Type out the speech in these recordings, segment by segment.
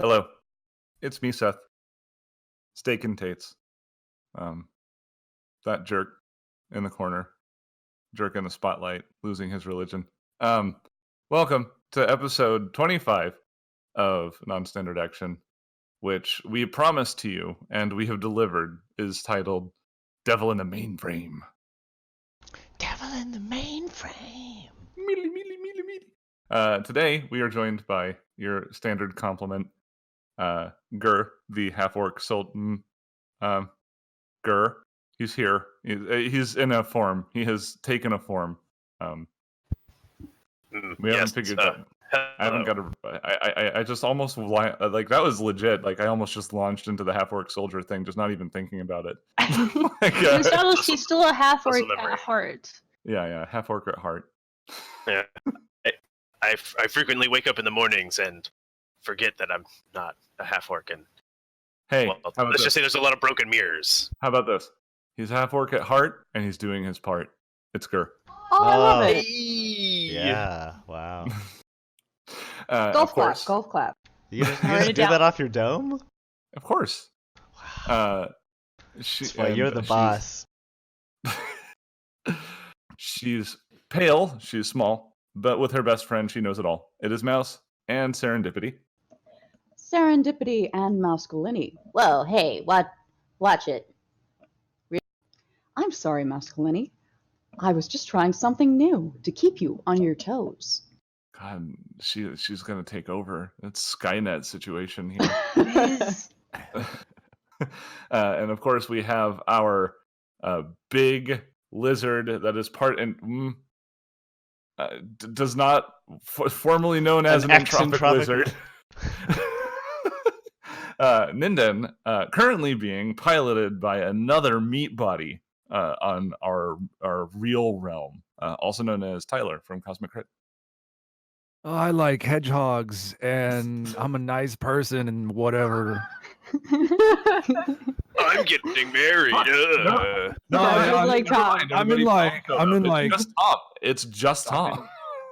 Hello, it's me, Seth. Steak and Tates. That jerk in the corner, jerk in the spotlight, losing his religion. Welcome to episode 25 of Non-Standard Action, which we promised to you and we have delivered, is titled Devil in the Mainframe. Devil in the Mainframe. Mealy, mealy, mealy, mealy. Today, we are joined by your standard complement, Gur, the half-orc sultan. Gur, he's here. He's in a form. He has taken a form. We haven't figured that. I haven't got a. I just almost like that was legit. Like I almost just launched into the half-orc soldier thing, just not even thinking about it. He's still a half-orc at heart. Yeah, half-orc at heart. Yeah, I frequently wake up in the mornings and forget that I'm not a half-orc. And hey, let's just say there's a lot of broken mirrors. How about this? He's half-orc at heart, and he's doing his part. It's Gur. Oh, I love it. Yeah, wow. Golf clap. You just do that off your dome? Of course. Wow. That's why you're the boss. She's pale, she's small, but with her best friend, she knows it all. It is Mouse and Serendipity. Serendipity and masculinity. Well, hey, watch it. I'm sorry, masculinity. I was just trying something new to keep you on your toes. God, she's gonna take over. It's Skynet situation here. And of course, we have our big lizard that is part and does not formerly known as an entropic lizard. Ninden, currently being piloted by another meat body on our real realm, also known as Tyler from Cosmic Crit. Oh, I like hedgehogs, and I'm a nice person, and whatever. I'm getting married. It's just Tom.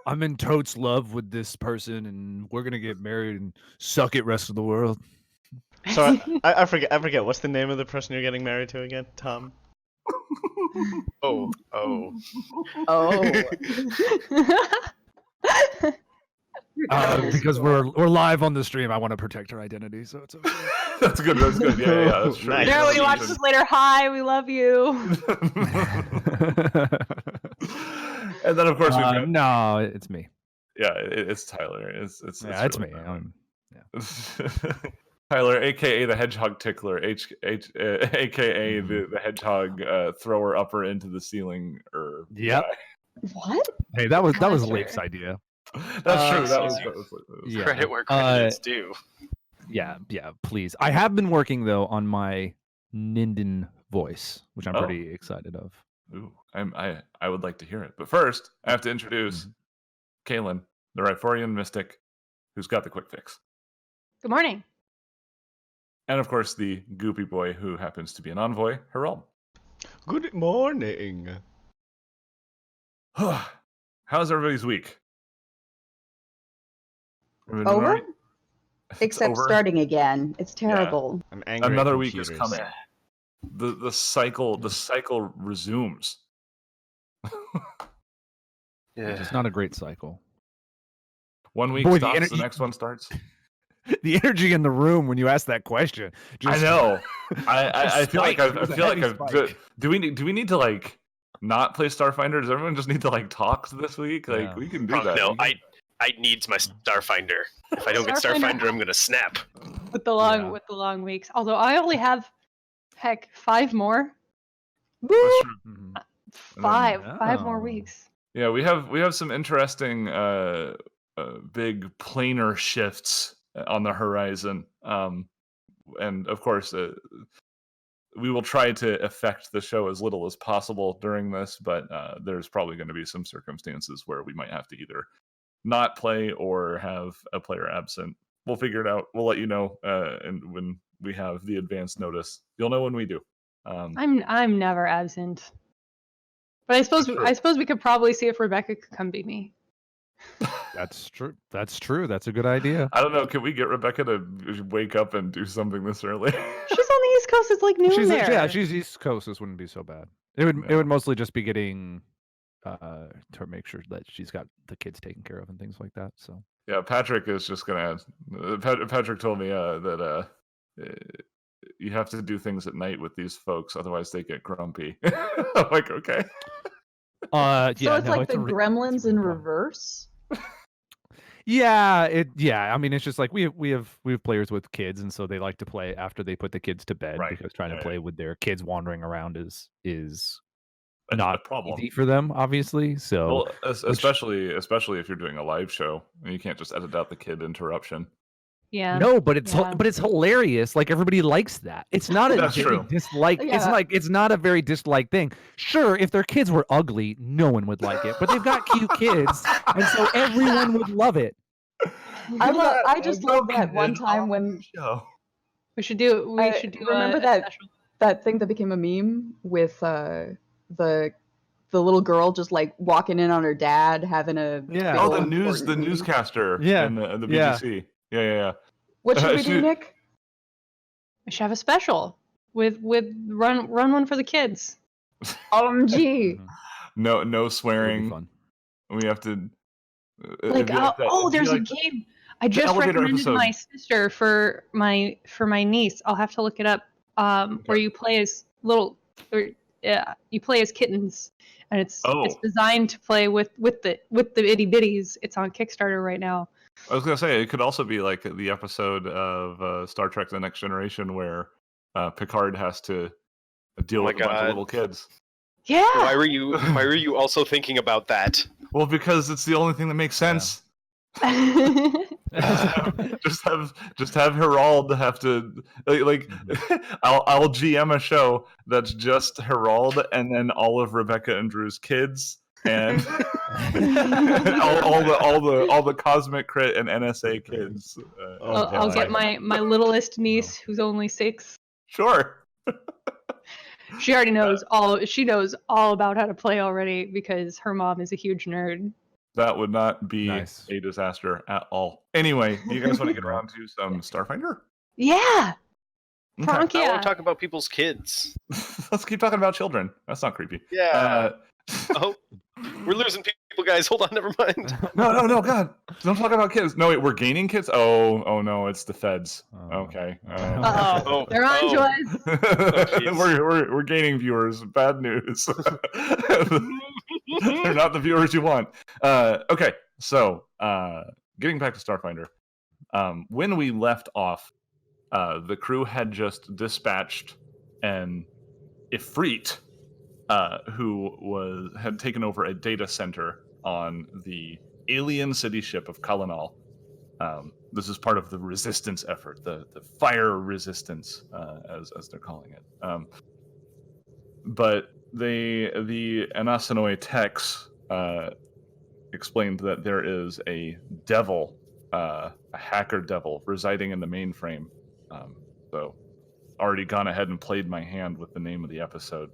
I'm in totes love with this person, and we're gonna get married and suck it, rest of the world. So I forget. What's the name of the person you're getting married to again? Tom. Oh. Because we're live on the stream, I want to protect her identity, so it's okay. That's good. Yeah, that's true. Nice. There, when you watch this later, hi, we love you. And then of course we've got... No, it's me. Yeah, it's Tyler. It's really me. Tyler, aka the Hedgehog Tickler, aka the Hedgehog thrower upper into the ceiling. Yep. What? Hey, that was Leif's idea. That's true. That was credit where credit is due. Yeah, please. I have been working though on my Ninden voice, which I'm pretty excited of. Ooh, I would like to hear it. But first, I have to introduce Kaylin, the Riforian mystic, who's got the quick fix. Good morning. And of course, the goopy boy who happens to be an envoy, Herald. Good morning. How's everybody's week? Over? Except starting again. It's terrible. I'm angry. Another week is coming. The cycle resumes. It's not a great cycle. 1 week stops, the next one starts. The energy in the room when you ask that question. I know. I feel like I've. Do we need to like not play Starfinder? Does everyone just need to like talk this week? Like we can do that. No, I need my Starfinder. If I don't get Starfinder, I'm gonna snap. With the long weeks. Although I only have 5 more. Woo! Five more weeks. Yeah, we have some interesting big planar shifts on the horizon. And of course we will try to affect the show as little as possible during this, but there's probably going to be some circumstances where we might have to either not play or have a player absent. We'll figure it out. We'll let you know, and when we have the advance notice, you'll know when we do. I'm never absent, but I suppose we could probably see if Rebecca could come beat me. That's true. That's true. That's a good idea. I don't know. Can we get Rebecca to wake up and do something this early? She's on the East Coast. It's like noon there. Yeah, she's East Coast. This wouldn't be so bad. It would mostly just be getting to make sure that she's got the kids taken care of and things like that. So Yeah, Patrick is just gonna. Patrick told me that you have to do things at night with these folks, otherwise they get grumpy. I'm like, okay. So it's like the Gremlins in reverse. Yeah, I mean, it's just like we have players with kids, and so they like to play after they put the kids to bed because trying to play with their kids wandering around is not a problem easy for them, obviously. So, especially if you're doing a live show, and you can't just edit out the kid interruption. Yeah. No, but it's hilarious. Like everybody likes that. It's not a dislike. Yeah. It's not a very disliked thing. Sure, if their kids were ugly, no one would like it. But they've got cute kids, and so everyone would love it. I just love that one time when we should do. Remember that thing that became a meme with the little girl just like walking in on her dad having a the newscaster in the BBC. Yeah. What should we do, Nick? We should have a special with run one for the kids. OMG. No swearing. We have to. There's a game I just recommended my sister for my niece. I'll have to look it up. Where you play as you play as kittens, and it's designed to play with the itty bitties. It's on Kickstarter right now. I was gonna say it could also be like the episode of Star Trek: The Next Generation where Picard has to deal with a bunch of little kids. Yeah. Why were you also thinking about that? Well, because it's the only thing that makes sense. Just have Herald have to like I'll GM a show that's just Herald and then all of Rebecca and Drew's kids and all the Cosmic Crit and NSA kids. I'll get my littlest niece who's only 6. Sure. She already knows she knows all about how to play already because her mom is a huge nerd. That would not be a disaster at all. Anyway, do you guys want to get around to some Starfinder? Yeah. Okay. I want to talk about people's kids. Let's keep talking about children. That's not creepy. Yeah. We're losing people, guys. Hold on, never mind. No, God. Don't talk about kids. No, wait, we're gaining kids? Oh no, it's the feds. Okay. They're on to us. We're gaining viewers. Bad news. They're not the viewers you want. Okay, so getting back to Starfinder. When we left off, the crew had just dispatched an Ifrit, who had taken over a data center on the alien city ship of Kalanal. This is part of the resistance effort, the fire resistance, as they're calling it. But the Anassanoi techs explained that there is a devil, a hacker devil, residing in the mainframe. So already gone ahead and played my hand with the name of the episode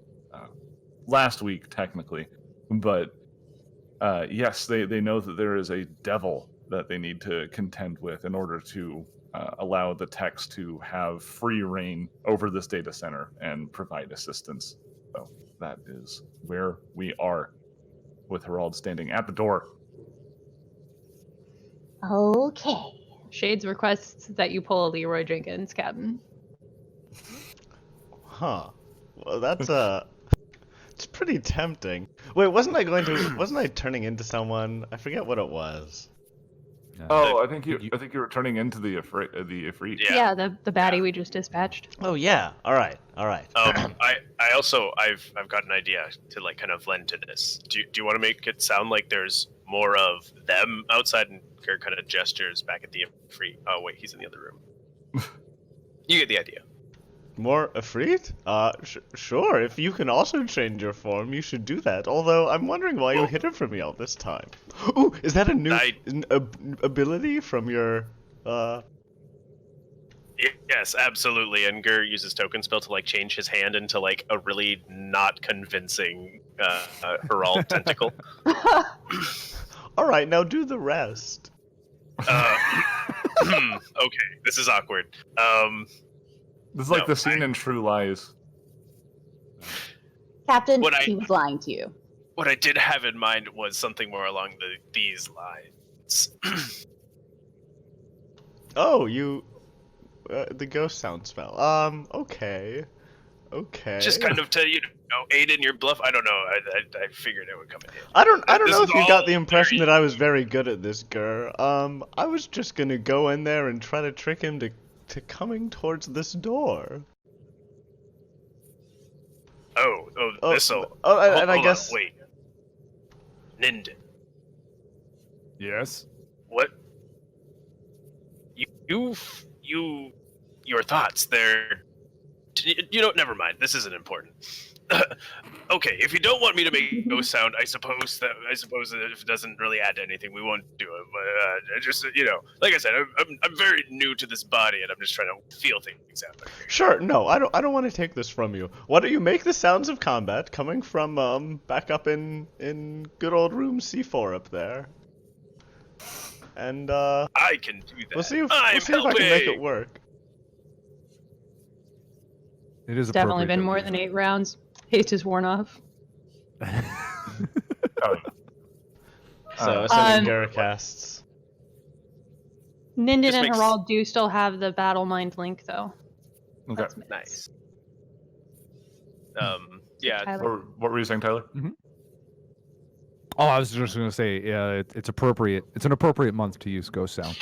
last week, technically. But yes, they know that there is a devil that they need to contend with in order to allow the techs to have free reign over this data center and provide assistance. So that is where we are, with Herald standing at the door. Okay. Shades requests that you pull Leroy Jenkins, Captain. Huh. Well, that's it's pretty tempting. Wait, wasn't I turning into someone? I forget what it was. Oh, I think you were turning into the Ifrit. Yeah, the baddie we just dispatched. Oh yeah. All right. I also I've got an idea to like kind of lend to this. Do you want to make it sound like there's more of them outside and kind of gestures back at the Ifrit? Oh wait, he's in the other room. You get the idea. More Ifrit? Sure. If you can also change your form, you should do that. Although I'm wondering why you hid it from me all this time. Ooh, is that a new ability from your? Yes, absolutely. And Gur uses token spell to like change his hand into like a really not convincing Herald tentacle. Alright, now do the rest. Okay, this is awkward. This is like the scene in True Lies. Captain, he was lying to you. What I did have in mind was something more along these lines. Oh, you... the ghost sound spell. Okay. Okay. Just kind of to, aid in your bluff. I don't know. I figured it would come in handy. I don't know if you got the impression that I was very good at this, Gur. I was just gonna go in there and try to trick him to coming towards this door. This'll... and I guess... Wait. Ninden. Yes? What? Your thoughts, they're... never mind. This isn't important. Okay, if you don't want me to make ghost sound, I suppose that if it doesn't really add to anything, we won't do it. But just like I said, I'm very new to this body, and I'm just trying to feel things out. Sure, no, I don't want to take this from you. Why don't you make the sounds of combat coming from back up in good old room C4 up there? And I can do that. We'll see if I can make it work. It is definitely been more than 8 rounds. Haste is worn off. So, sending Gara casts. Ninden and Herald do still have the battle mind link, though. Okay. Nice. Yeah. What were you saying, Tyler? Mm-hmm. Oh, I was just going to say, it's appropriate. It's an appropriate month to use ghost sound.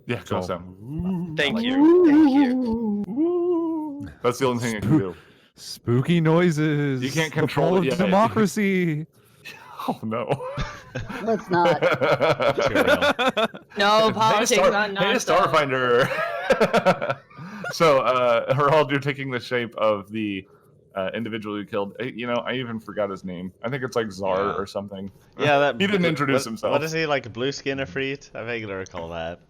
Yeah, ghost sound. Thank you. That's the only thing I can do. Spooky noises. You can't control it. Democracy. Oh no. Let's not. No politics on nonsense. Hey, Starfinder. So, Herald, you're taking the shape of the individual you killed. I even forgot his name. I think it's like Czar or something. Yeah, he didn't introduce himself. What is he, like blue skin Ifrit? I vaguely recall that.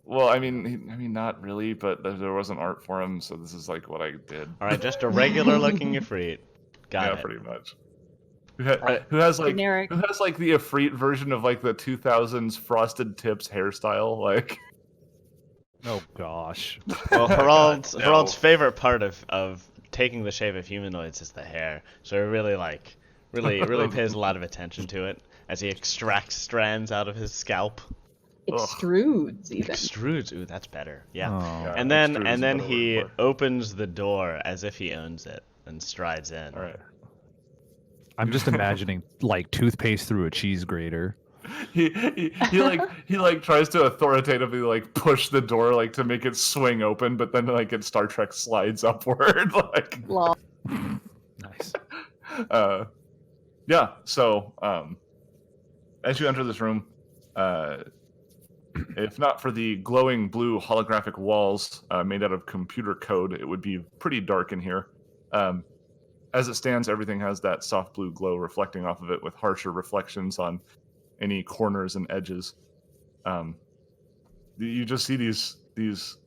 Well, I mean, not really, but there wasn't art for him, so this is like what I did. All right, just a regular-looking Ifrit. Got it. Yeah, pretty much. Who has like the Ifrit version of like the 2000s Frosted Tips hairstyle, like. Oh gosh. Well, Herald's favorite part of taking the shape of humanoids is the hair, so he really pays a lot of attention to it as he extracts strands out of his scalp. Extrudes, even. Extrudes. Ooh, that's better. Yeah. Yeah, and then he opens the door as if he owns it and strides in. All right. I'm just imagining like toothpaste through a cheese grater. He tries to authoritatively like push the door like to make it swing open, but then like in Star Trek slides upward like. Lol. Nice. Yeah. So as you enter this room, if not for the glowing blue holographic walls made out of computer code, it would be pretty dark in here. As it stands, everything has that soft blue glow reflecting off of it with harsher reflections on any corners and edges. You just see these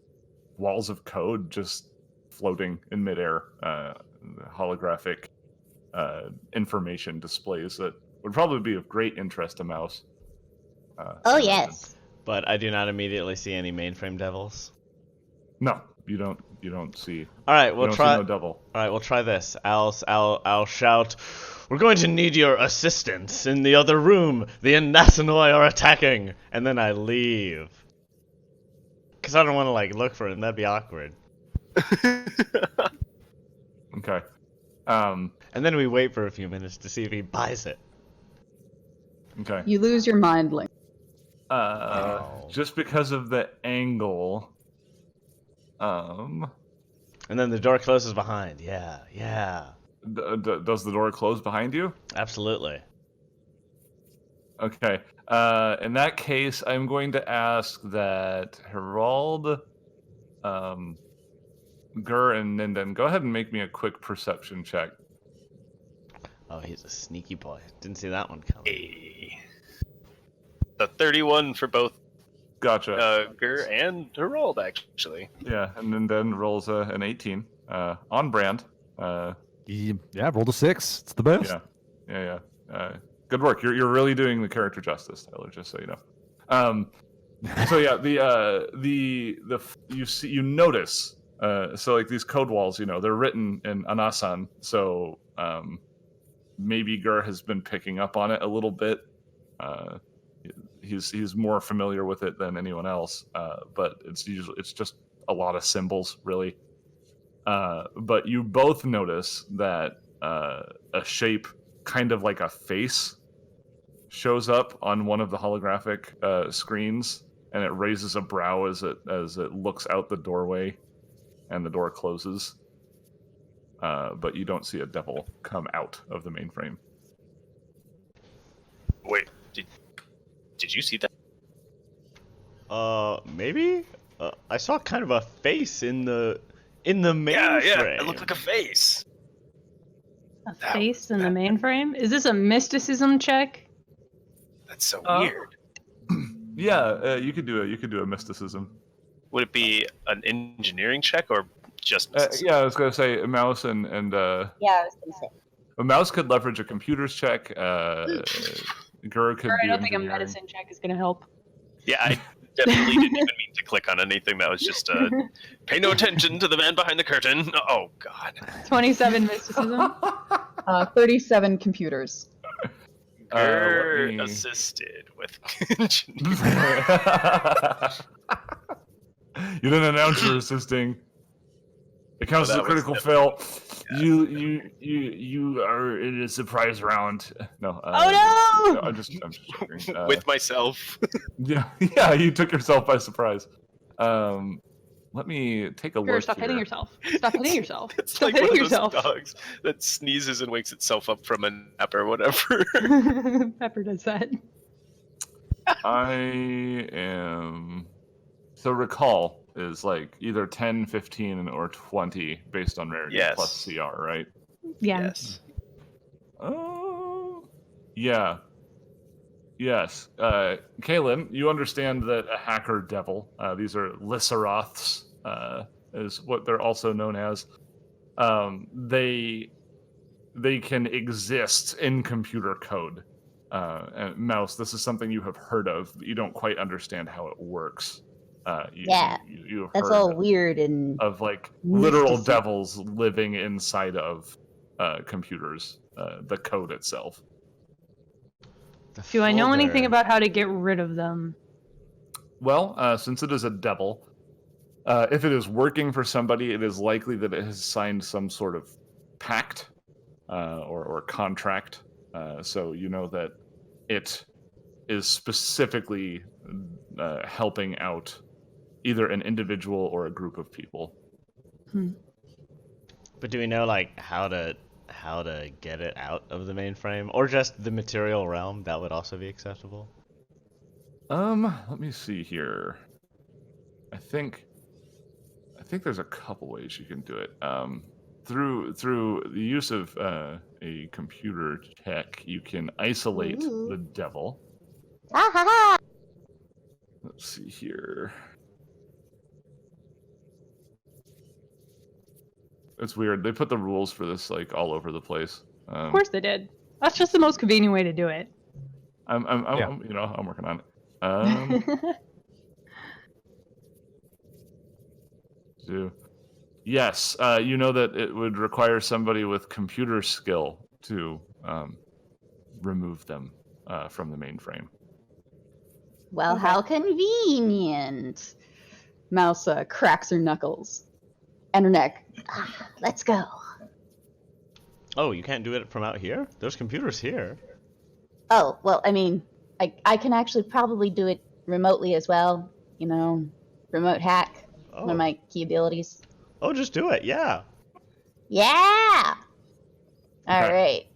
walls of code just floating in midair, holographic information displays that would probably be of great interest to Mouse. Oh, yes. But I do not immediately see any mainframe devils. No, you don't see. All right, we'll try. No devil. All right, we'll try this. I'll shout. We're going to need your assistance in the other room. The Anassanoi are attacking, and then I leave. Cause I don't want to like look for him. That'd be awkward. Okay. And then we wait for a few minutes to see if he buys it. Okay. You lose your mind link. Just because of the angle. And then the door closes behind. Yeah. Does the door close behind you? Absolutely. Okay. In that case, I'm going to ask that Herald, Gur, and Ninden go ahead and make me a quick perception check. Oh, he's a sneaky boy. Didn't see that one coming. Hey. The 31 for both. Gotcha. Gur and Herald, actually. Yeah, and Ninden rolls an 18. On brand. Yeah, rolled a 6. It's the best. Yeah. Good work. You're really doing the character justice, Tyler. Just so you know. So yeah, you notice. So like these code walls, they're written in Anassanoi. So maybe Gur has been picking up on it a little bit. He's more familiar with it than anyone else. But it's just a lot of symbols, really. But you both notice that a shape kind of like a face shows up on one of the holographic screens, and it raises a brow as it looks out the doorway, and the door closes. But you don't see a devil come out of the mainframe. Wait, did you see that? Maybe. I saw kind of a face in the mainframe. Yeah, it looked like a face. A face in the mainframe? Is this a mysticism check? That's so weird. Yeah, you could do a mysticism. Would it be an engineering check or just mysticism? Yeah, I was gonna say a mouse and Yeah, I was gonna say. a mouse could leverage a computer's check. Gur could I do don't think a engineering. medicine check is gonna help. Yeah, I definitely didn't even mean to click on anything. That was just pay no attention to the man behind the curtain. Oh God. 27 mysticism. 37 computers. Assisted with engineering. You didn't announce you're assisting. It counts as a critical fail. Yeah. You are in a surprise round. No. Oh no! I'm just joking. With myself. Yeah, you took yourself by surprise. Let me take a look. Stop hitting yourself. Stop hitting yourself. It's Stop like one hitting of those yourself. dogs that sneezes and wakes itself up from a nap or whatever. Pepper does that. I am. So recall is like either 10, 15, or 20 based on rarity plus CR, right? Yeah. Yes. Oh. Yeah. Yes. Kaylin, you understand that a hacker devil, these are Lissaroths, is what they're also known as. They can exist in computer code. And Mouse, this is something you have heard of, but you don't quite understand how it works. You've That's heard all weird and of like literal devils living inside of computers, the code itself. Do I know anything about how to get rid of them? Well, since it is a devil, if it is working for somebody, it is likely that it has signed some sort of pact or contract. So you know that it is specifically helping out either an individual or a group of people. But do we know like how to get it out of the mainframe, or just the material realm? That would also be acceptable. Let me see here. I think there's a couple ways you can do it. Through the use of a computer tech, you can isolate the devil. Let's see here. It's weird. They put the rules for this like all over the place. Of course they did. That's just the most convenient way to do it. I'm working on it. Yes, you know that it would require somebody with computer skill to remove them from the mainframe. Well, how convenient. Mouse cracks her knuckles. And her neck. Let's go. Oh, you can't do it from out here? There's computers here. Oh, well, I mean, I can actually probably do it remotely as well. You know, remote hack. One of my key abilities. Oh, just do it, yeah. Yeah! Alright.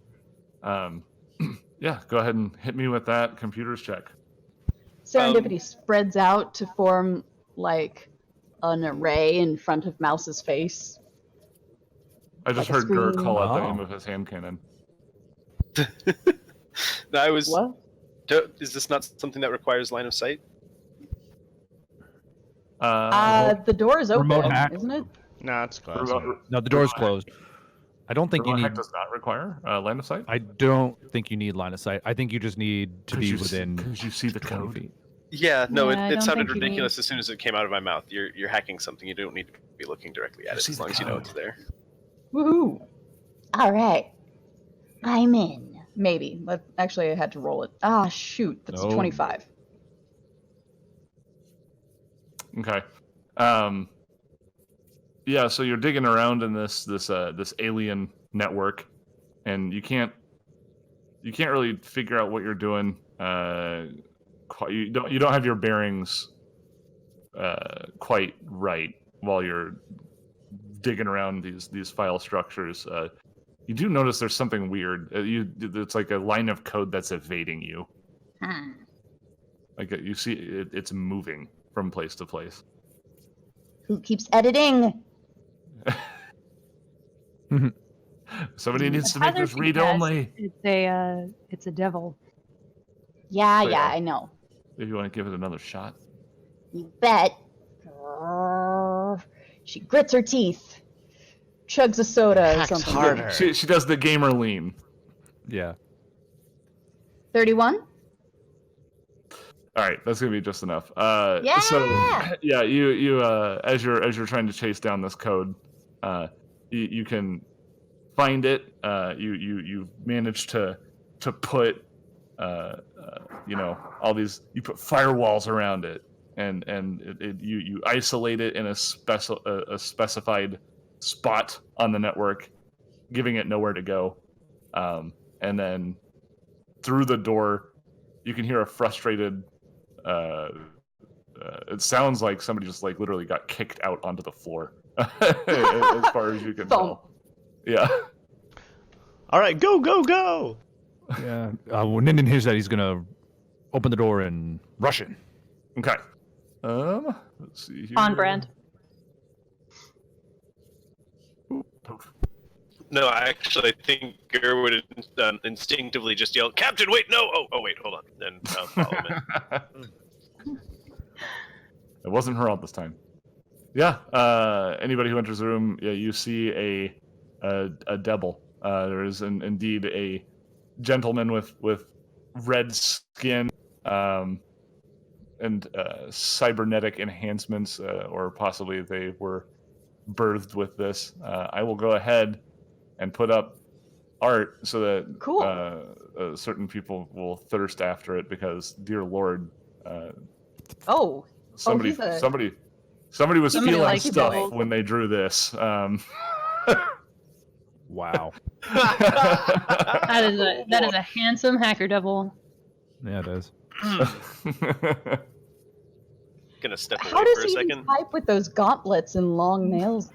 Yeah, go ahead and hit me with that computer's check. Serendipity spreads out to form, like, an array in front of Mouse's face. I just heard Gur call out the name of his hand cannon. What? Is this not something that requires line of sight? The door is open, remote hack. isn't it? No, it's closed. No, the door's closed. I don't think you need. Does not require line of sight. I don't think you need line of sight. I think you just need to be within. Because you see the 20 code. feet. Yeah, no, Yeah, I it don't sounded think you ridiculous as soon as it came out of my mouth. You're hacking something. You don't need to be looking directly at it as long as you know it's there. Woohoo! All right, I'm in. Maybe, but actually, I had to roll it. Ah, shoot, that's a 25. Okay. Yeah, so you're digging around in this alien network, and you can't really figure out what you're doing. You don't have your bearings quite right while you're digging around these file structures. You do notice there's something weird. It's like a line of code that's evading you. Like you see, it's moving from place to place. Who keeps editing? Somebody needs to make this read only. It's a devil. Yeah, So, yeah. I know. If you want to give it another shot. You bet. She grits her teeth, chugs a soda or something. Harder. She does the gamer lean. Yeah. 31. All right, that's gonna be just enough. Yeah! So yeah, you as you're trying to chase down this code, you can find it. You manage to put all these. You put firewalls around it, and you isolate it in a specified spot on the network, giving it nowhere to go. And then through the door, you can hear a frustrated. It sounds like somebody just like literally got kicked out onto the floor, as far as you can tell. Yeah. All right, go, go, go! Yeah. When Ninden hears that, he's gonna open the door and rush in. Okay. Let's see here. On brand. No, I think Gur would instinctively just yell, "Captain, wait, no! Oh, wait, hold on," and follow him in. It wasn't her all this time. Yeah. Anybody who enters the room, yeah, you see a devil. There is indeed a gentleman with red skin and cybernetic enhancements, or possibly they were birthed with this. I will go ahead and put up art so that Cool. Certain people will thirst after it because, dear Lord, somebody was feeling stuff when they drew this. Wow. That is a handsome hacker devil. Yeah, it is. Gonna step How away does for a he second. type with those gauntlets and long nails?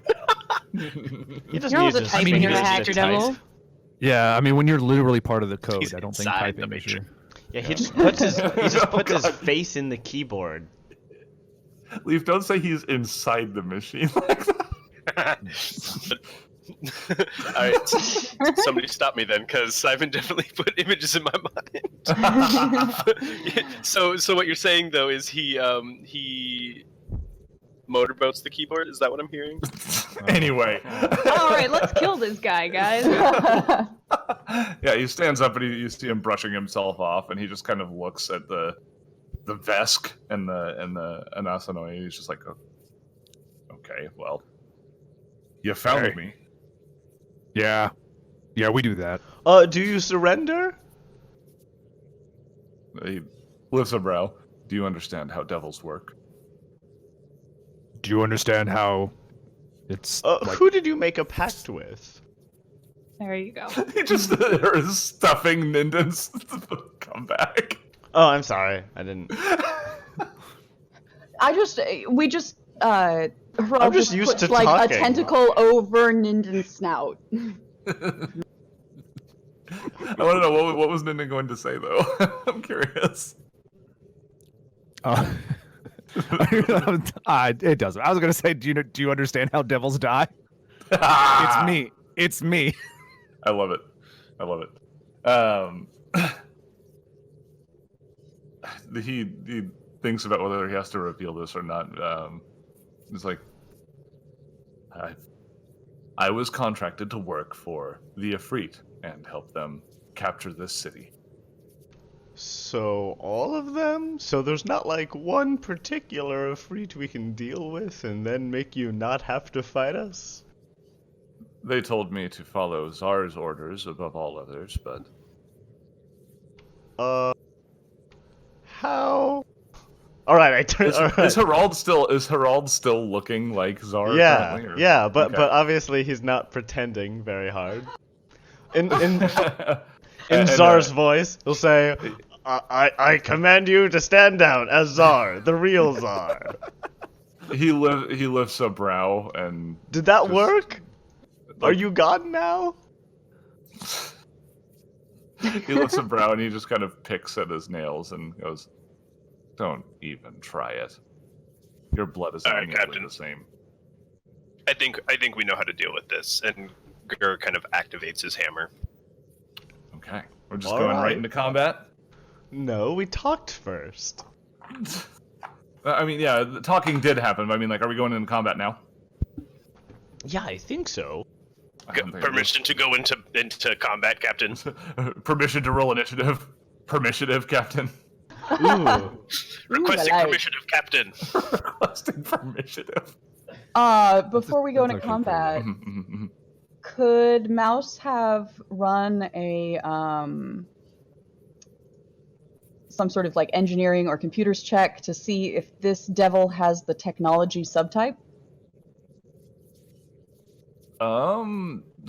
He doesn't You're need also to typing you're a hacker devil. Yeah, I mean, when you're literally part of the code, He's I don't think inside the typing is your... Yeah, he just puts his face in the keyboard. Leaf, don't say he's inside the machine like that. Alright, somebody stop me then, because Simon definitely put images in my mind. So what you're saying, though, is he motorboats the keyboard? Is that what I'm hearing? Anyway. All right, let's kill this guy, guys. Yeah, he stands up and you see him brushing himself off, and he just kind of looks at the Vesk and the Anassanoi. He's just like, oh, okay, well, you found me. Yeah, we do that. Do you surrender? He lifts a brow. Do you understand how devils work? Do you understand how it's... Who did you make a pact with? There you go. He just is stuffing Ninden's comeback. Oh, I'm sorry. I didn't... We just I'm just used to like talking. a tentacle over Ninden's snout. I want to know what was Ninden going to say, though. I'm curious. It doesn't. I was going to say, do you understand how devils die? It's me. I love it. He thinks about whether he has to reveal this or not. It's like, I was contracted to work for the Ifrit and help them capture this city. So, all of them? So there's not like one particular Ifrit we can deal with and then make you not have to fight us? They told me to follow Czar's orders above all others, but... How? Alright, I turn... Is Harald still looking like Czar Yeah, currently? yeah, but obviously he's not pretending very hard. In Czar's voice, he'll say, I command you to stand down as Czar, the real Czar. He lifts a brow and... Did that work? Are you God now? He lifts a brow and he just kind of picks at his nails and goes, "Don't even try it. Your blood is not exactly the same." I think we know how to deal with this, and Gur kind of activates his hammer. Okay, we're just going right into combat. No, we talked first. I mean, yeah, the talking did happen. But I mean, like, are we going into combat now? Yeah, I think so. Permission to go into combat, Captain. Permission to roll initiative. Permissionative, Captain. Ooh. Requesting permission of Captain. Requesting permissionative. Before we go into combat, could Mouse have run a some sort of like engineering or computers check to see if this devil has the technology subtype?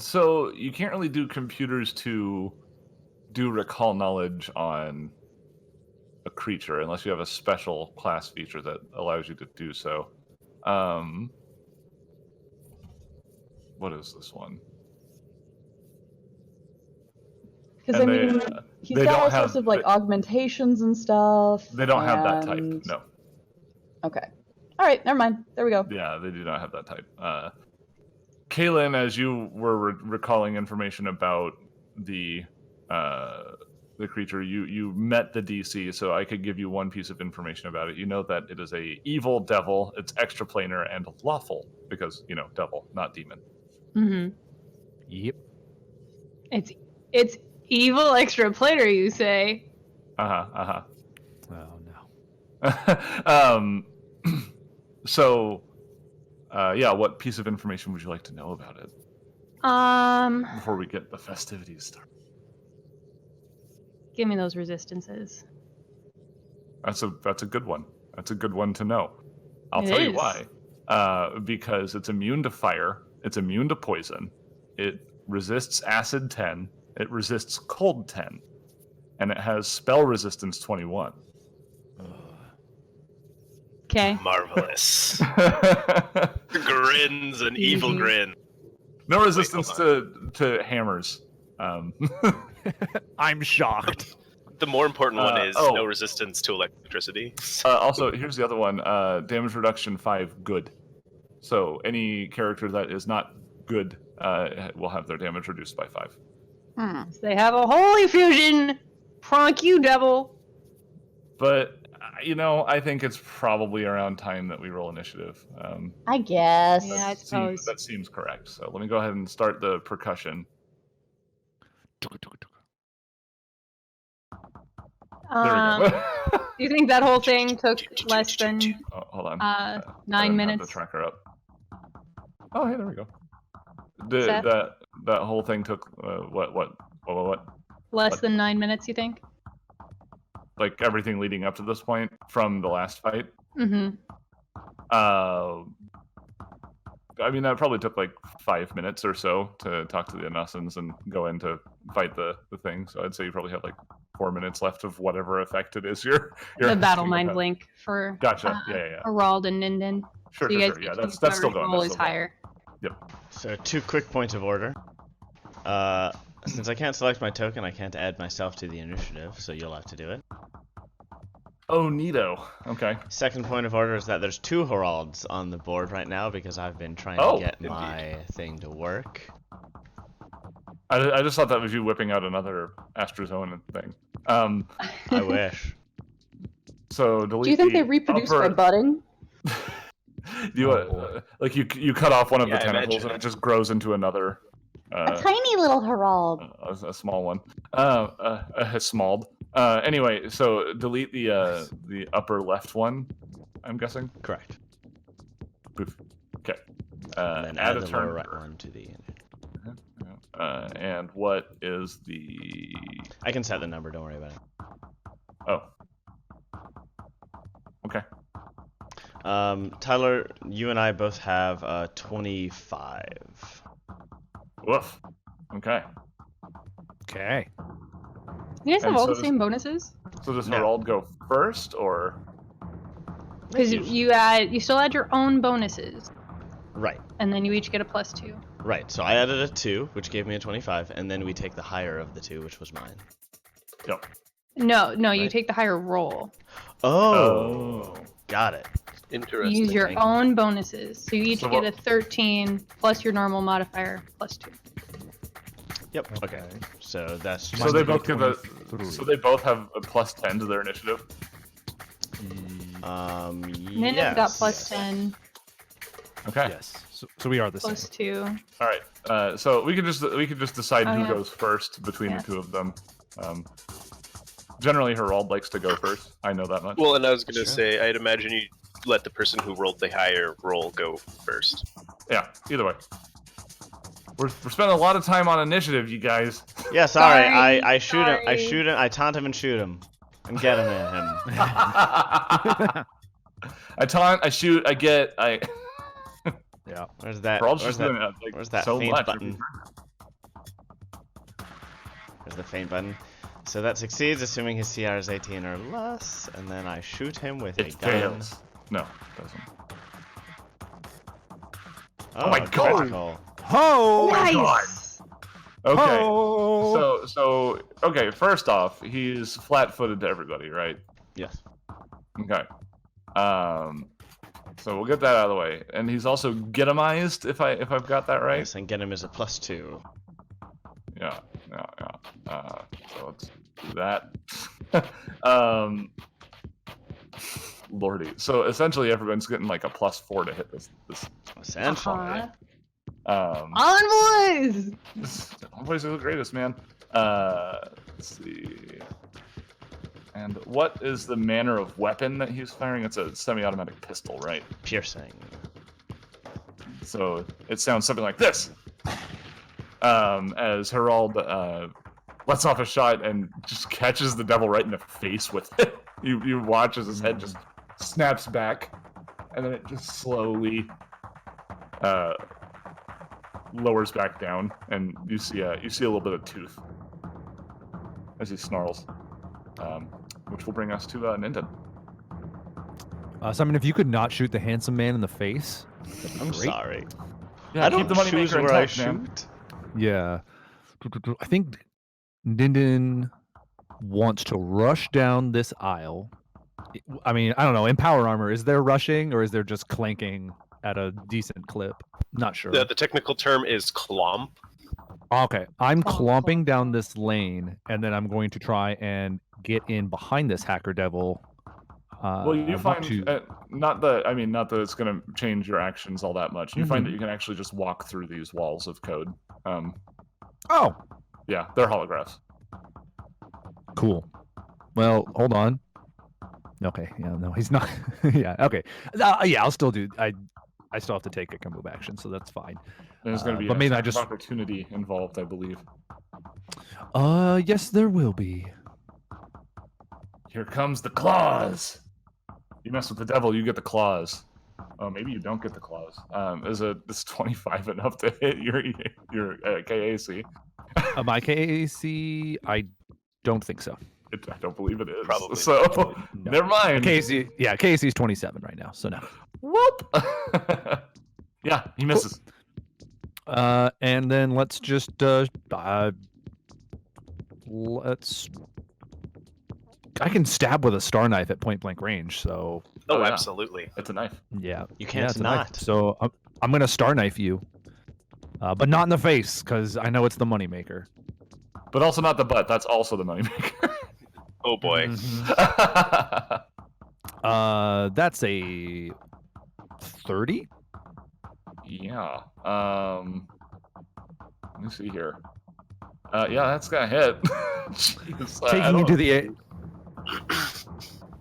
So you can't really do computers to do recall knowledge on a creature unless you have a special class feature that allows you to do so. What is this one? Because I mean, he's got all sorts of like augmentations and stuff. They don't have that type. No. Okay. All right. Never mind. There we go. Yeah, they do not have that type. Kaylin, as you were recalling information about the creature, you met the DC, so I could give you one piece of information about it. You know that it is a evil devil. It's extraplanar and lawful because devil, not demon. Mm-hmm. Yep. It's evil extraplanar, you say? Oh no. So. Yeah, what piece of information would you like to know about it? Before we get the festivities started. Give me those resistances. That's a good one. That's a good one to know. I'll tell you why. Because it's immune to fire, it's immune to poison, it resists acid 10, it resists cold 10, and it has spell resistance 21. Okay. Marvelous. Grins an evil grin. No resistance to hammers. I'm shocked. The more important one is no resistance to electricity. Also, here's the other one. Damage reduction 5, good. So any character that is not good will have their damage reduced by 5. So they have a holy fusion. Pronk you, devil. But I think it's probably around time that we roll initiative. I guess. Yeah, I suppose. That seems correct. So let me go ahead and start the percussion. There we go. Do you think that whole thing took less than hold on. 9 minutes? Have the tracker up. Oh, hey, there we go. That whole thing took what? Less than 9 minutes, you think? Like everything leading up to this point from the last fight. Mm-hmm. I mean, that probably took like 5 minutes or so to talk to the Anassans and go in to fight the thing. So I'd say you probably have like 4 minutes left of whatever effect it is you're the battle mind blink for gotcha. Yeah. Harald and Ninden. Sure. So Yeah, that's still going. Roll is higher. Yep. So 2 quick points of order. Since I can't select my token, I can't add myself to the initiative, so you'll have to do it. Oh, neato. Okay. Second point of order is that there's 2 Haralds on the board right now because I've been trying to get my thing to work. I just thought that was you whipping out another Astrozoan thing. I wish. So delete. Do you think they reproduce by budding? like you cut off one of the tentacles and it just grows into another. A tiny little Herald. A small one. A smalled. Anyway, so delete the upper left one. I'm guessing. Correct. Poof. Okay. And then add the lower right one to the. And what is the? I can set the number. Don't worry about it. Oh. Okay. Tyler, you and I both have 25. Woof. Okay. Okay. You guys have all the same bonuses? So does Herald go first, or? Because you still add your own bonuses. Right. And then you each get a +2. Right. So I added a 2, which gave me a 25, and then we take the higher of the 2, which was mine. Yep. No, you take the higher roll. Oh. Got it. Interesting. You use your own bonuses. So you each get a 13 plus your normal modifier +2. Yep. Okay. So that's just so they both give so they both have a +10 to their initiative. Ninja's got +10. Okay. Yes. So we are the same. +2. All right. So we can just decide who goes first between the two of them. Generally, Herald likes to go first. I know that much. Well, and I was gonna say, I'd imagine you let the person who rolled the higher roll go first. Yeah. Either way. We're spending a lot of time on initiative, you guys. Yeah, sorry. I shoot him. I shoot him. I taunt him and shoot him. And get him at him. I taunt. I shoot. I get. I. Yeah. Where's that? Where's that so faint much. button? Where's the faint button? So that succeeds, assuming his CR is 18 or less, and then I shoot him with a gun. Fails. No, it doesn't. Oh my god! Critical. Oh, nice! Okay. Oh. So okay. First off, he's flat-footed to everybody, right? Yes. Okay. So we'll get that out of the way, and he's also getamized. If I've got that right. Yes, and get him as a +2. Yeah. So let's do that. Lordy. So essentially, everyone's getting like a +4 to hit this. Essentially. Envoys! Envoys are the greatest, man. Let's see. And what is the manner of weapon that he's firing? It's a semi-automatic pistol, right? Piercing. So it sounds something like this. As Herald lets off a shot and just catches the devil right in the face with it. You watch as his head just snaps back, and then it just slowly lowers back down, and you see a little bit of tooth as he snarls, which will bring us to Ninden. Simon, if you could not shoot the handsome man in the face, I'm sorry. Yeah, I don't keep the money choose maker where I intact, man. shoot. Yeah. I think Ninden wants to rush down this aisle. I mean, I don't know. In power armor, is there rushing or is there just clanking at a decent clip? Not sure. The technical term is clomp. Okay. I'm clomping down this lane, and then I'm going to try and get in behind this hacker devil. Well, you find not that it's going to change your actions all that much. You find that you can actually just walk through these walls of code. Oh, yeah, they're holographs. Cool. Well, hold on. Okay, yeah, no, he's not. Yeah, okay. Yeah, I'll still do. I still have to take a move action, so that's fine. There's going to be an opportunity involved, I believe. Yes, there will be. Here comes the claws. You mess with the devil, you get the claws. Oh, maybe you don't get the claws. Is 25 enough to hit your KAC? My KAC, I don't think so. I don't believe it is. Probably. So, No. never mind. KAC is 27 right now, so no. Whoop! Yeah, he misses. And then let's just I can stab with a star knife at point blank range, so. Oh, yeah. Absolutely. It's a knife. Yeah, You can't it's a knife. not. So I'm gonna star knife you, but not in the face because I know it's the moneymaker. But also not the butt. That's also the moneymaker. Oh boy. That's a 30? Yeah. Let me see here. Yeah, that's gonna hit. Jeez,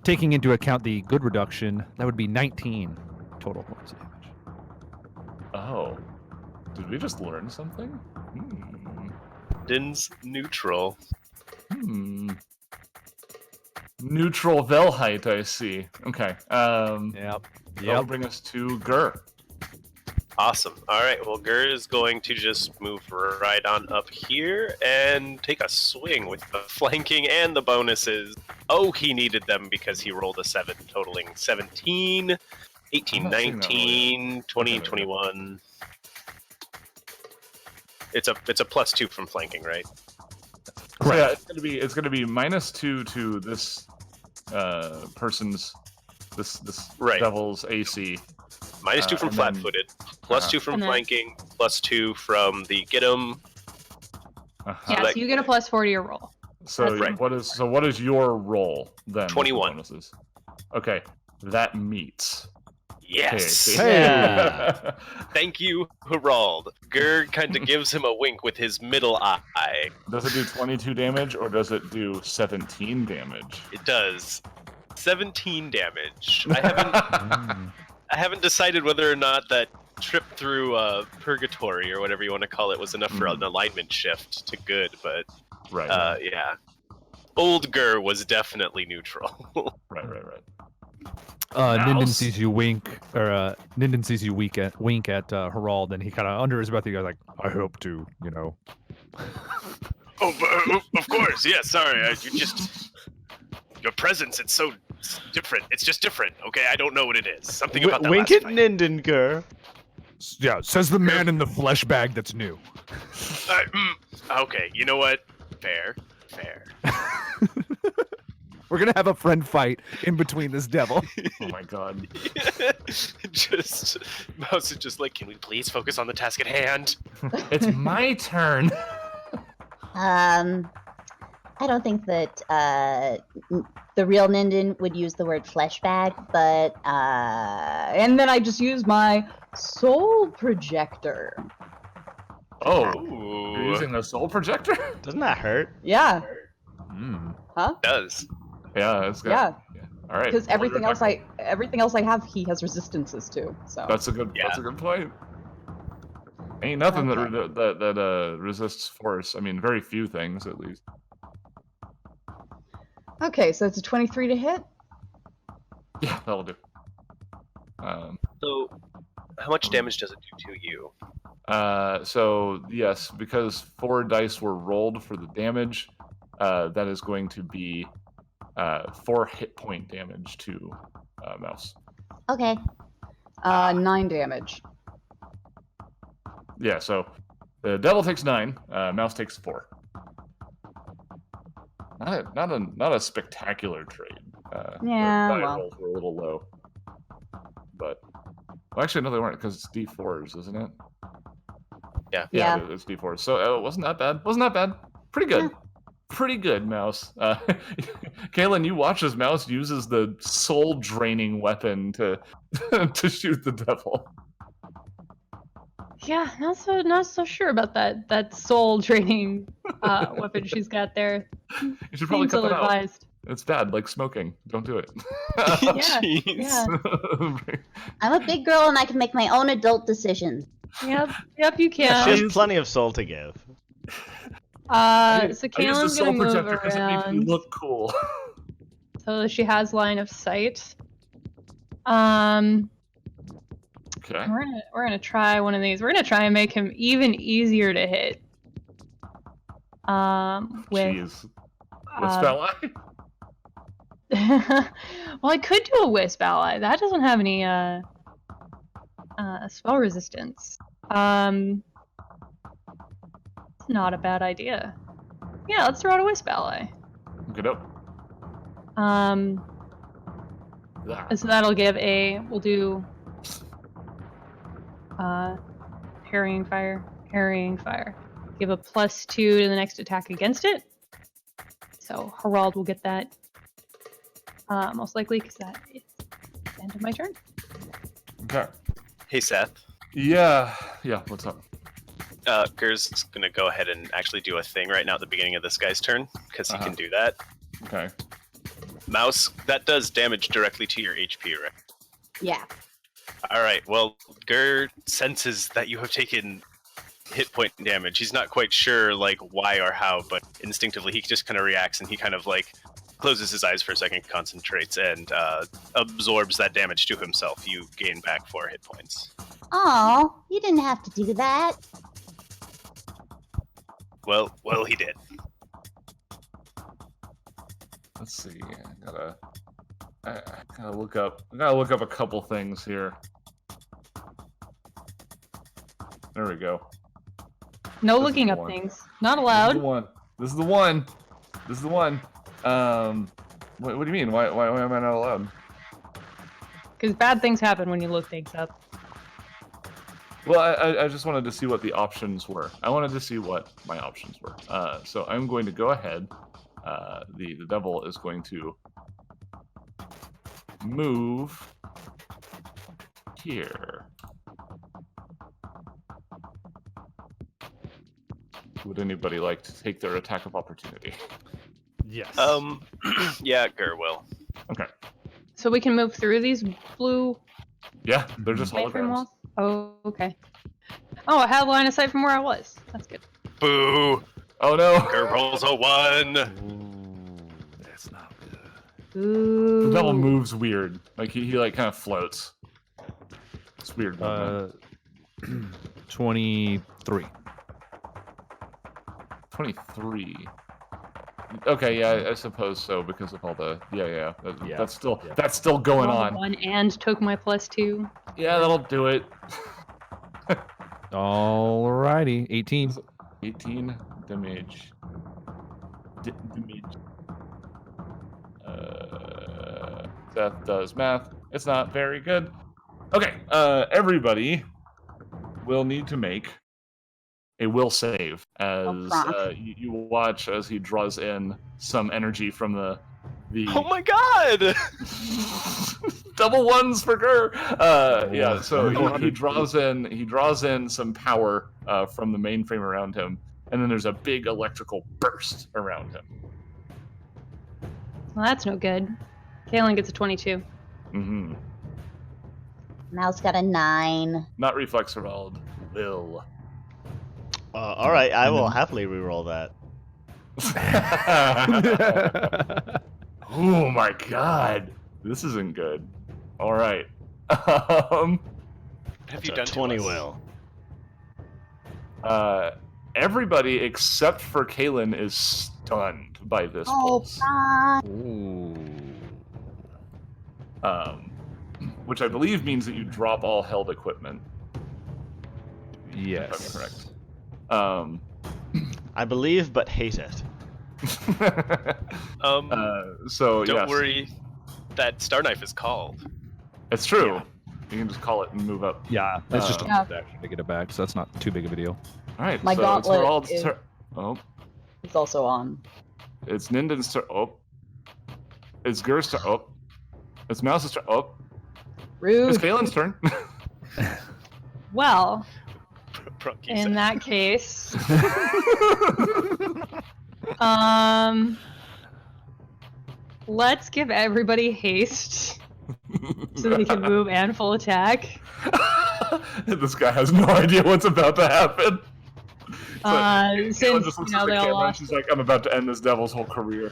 Taking into account the good reduction, that would be 19 total points of damage. Oh. Did we just learn something? Din's neutral. Neutral Velhite, I see. Okay. Yep. That'll bring us to Gur. Awesome. All right. Well, Gur is going to just move right on up here and take a swing with the flanking and the bonuses. Oh, he needed them because he rolled a 7, totaling 17, 18, 19, 20, 21. It's a +2 from flanking, right? So yeah, it's gonna be -2 to this person's this right. devil's AC. -2 from flat-footed, +2 from flanking, +2 from the get 'em. Yeah, so you get a +4 to your roll. So what is your roll then? 21. Bonuses? Okay, that meets. Yes. Hey. Thank you, Harald. Gur kind of gives him a wink with his middle eye. Does it do 22 damage or does it do 17 damage? It does 17 damage. I haven't decided whether or not that trip through purgatory or whatever you want to call it was enough for an alignment shift to good, but yeah. Old Gur was definitely neutral. Right. Ninden sees you wink, or Ninden sees you wink at Harald, and he kind of under his breath he goes like, "I hope to, you know." Oh, of course, yeah. Sorry, your presence. It's so different. It's just different. Okay, I don't know what it is. Something about that. Wink at Ninden, Gur. Yeah, says the man in the flesh bag that's new. Okay, you know what? Fair. We're gonna have a friend fight in between this devil. Oh my god. Mouse is just like, can we please focus on the task at hand? It's my turn. I don't think that the real Ninden would use the word flesh bag, but and then I just use my soul projector. Oh, you're using the soul projector? Doesn't that hurt? Yeah. Huh? It does. Yeah, it's good. Yeah. All right. Because everything else I have, he has resistances to. So that's a good point. Ain't nothing that resists force. I mean, very few things at least. Okay, so it's a 23 to hit. Yeah, that'll do. So, how much damage does it do to you? So yes, because 4 dice were rolled for the damage, that is going to be 4 hit point damage to Mouse. Okay. 9 damage. Yeah, so the devil takes 9, Mouse takes 4. Not a spectacular trade. Yeah, the die rolls were a little low, but actually no, they weren't because it's D4s, isn't it? Yeah, it's D4s. So it wasn't that bad. Pretty good. Yeah. Pretty good, Mouse. Kaylin, you watch as Mouse uses the soul draining weapon to shoot the devil. Yeah, not so sure about that soul draining weapon she's got there. You should probably cut that out. It's bad, like smoking. Don't do it. Yeah. I'm a big girl and I can make my own adult decisions. Yep, you can. She has plenty of soul to give. So Kaylin's gonna move around. Because it makes me look cool. So she has line of sight. Okay. We're gonna try one of these. We're gonna try and make him even easier to hit. With ally? Well, I could do a wisp ally. That doesn't have any spell resistance. It's not a bad idea. Yeah, let's throw out a wisp ally. Good up. So that'll give we'll do parrying fire. Give a +2 to the next attack against it. So Harald will get that most likely because that is the end of my turn. Okay. Hey, Seth. Yeah. What's up? Ger's gonna go ahead and actually do a thing right now at the beginning of this guy's turn, because he can do that. Okay. Mouse, that does damage directly to your HP, right? Yeah. Alright, well, Ger senses that you have taken hit point damage. He's not quite sure, like, why or how, but instinctively he just kind of reacts, and he kind of, like, closes his eyes for a second, concentrates, and absorbs that damage to himself. You gain back 4 hit points. Oh, you didn't have to do that. Well, he did. Let's see. I gotta look up a couple things here. There we go. No looking up things. Not allowed. This is the one. What do you mean? Why am I not allowed? Because bad things happen when you look things up. Well, I just wanted to see what the options were. I wanted to see what my options were. So I'm going to go ahead. The devil is going to move here. Would anybody like to take their attack of opportunity? Yes. Yeah, Ger will. Okay. So we can move through these blue Yeah, they're just Mainframe holograms. walls? Oh, okay. Oh, I had line of sight from where I was. That's good. Boo! Oh no! Ger rolls a 1! That's not good. Ooh. The devil moves weird. Like he like kind of floats. It's weird. 23. 23. Okay, yeah, I suppose so because of all the yeah. That's still going Rolled a on. 1 and took my +2. Yeah, that'll do it. Alrighty, 18. 18 damage. Damage. Seth does math. It's not very good. Okay, everybody will need to make a will save as you watch as he draws in some energy from the Oh my god! double ones for Ger. Yeah, so he draws in some power from the mainframe around him, and then there's a big electrical burst around him. Well, that's no good. Kaylin gets a 22. Mm-hmm. Mouse got a 9. Not reflex survived. Will. All right, I will happily reroll that. Oh my god, this isn't good. All right. Have you done 20 to us? will. Everybody except for Kaylin is stunned by this pulse. Ooh. Which I believe means that you drop all held equipment. Yes. If I'm correct. I believe, but hate it. So don't worry, that Star Knife is called. It's true. Yeah. You can just call it and move up. Yeah, that's just a Yeah. action to get it back, so that's not too big of a deal. All right. My so gauntlet it's It's also on. It's Ninden's turn. Oh. It's Ger's turn. Oh. It's Mouse's turn. Oh. Rude. It's Kaylin's turn. Well, Brooke, in that case, let's give everybody haste so they can move and full attack. This guy has no idea what's about to happen. Since Kaylin just looks at the they all camera and lost. she's like, I'm about to end this devil's whole career.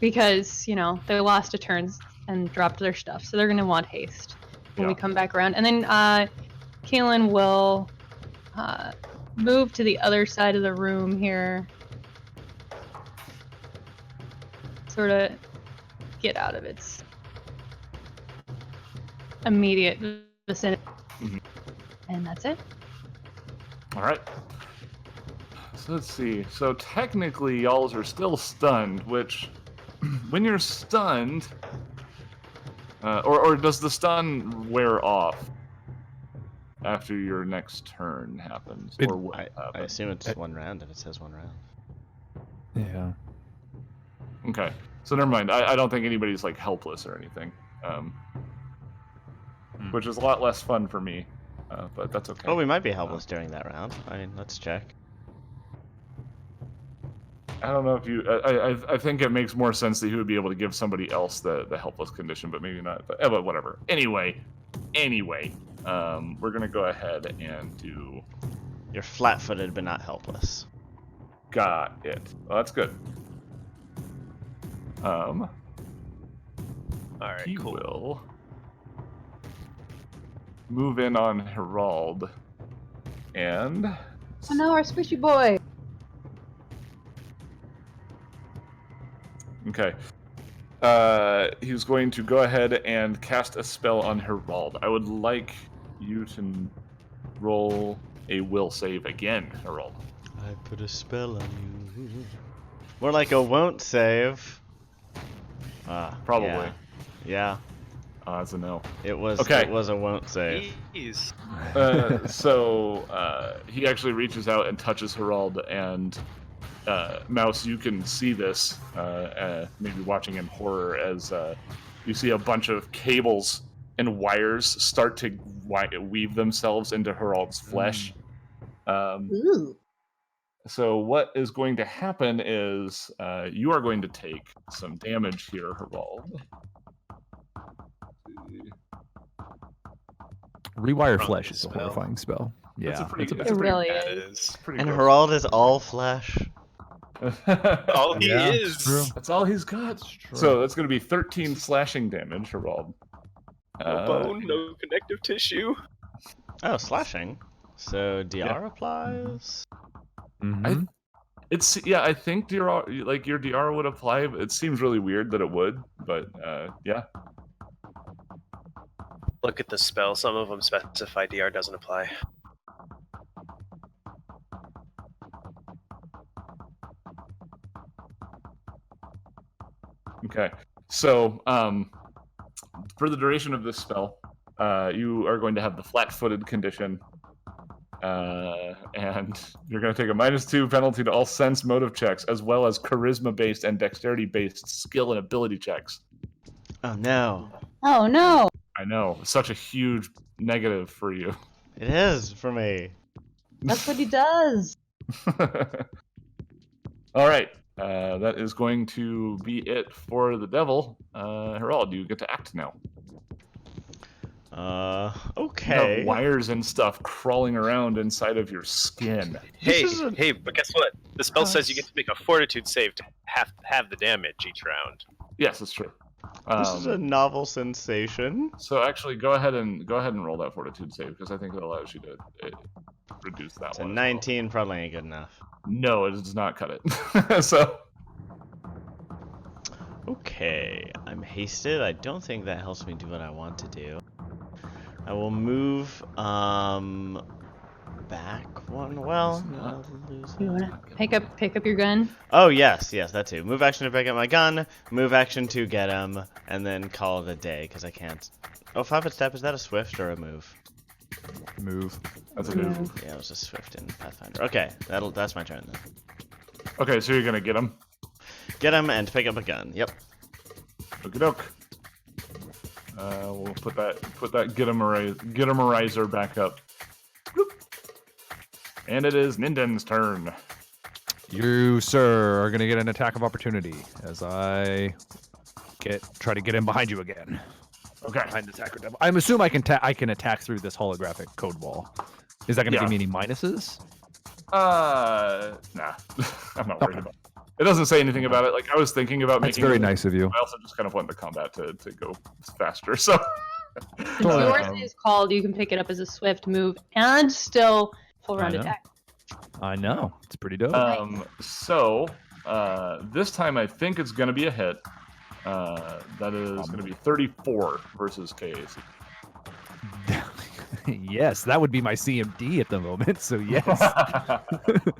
Because they lost a turn and dropped their stuff, so they're gonna want haste when we come back around. And then Kaylin will move to the other side of the room here, sort of get out of its immediate vicinity. Mhm. And that's it. All right. So let's see. So technically, y'all are still stunned, which, when you're stunned, or does the stun wear off after your next turn happens? Or what I happens? assume it's 1 round if it says 1 round. Yeah. Okay. So never mind. I don't think anybody's like helpless or anything, which is a lot less fun for me. But that's okay. Oh, we might be helpless during that round. I mean, let's check. I don't know if you. I think it makes more sense that he would be able to give somebody else the helpless condition, but maybe not. But whatever. Anyway, we're gonna go ahead and do. You're flat-footed, but not helpless. Got it. Well, that's good. All right, he cool. will move in on Herald, and. Oh no, our squishy boy. Okay. He's going to go ahead and cast a spell on Herald. I would like you to roll a will save again, Herald. I put a spell on you. More like a won't save. Probably. Yeah. That's a no. It was. Okay. It was a won't save. Jeez. So he actually reaches out and touches Herald, and Mouse, you can see this, maybe watching in horror, as you see a bunch of cables and wires start to weave themselves into Herald's flesh. Ooh. So what is going to happen is you are going to take some damage here, Herald. Rewire flesh is a horrifying spell. Yeah, Yeah, it really is. And Herald is all flesh. All he Yeah, is. true. That's all he's got. So that's going to be 13 slashing damage, Herald. No bone, no connective tissue. Oh, slashing. So DR applies. Mhm. I think DR, like your DR would apply. It seems really weird that it would, but yeah. Look at the spell. Some of them specify DR doesn't apply. Okay. So for the duration of this spell, you are going to have the flat-footed condition, and you're going to take a -2 penalty to all sense motive checks, as well as charisma-based and dexterity-based skill and ability checks. Oh no. Oh no. I know, such a huge negative for you. It is for me. That's what he does. All right, that is going to be it for the devil. Herald, you get to act now. Okay. You have wires and stuff crawling around inside of your skin. Hey, but guess what? The spell says you get to make a fortitude save to have the damage each round. Yes, that's true. This is a novel sensation. So actually, go ahead and roll that fortitude save, because I think it allows you to reduce that So one. 19 probably ain't good enough. No, it does not cut it. So. Okay, I'm hasted. I don't think that helps me do what I want to do. I will move back one. Well, I'll lose You it. wanna pick up your gun? Oh yes, that too. Move action to pick up my gun. Move action to get him, and then call it a day because I can't. Oh, 5-foot step. Is that a swift or a move? Move. That's a move. Yeah, it was a swift in Pathfinder. Okay, that's my turn then. Okay, so you're gonna get him. Get him and pick up a gun. Yep. Okie doke. We'll put that Gittimerizer back up. Bloop. And it is Ninden's turn. You, sir, are gonna get an attack of opportunity as I try to get in behind you again. Okay. Behind the attacker devil. I'm assuming I can attack through this holographic code wall. Is that gonna give me any minuses? Nah. I'm not worried about it. It doesn't say anything about it. Like, I was thinking about That's making very nice of you. I also just kind of want the combat to go faster. So Yours is called, you can pick it up as a swift move and still full round attack. I know. It's pretty dope. So this time I think it's going to be a hit. That is going to be 34 versus KAC. Yes, that would be my CMD at the moment, so yes.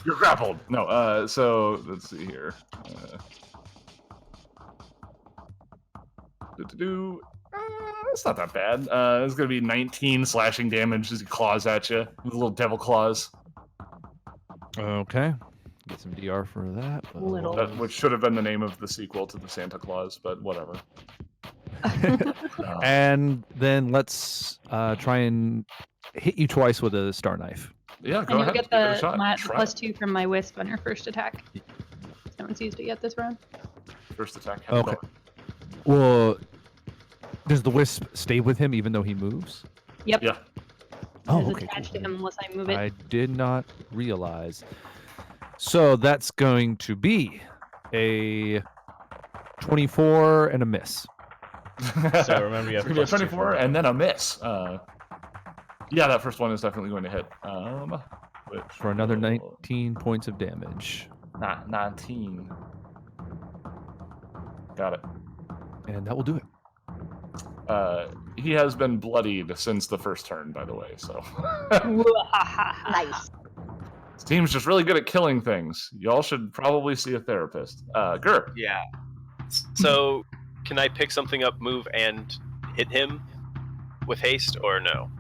You're grappled. No, so let's see here. It's not that bad. It's going to be 19 slashing damage as he claws at you with little devil claws. Okay. Get some DR for that. Which should have been the name of the sequel to the Santa Claus, but whatever. And then let's try and hit you twice with a star knife. Yeah, go ahead. Get Give it a shot. the +2 from my wisp on your first attack. No one's used it yet this round. First attack. Okay. Well, does the wisp stay with him even though he moves? Yep. Yeah. Oh, It's okay. attached to him unless I move it. I did not realize. So that's going to be a 24 and a miss. So remember, you have a 24 and then a miss. Yeah, that first one is definitely going to hit. For another 19 points of damage. 19. Got it. And that will do it. He has been bloodied since the first turn, by the way, so. Nice. This team's just really good at killing things. Y'all should probably see a therapist. Gur. Yeah. So, can I pick something up, move, and hit him with haste, or no?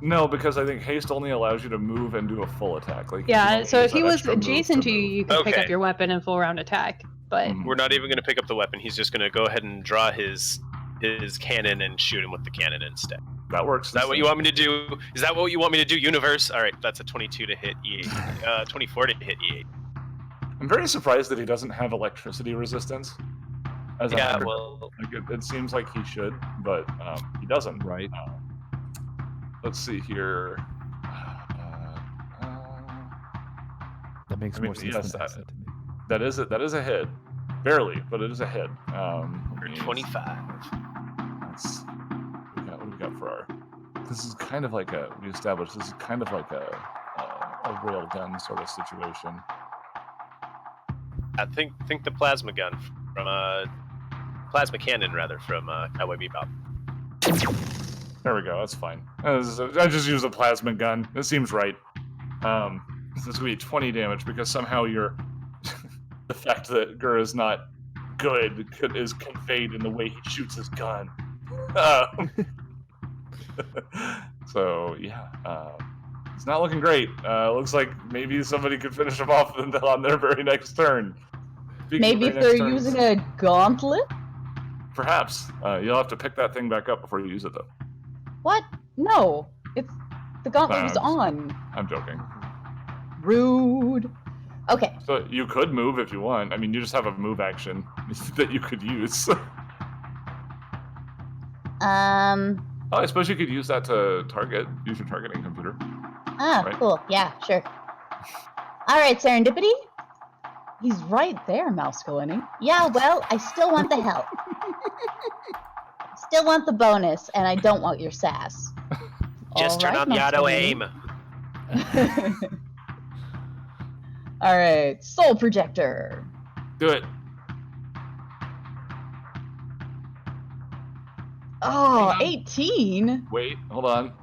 No, because I think haste only allows you to move and do a full attack. Like, Yeah, so if he was extra move adjacent to you, move. you could pick Okay. up your weapon and full round attack. But We're not even going to pick up the weapon. He's just going to go ahead and draw his cannon and shoot him with the cannon instead. That works. Is that what you want me to do? Is that what you want me to do, Universe? All right, that's a 22 to hit E8. 24 to hit E8. I'm very surprised that he doesn't have electricity resistance. As a Yeah, hunter. well, Like it seems like he should, but he doesn't. Right. Let's see here. That makes more sense yes, than acid to me. that is a hit, barely, but it is a hit. for 25. What do we got for our? This is kind of like we established. This is kind of like a railgun sort of situation. I think the plasma gun from plasma cannon rather from Cowboy Bebop. There we go. That's fine. I just use a plasma gun. It seems right. This is going to be 20 damage because somehow the fact that Gur is not good is conveyed in the way he shoots his gun. So yeah, it's not looking great. Looks like maybe somebody could finish him off on their very next turn. Maybe if they're using a gauntlet? Perhaps. You'll have to pick that thing back up before you use it, though. What? No. The gauntlet was on. I'm joking. Rude. Okay. So you could move if you want. I mean, you just have a move action that you could use. Oh, I suppose you could use that to target. Use your targeting computer. Ah, Right. cool. Yeah, sure. All right, Serendipity. He's right there, Mouscolini. Yeah, well, I still want the help. Still want the bonus, and I don't want your sass. Just turn All on right, the auto Mouscolini. aim. All right, Soul Projector. Do it. Oh, Hang on. 18? Wait, hold on.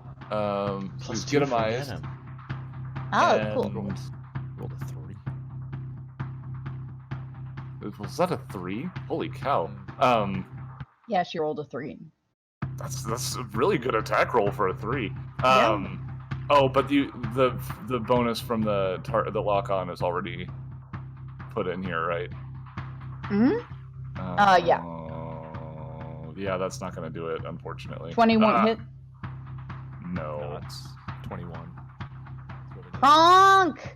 Plus Please 2 get for him. venom. Oh, cool. Rolled a 3. Was that a 3? Holy cow. Yeah, she rolled a 3. That's a really good attack roll for a 3. Yeah. Oh, but the bonus from the lock on is already put in here, right? Hmm? Yeah. Yeah, that's not going to do it, unfortunately. 20 won't hit. No. That's 21. Honk! Yeah.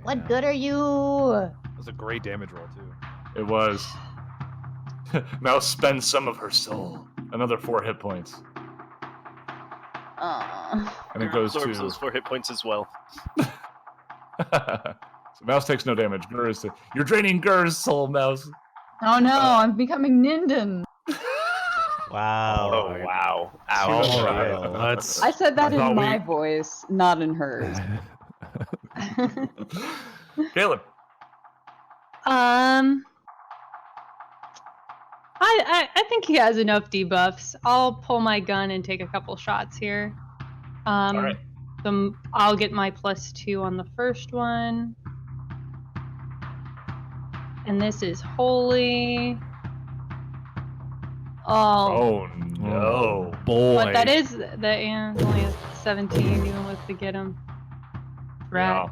What good are you? That was a great damage roll, too. It was. Mouse spends some of her soul. Another 4 hit points. And it goes Absorbs to... those 4 hit points as well. So Mouse takes no damage. You're draining Gur's soul, Mouse. Oh no, I'm becoming Ninden. Wow. Oh, wow. All Ouch. right, I said that thought in my voice, not in hers. Caleb. I think he has enough debuffs. I'll pull my gun and take a couple shots here. All right. I'll get my +2 on the first one. And this is holy. Oh. Oh, no. Boy. But that is only a 17 even with the get him. Rat. Wow.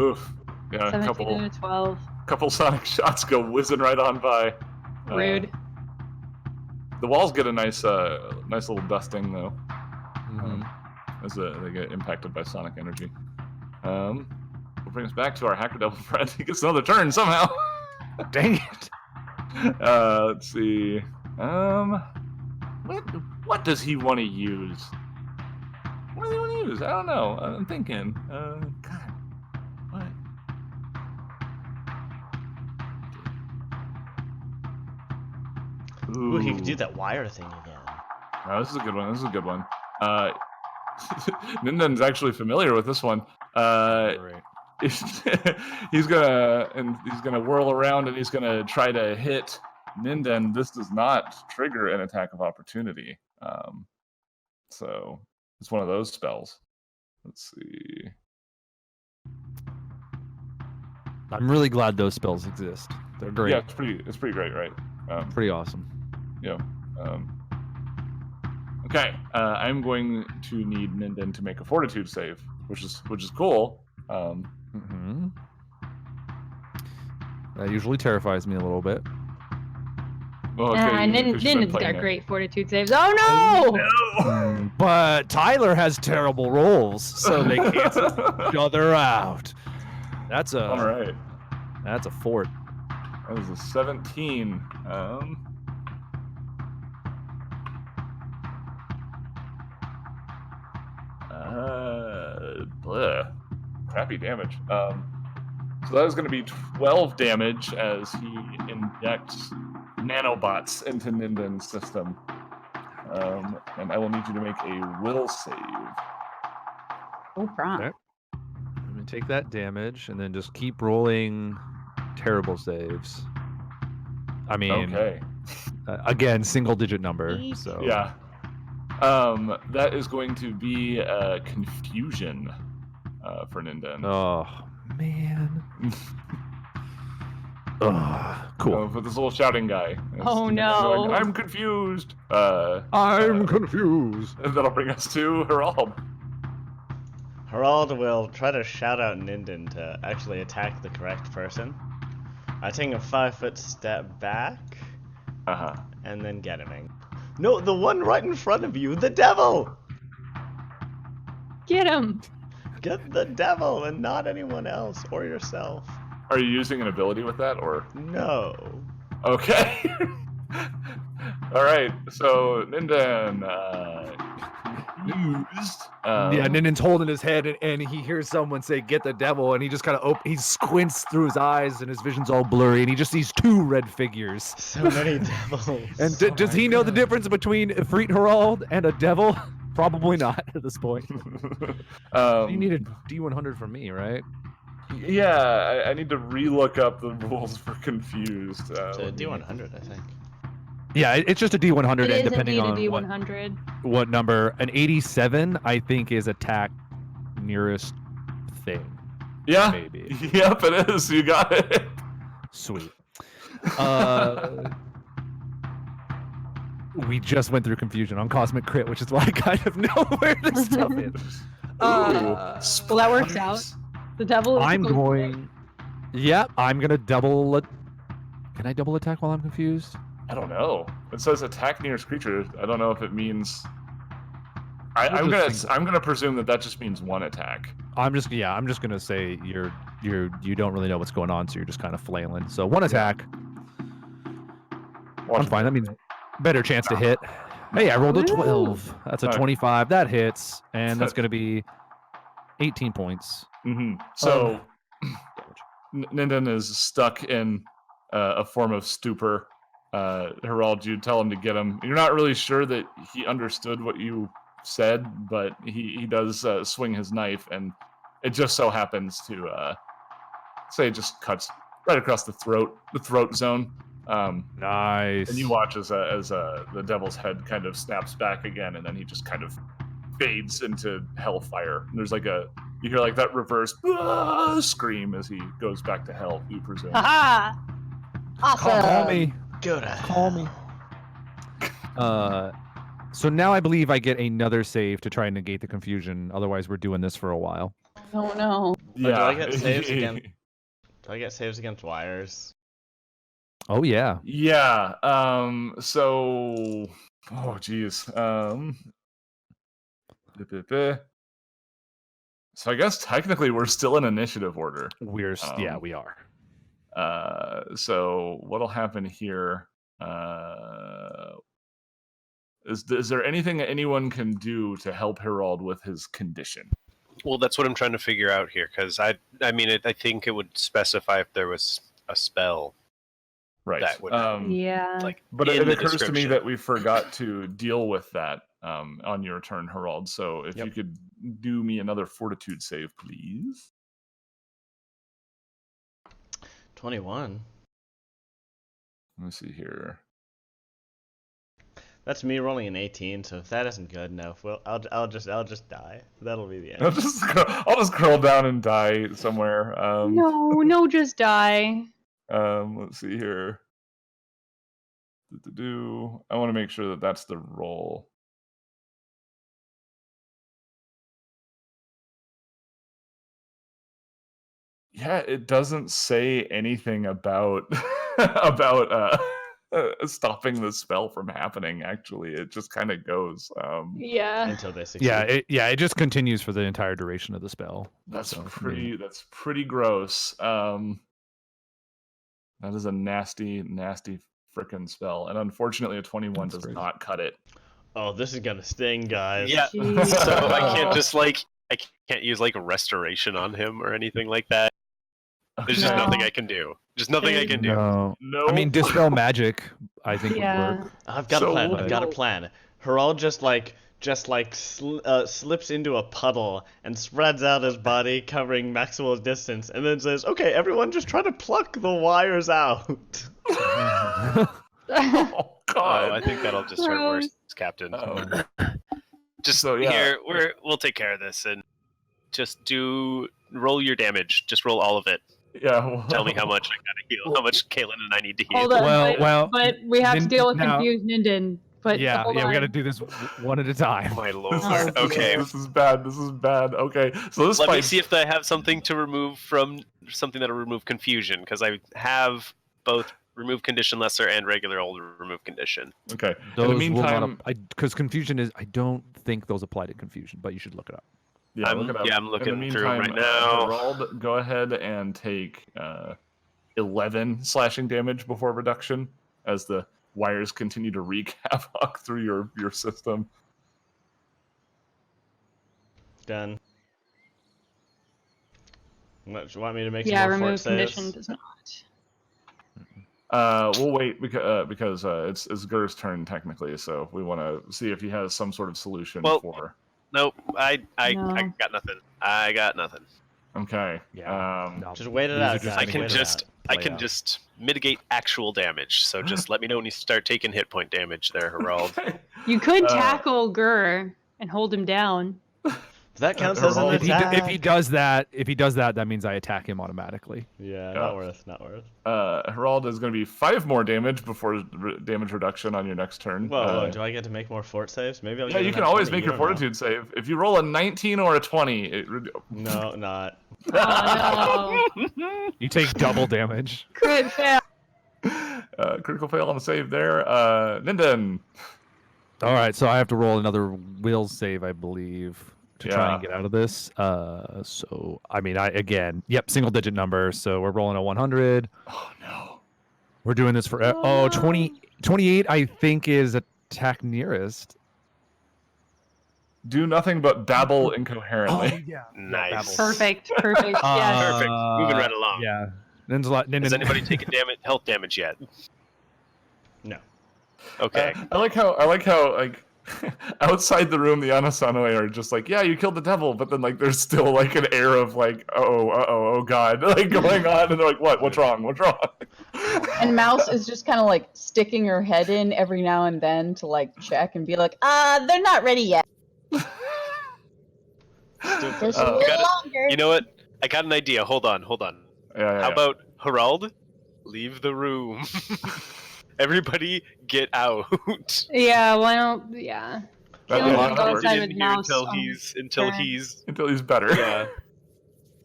Oof. Yeah, 17 and a 12. Couple sonic shots go whizzing right on by. Rude. The walls get a nice little dusting though, as they get impacted by sonic energy. We'll bring us back to our hacker devil friend. He gets another turn somehow. Dang it. Let's see. What does he want to use? What does he want to use? I don't know. I'm thinking. God, what? Ooh, he could do that wire thing again. Oh, this is a good one. Ninden's actually familiar with this one. Great. He's gonna whirl around and he's gonna try to hit Ninden. This does not trigger an attack of opportunity. So it's one of those spells. Let's see. I'm really glad those spells exist. They're great. Yeah, it's pretty great, right? Pretty awesome. Yeah. Okay. I'm going to need Ninden to make a fortitude save, which is cool. That usually terrifies me a little bit. Well, okay, Ninden's got great fortitude saves. Oh no! But Tyler has terrible rolls, so they cancel each other out. That's a all right. That's a fort. That was a 17. Bleh. Crappy damage. So that is going to be 12 damage as he injects nanobots into Ninden's system. And I will need you to make a will save. Oh, crap. Okay. I'm going to take that damage and then just keep rolling terrible saves. I mean, okay. Again, single-digit number. So yeah. That is going to be confusion for Ninden. Oh, man. Cool. For this little shouting guy. Oh no. Like, I'm confused. I'm confused. And that'll bring us to Herald. Herald will try to shout out Ninden to actually attack the correct person. I take a 5-foot step back. And then get him. No, the one right in front of you, the devil! Get him! Get the devil and not anyone else or yourself. Are you using an ability with that, or? No. Okay. All right. So Ninden used. Yeah, Ninden's holding his head, and he hears someone say, "Get the devil," and he just kind of he squints through his eyes, and his vision's all blurry, and he just sees two red figures. So many devils. And does he know the difference between Efreet Herald and a devil? Probably not at this point. You need a D100 from me, right? Yeah, I need to relook up the rules for confused. It's a D100, I think. Yeah, it's just a D100, It and is depending on indeed a D100. what number, an 87, I think, is attack nearest thing. Yeah. Maybe. Yep, it is. You got it. Sweet. We just went through confusion on Cosmic Crit, which is why I kind of know where this stuff is. Well, that works out. The devil is I'm going... Yep, I'm going to double... Can I double attack while I'm confused? I don't know. It says attack nearest creature. I don't know if it means... I'm gonna presume that just means one attack. I'm just gonna say you don't really know what's going on, so you're just kind of flailing. So one attack. I'm fine. That means better chance to hit. Hey, I rolled a 12. That's a 25. That hits, and that's gonna be 18 points. So Ninden is stuck in a form of stupor. Herald, you tell him to get him. You're not really sure that he understood what you said, but he does swing his knife, and it just so happens to say it just cuts right across the throat zone. Nice. And you watch as the devil's head kind of snaps back again, and then he just kind of fades into hellfire. And there's you hear like that reverse scream as he goes back to hell, you presume. Haha! Awesome. Call me. Good. Call me. So now I believe I get another save to try and negate the confusion. Otherwise, we're doing this for a while. Oh no. Yeah. Do I get saves again? Do I get saves against wires? Oh yeah. Yeah. So. Oh geez. So I guess technically we're still in initiative order. Yeah, we are. So what'll happen here? Is there anything that anyone can do to help Harold with his condition? Well, that's what I'm trying to figure out here, because I think it would specify if there was a spell. Right. That would, yeah. like, but it occurs to me that we forgot to deal with that on your turn, Harold. So if you could do me another fortitude save, please. 21. Let me see here. That's me rolling an 18, so if that isn't good enough, well, I'll just die. That'll be the end. I'll just curl down and die somewhere. No, just die. Let's see here. I want to make sure that that's the roll. Yeah, it doesn't say anything about about stopping the spell from happening. Actually, it just kind of goes. Yeah. Until they succeed. It just continues for the entire duration of the spell. That's pretty gross. That is a nasty frickin' spell, and unfortunately, a 21 does not cut it. Oh, this is gonna sting, guys. Yeah. So I can't just I can't use like a restoration on him or anything like that. There's just nothing I can do. Just nothing I can do. No. I mean, dispel magic, I think would work. I've got a plan. Harold just slips into a puddle and spreads out his body, covering maximal distance, and then says, "Okay, everyone, just try to pluck the wires out." Oh God! I think that'll just hurt worse, Captain. Here, we'll take care of this, and just roll your damage. Just roll all of it. Yeah. Well, tell me how much I gotta heal. How much Caitlin and I need to heal. Hold on, but we have to deal with confused Ninden. But we got to do this one at a time. My lord. Okay. This is bad. Okay. So Let me see if I have something to remove from something that'll remove confusion, because I have both remove condition lesser and regular old remove condition. Okay. Those in the meantime, because confusion is, I don't think those apply to confusion, but you should look it up. Yeah, look it up. I'm looking in the through meantime, right now. Harold, go ahead and take 11 slashing damage before reduction as the wires continue to wreak havoc through your system. Done. What, you want me to make some more remove fort saves? condition does not. We'll wait because it's Gur's turn technically, so we want to see if he has some sort of solution for. Nope, I got nothing. I got nothing. Okay. Yeah. Just wait it out. I can just mitigate actual damage. So just let me know when you start taking hit point damage there, Harold. You could tackle Gur and hold him down. That counts as an attack. If he does that, that means I attack him automatically. Yeah, not worth. Harold is going to be 5 more damage before damage reduction on your next turn. Whoa, do I get to make more fort saves? Maybe I'll. Yeah, you can always make your fortitude save. If you roll a 19 or a 20, no, not. Oh, no. You take double damage. Crit fail. Critical fail on the save there. Ninden. All right, so I have to roll another will save, I believe, to try and get out of this. So I mean, single digit number. So we're rolling a 100. Oh no. We're doing this for 28. I think is attack nearest. Do nothing but babble incoherently. Oh, yeah. Nice. Perfect. Yeah. Perfect. Moving right along. Yeah. Has anybody taken health damage yet? No. Okay. I like how outside the room the Anassanoi are just like, yeah, you killed the devil, but then like there's still like an air of like, oh god, like going on, and they're like, what's wrong? And Mouse is just kind of like sticking her head in every now and then to like check and be like, they're not ready yet. Just a little longer. You know what? I got an idea. Hold on. Yeah. How about Harold? Leave the room. Everybody get out. Yeah, why don't? Yeah. Until he's better.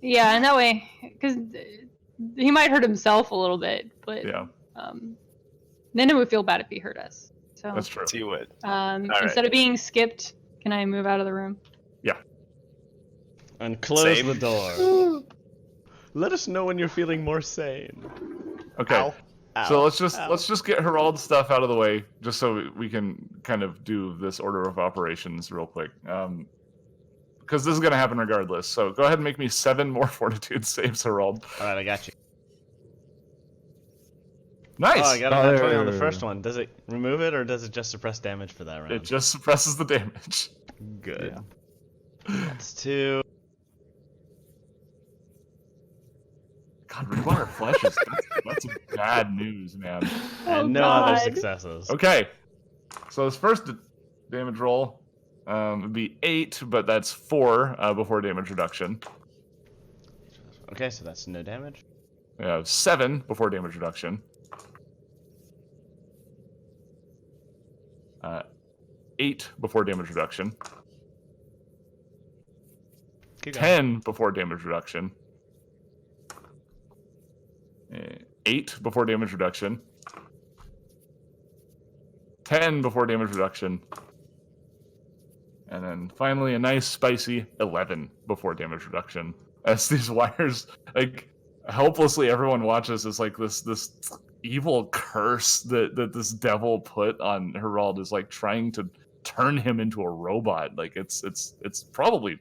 Yeah, and that way, because he might hurt himself a little bit, but Yeah, Nindin would feel bad if he hurt us. So that's true. See what? instead of being skipped, can I move out of the room? Yeah. And close the door. Let us know when you're feeling more sane. Okay. Ow. Ow. So let's Ow. just get Herald's stuff out of the way, just so we can kind of do this order of operations real quick. Because this is gonna happen regardless. So go ahead and make me 7 more fortitude saves, Herald. All right, I got you. Nice. Oh, I got a 20 on the first one. Does it remove it, or does it just suppress damage for that round? It just suppresses the damage. Good. Yeah. That's 2. God, Rebar Flesh that's bad news, man. And no other successes. Okay. So this first damage roll would be 8, but that's 4 before damage reduction. Okay, so that's no damage. We have 7 before damage reduction. 8 before damage reduction. 10 before damage reduction. 8 before damage reduction. 10 before damage reduction. And then finally a nice spicy 11 before damage reduction. As these wires, like, helplessly everyone watches as like this evil curse that this devil put on Herald is like trying to turn him into a robot. Like it's probably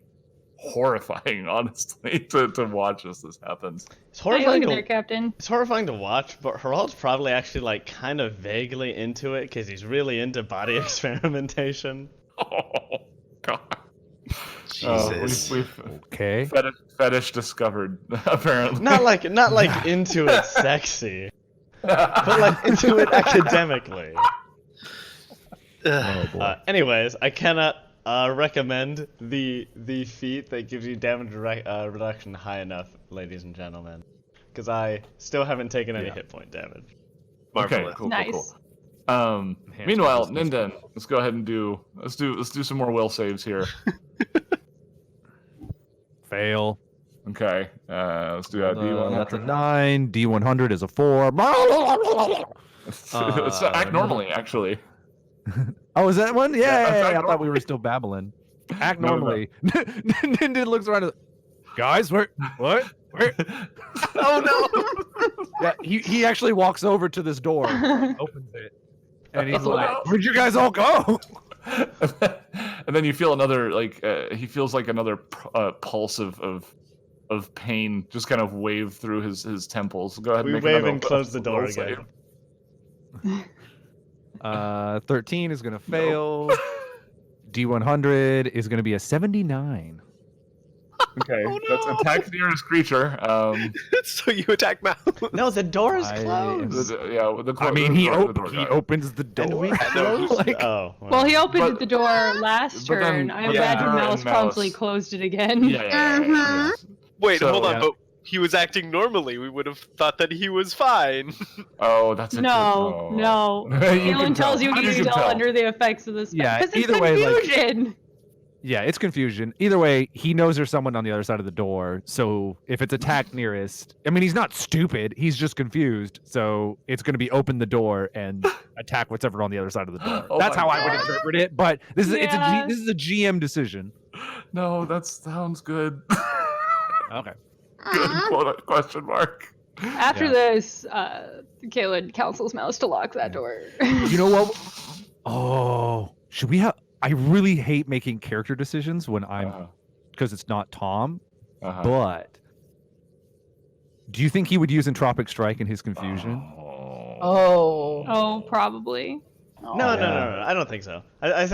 horrifying, honestly, to watch as this happens. It's horrifying there, Captain. It's horrifying to watch, but Herald's probably actually like kind of vaguely into it because he's really into body experimentation. Oh God. Jesus. We've Okay. fetish discovered, apparently. Not like into it sexy, but like into it academically. Oh boy. Anyways, I cannot recommend the feat that gives you damage reduction high enough, ladies and gentlemen, because I still haven't taken any hit point damage. Okay, Marvelous. cool, Nice. cool. Meanwhile, Nindin, let's go ahead and let's do some more will saves here. Fail. Okay, let's do that. That's a 9. D100 is a 4. Let's act normally, actually. Oh, is that one? Yeah, I thought normally. we were still babbling. Act No, no. normally. Nindin looks around. Guys, where? What? Where? Oh no! Yeah, he actually walks over to this door, opens it, and he's like, "Where'd you guys all go?" And then you feel another, like, he feels like another pulse of pain just kind of wave through his temples. Go ahead and We make wave another and close the door will again. save. 13 is gonna fail. D100 is gonna be a 79. Okay, Oh, that's no. attack nearest creature. So you attack Mal. No, the door is I- closed. I mean, he door. opens the door. And we I know, closed. like, Oh. Well, he opened But- the door last but then- turn. I but then imagine her Mouse and promptly Mouse- closed it again. Yeah. Wait, So- hold on. Yeah. But he was acting normally. We would have thought that he was fine. Oh, that's a No, good... no. You Galen can tells tell. you How he did you can tell tell? under the effects of this. Yeah, Because it's either way, like- confusion. Yeah, it's confusion. Either way, he knows there's someone on the other side of the door. So if it's attack nearest, I mean, he's not stupid. He's just confused. So it's going to be open the door and attack whatever on the other side of the door. Oh That's my how I would God. interpret it. But this is Yeah. this is a GM decision. No, that sounds good. Okay. Good question mark. After this, Kaylin counsels Mouse to lock that door. You know what? Oh, should we have? I really hate making character decisions when I'm because it's not Tom. But do you think he would use Entropic Strike in his confusion? Oh, probably. No, I don't think so. I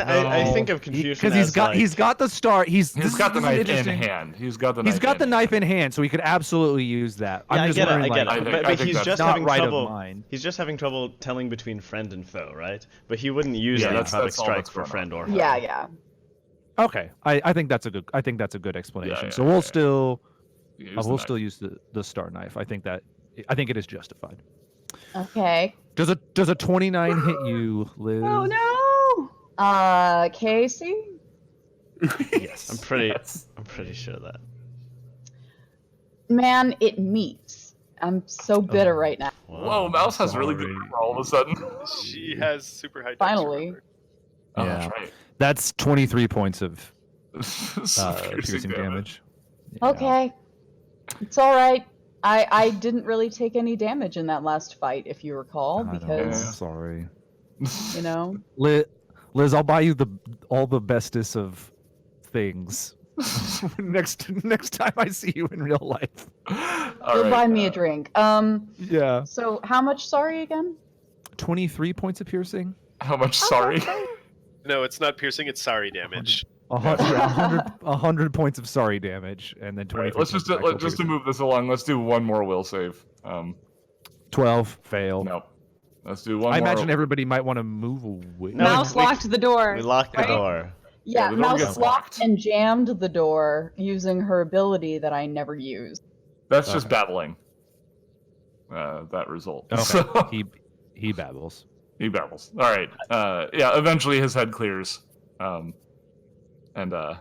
think of confusion because as he's got the star. He's got the knife in interesting. hand. He's got the knife in hand, so he could absolutely use that. Yeah, I'm just I wondering, get like, it. I But think he's that's just not having right trouble. of mine. He's just having trouble telling between friend and foe, right? But he wouldn't use Yeah, the that's Entropic all Strike that's for going friend on. or foe. Yeah. Okay, I think that's a good explanation. Yeah, so yeah, we'll yeah. still Use we'll the knife. still use the star knife. I think it is justified. Okay. Does a 29 hit you, Liz? Oh no! Casey? Yes. I'm pretty sure that. Man, it meets. I'm so bitter right now. Whoa, Mouse has really good armor all of a sudden. She has super high. Finally. Oh, Yeah, that's right. That's 23 points of Piercing piercing damage. Yeah. Okay, it's all right. I didn't really take any damage in that last fight, if you recall, because I'm sorry. you know. Liz, I'll buy you all the bestest of things next time I see you in real life. You'll buy me a drink. Yeah. So how much sorry again? 23 points of piercing. How much sorry? No, it's not piercing. It's sorry damage. 100 points of sorry damage, and then 20. Right, let's just to move this along. Let's do one more will save. 12 fail. No. Let's do one more. I imagine everybody might want to move away. No, Mouse locked the door. We locked the door. Yeah, the door Mouse gets locked and jammed the door using her ability that I never used. That's just babbling. That result. Okay. So, he babbles. He babbles. All right. Yeah. Eventually, his head clears. And the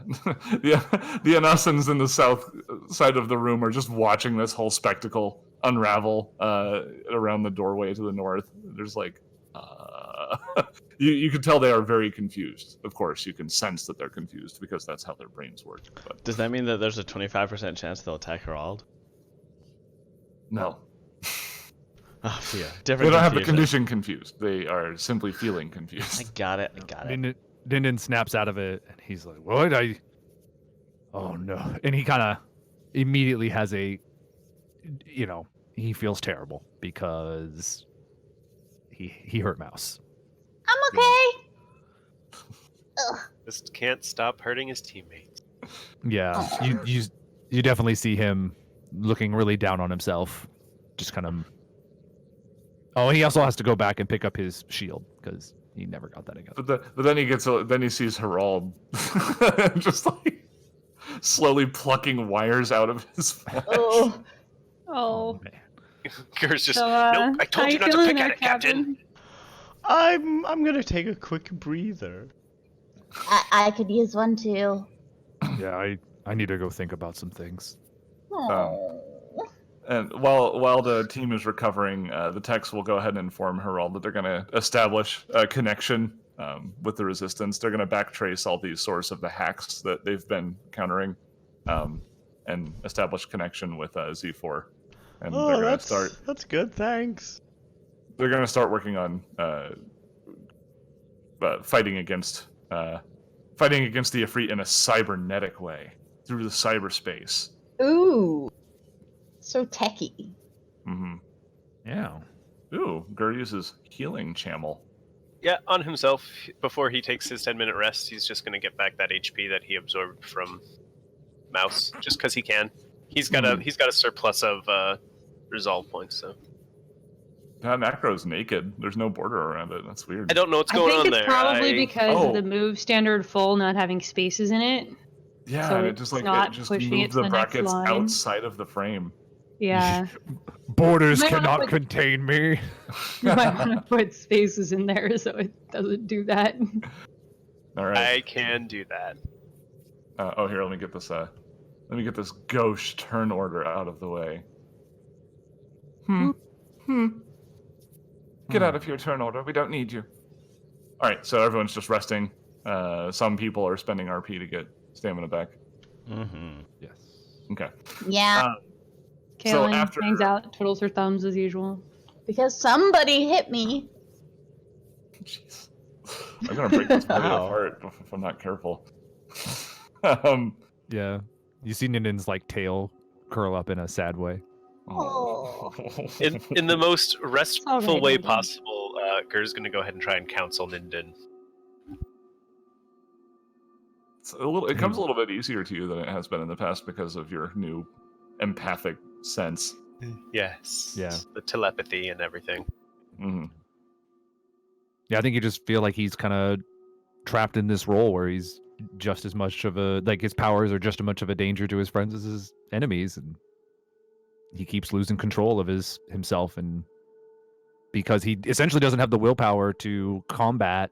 Anassans in the south side of the room are just watching this whole spectacle unravel around the doorway to the north. There's like, you can tell they are very confused. Of course, you can sense that they're confused because that's how their brains work. But does that mean that there's a 25% chance they'll attack Herald? No. Oh, yeah. They don't have the condition confused. They are simply feeling confused. I got it. Dindin snaps out of it, and he's like, "What? Oh no!" And he kind of immediately has he feels terrible because he hurt Mouse. I'm okay. Just can't stop hurting his teammates. Yeah, you definitely see him looking really down on himself, just kind of. Oh, he also has to go back and pick up his shield because he never got that again. But then he sees Herald just like slowly plucking wires out of his flesh. Oh. Man. Ger's just So, nope. I told you not to pick at it, Captain. I'm gonna take a quick breather. I could use one too. Yeah, I need to go think about some things. And while the team is recovering, the techs will go ahead and inform Herald that they're going to establish a connection with the resistance. They're going to backtrace all the source of the hacks that they've been countering, and establish connection with Z4. And they're going to start. That's good. Thanks. They're going to start working on fighting against the Ifrit in a cybernetic way through the cyberspace. Ooh. So techie. Mm-hmm. Yeah. Ooh, Gur uses healing channel. Yeah, on himself. Before he takes his 10-minute rest, he's just going to get back that HP that he absorbed from Mouse, just because he can. He's got a surplus of resolve points. So That macro's naked. There's no border around it. That's weird. I don't know what's going on there. I think it's probably because of the move standard full not having spaces in it. Yeah, so and it just pushing moves it to the brackets line. outside of the frame. Yeah. Borders cannot contain me. You might want to put spaces in there so it doesn't do that. All right. I can do that. Here, let me get this gauche turn order out of the way. Get out of here, turn order. We don't need you. All right, so everyone's just resting. Some people are spending RP to get stamina back. Mm-hmm. Yes. Okay. Yeah. Kaylin after- hangs out, twiddles her thumbs as usual. Because somebody hit me. Jeez. I'm gonna break this video apart if I'm not careful. Yeah. You see Nindin's like tail curl up in a sad way. Oh. In the most restful Alright, way Nindin. possible, Ger's going to go ahead and try and counsel Nindin. It comes a little bit easier to you than it has been in the past because of your new empathic sense. Yes. Yeah. The telepathy and everything. Mm-hmm. Yeah, I think you just feel like he's kind of trapped in this role where he's just as much of his powers are just as much of a danger to his friends as his enemies, and he keeps losing control of himself, and because he essentially doesn't have the willpower to combat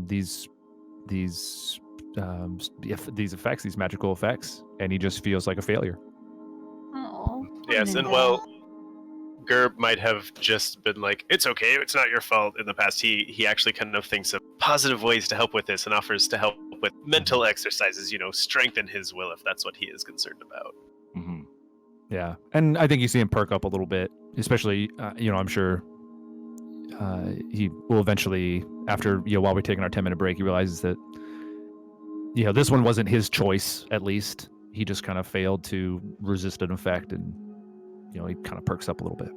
these effects, these magical effects, and he just feels like a failure. Oh. Yeah, Yes, and well, Gerb might have just been like, it's okay, it's not your fault in the past. He actually kind of thinks of positive ways to help with this and offers to help with mental exercises, strengthen his will if that's what he is concerned about. Mm-hmm. Yeah, and I think you see him perk up a little bit, especially, I'm sure he will eventually, after, while we're taking our 10-minute break, he realizes that, this one wasn't his choice, at least. He just kind of failed to resist an effect, and, he kind of perks up a little bit.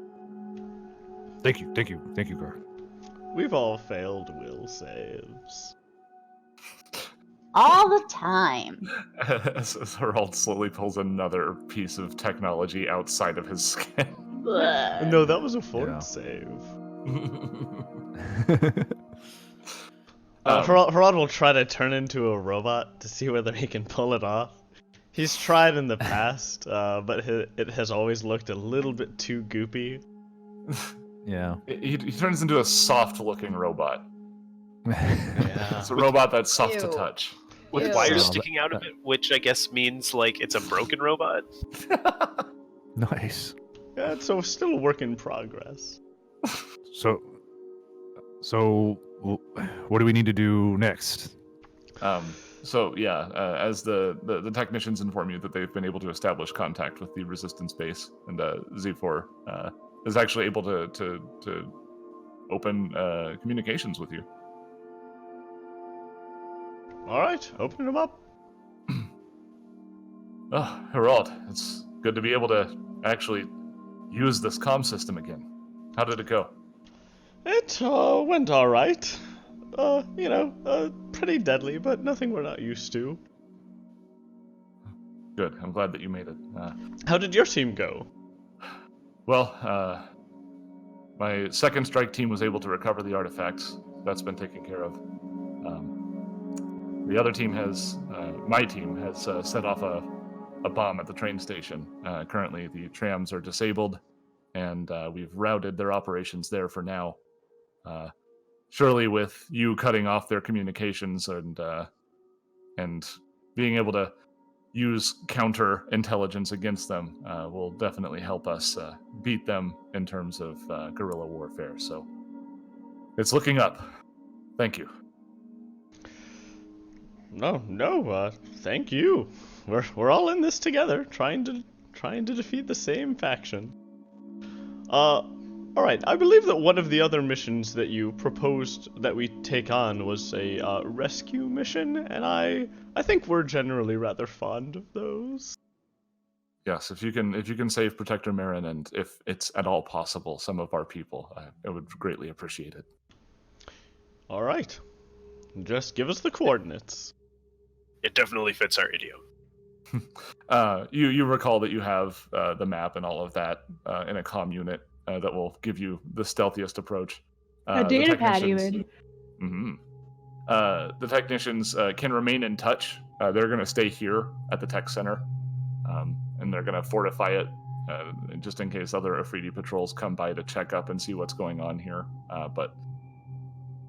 Thank you, Gar. We've all failed will saves. All the time. Harold slowly pulls another piece of technology outside of his skin. No, that was a fort save. Harald will try to turn into a robot to see whether he can pull it off. He's tried in the past, but it has always looked a little bit too goopy. Yeah. He turns into a soft-looking robot. Yeah. It's a robot that's soft to touch. With wires sticking out of it, which I guess means, it's a broken robot. Nice. Yeah, it's still a work in progress. So, what do we need to do next? As the technicians inform you that they've been able to establish contact with the resistance base, and Z4 is actually able to open communications with you. All right, open them up. Oh, Herald, it's good to be able to actually use this comm system again. How did it go? It went all right. Pretty deadly, but nothing we're not used to. Good. I'm glad that you made it. How did your team go? Well, my second strike team was able to recover the artifacts. That's been taken care of. The other team my team has set off a bomb at the train station. Currently, the trams are disabled, and we've routed their operations there for now. Surely, with you cutting off their communications and being able to use counter intelligence against them will definitely help us beat them in terms of guerrilla warfare. So it's looking up. Thank you. No, thank you. We're all in this together, trying to defeat the same faction. All right. I believe that one of the other missions that you proposed that we take on was a rescue mission, and I think we're generally rather fond of those. Yes, if you can save Protector Marin, and if it's at all possible, some of our people, I would greatly appreciate it. All right. Just give us the coordinates. It definitely fits our idiom. You recall that you have the map and all of that in a comm unit that will give you the stealthiest approach. A data pad even. Mm-hmm. The technicians can remain in touch. They're going to stay here at the tech center, and they're going to fortify it just in case other Afridi patrols come by to check up and see what's going on here. But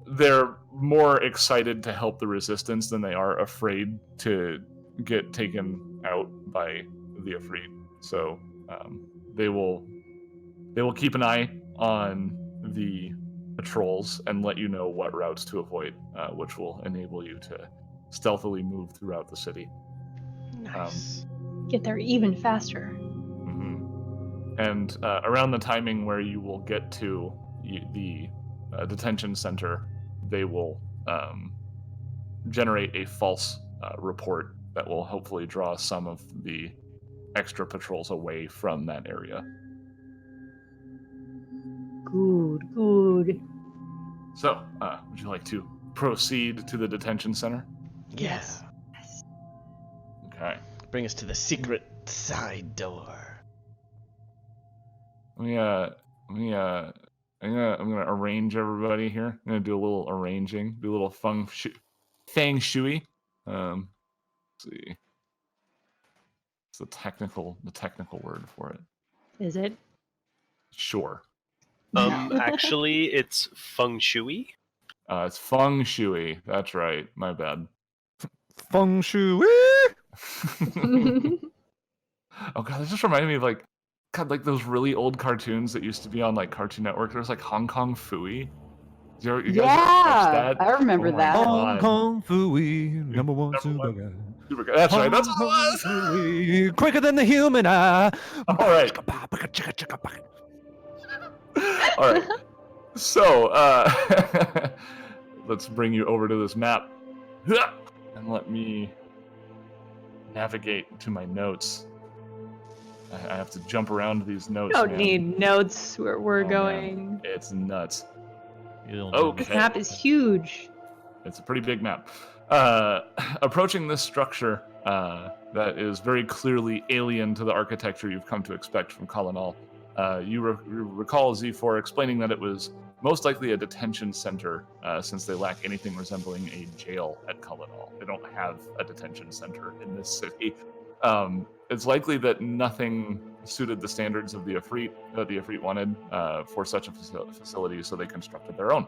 they're more excited to help the resistance than they are afraid to get taken out by the Afrid. So they will keep an eye on the patrols and let you know what routes to avoid, which will enable you to stealthily move throughout the city. Nice. Get there even faster. Mm-hmm. And around the timing where you will get to the detention center, they will generate a false report that will hopefully draw some of the extra patrols away from that area. Good. So, would you like to proceed to the detention center? Yes. Okay. Bring us to the secret side door. I'm gonna arrange everybody here. I'm gonna do a little arranging, do a little feng shui. Let's see. It's the technical word for it. Is it? Sure. Actually, it's feng shui. It's feng shui. That's right. My bad. Feng shui. Oh god, this just reminded me of God, like those really old cartoons that used to be on like Cartoon Network. There was like Hong Kong Phooey. You guys watch that? I remember that. Hong Kong Phooey, number one super guy. Super guy. That's right. That's all it was. Phooey, quicker than the human eye. All right. All right. So, let's bring you over to this map. And let me navigate to my notes. I have to jump around these notes. Don't need notes where we're going. Man. It's nuts. Okay. This map is huge. It's a pretty big map. Approaching this structure that is very clearly alien to the architecture you've come to expect from Colonel, you recall Z4 explaining that it was most likely a detention center, since they lack anything resembling a jail at Colonel. They don't have a detention center in this city. It's likely that nothing suited the standards of the Ifrit that the Ifrit wanted for such a facility, so they constructed their own.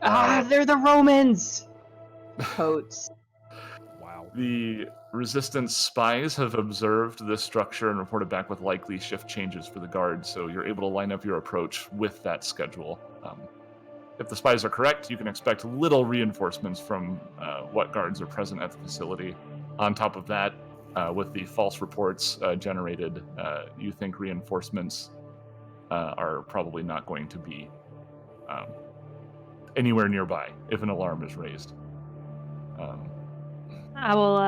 They're the Romans! Coats. Wow. The Resistance spies have observed this structure and reported back with likely shift changes for the guards, so you're able to line up your approach with that schedule. If the spies are correct, you can expect little reinforcements from what guards are present at the facility. On top of that, with the false reports generated, you think reinforcements are probably not going to be anywhere nearby if an alarm is raised. I will,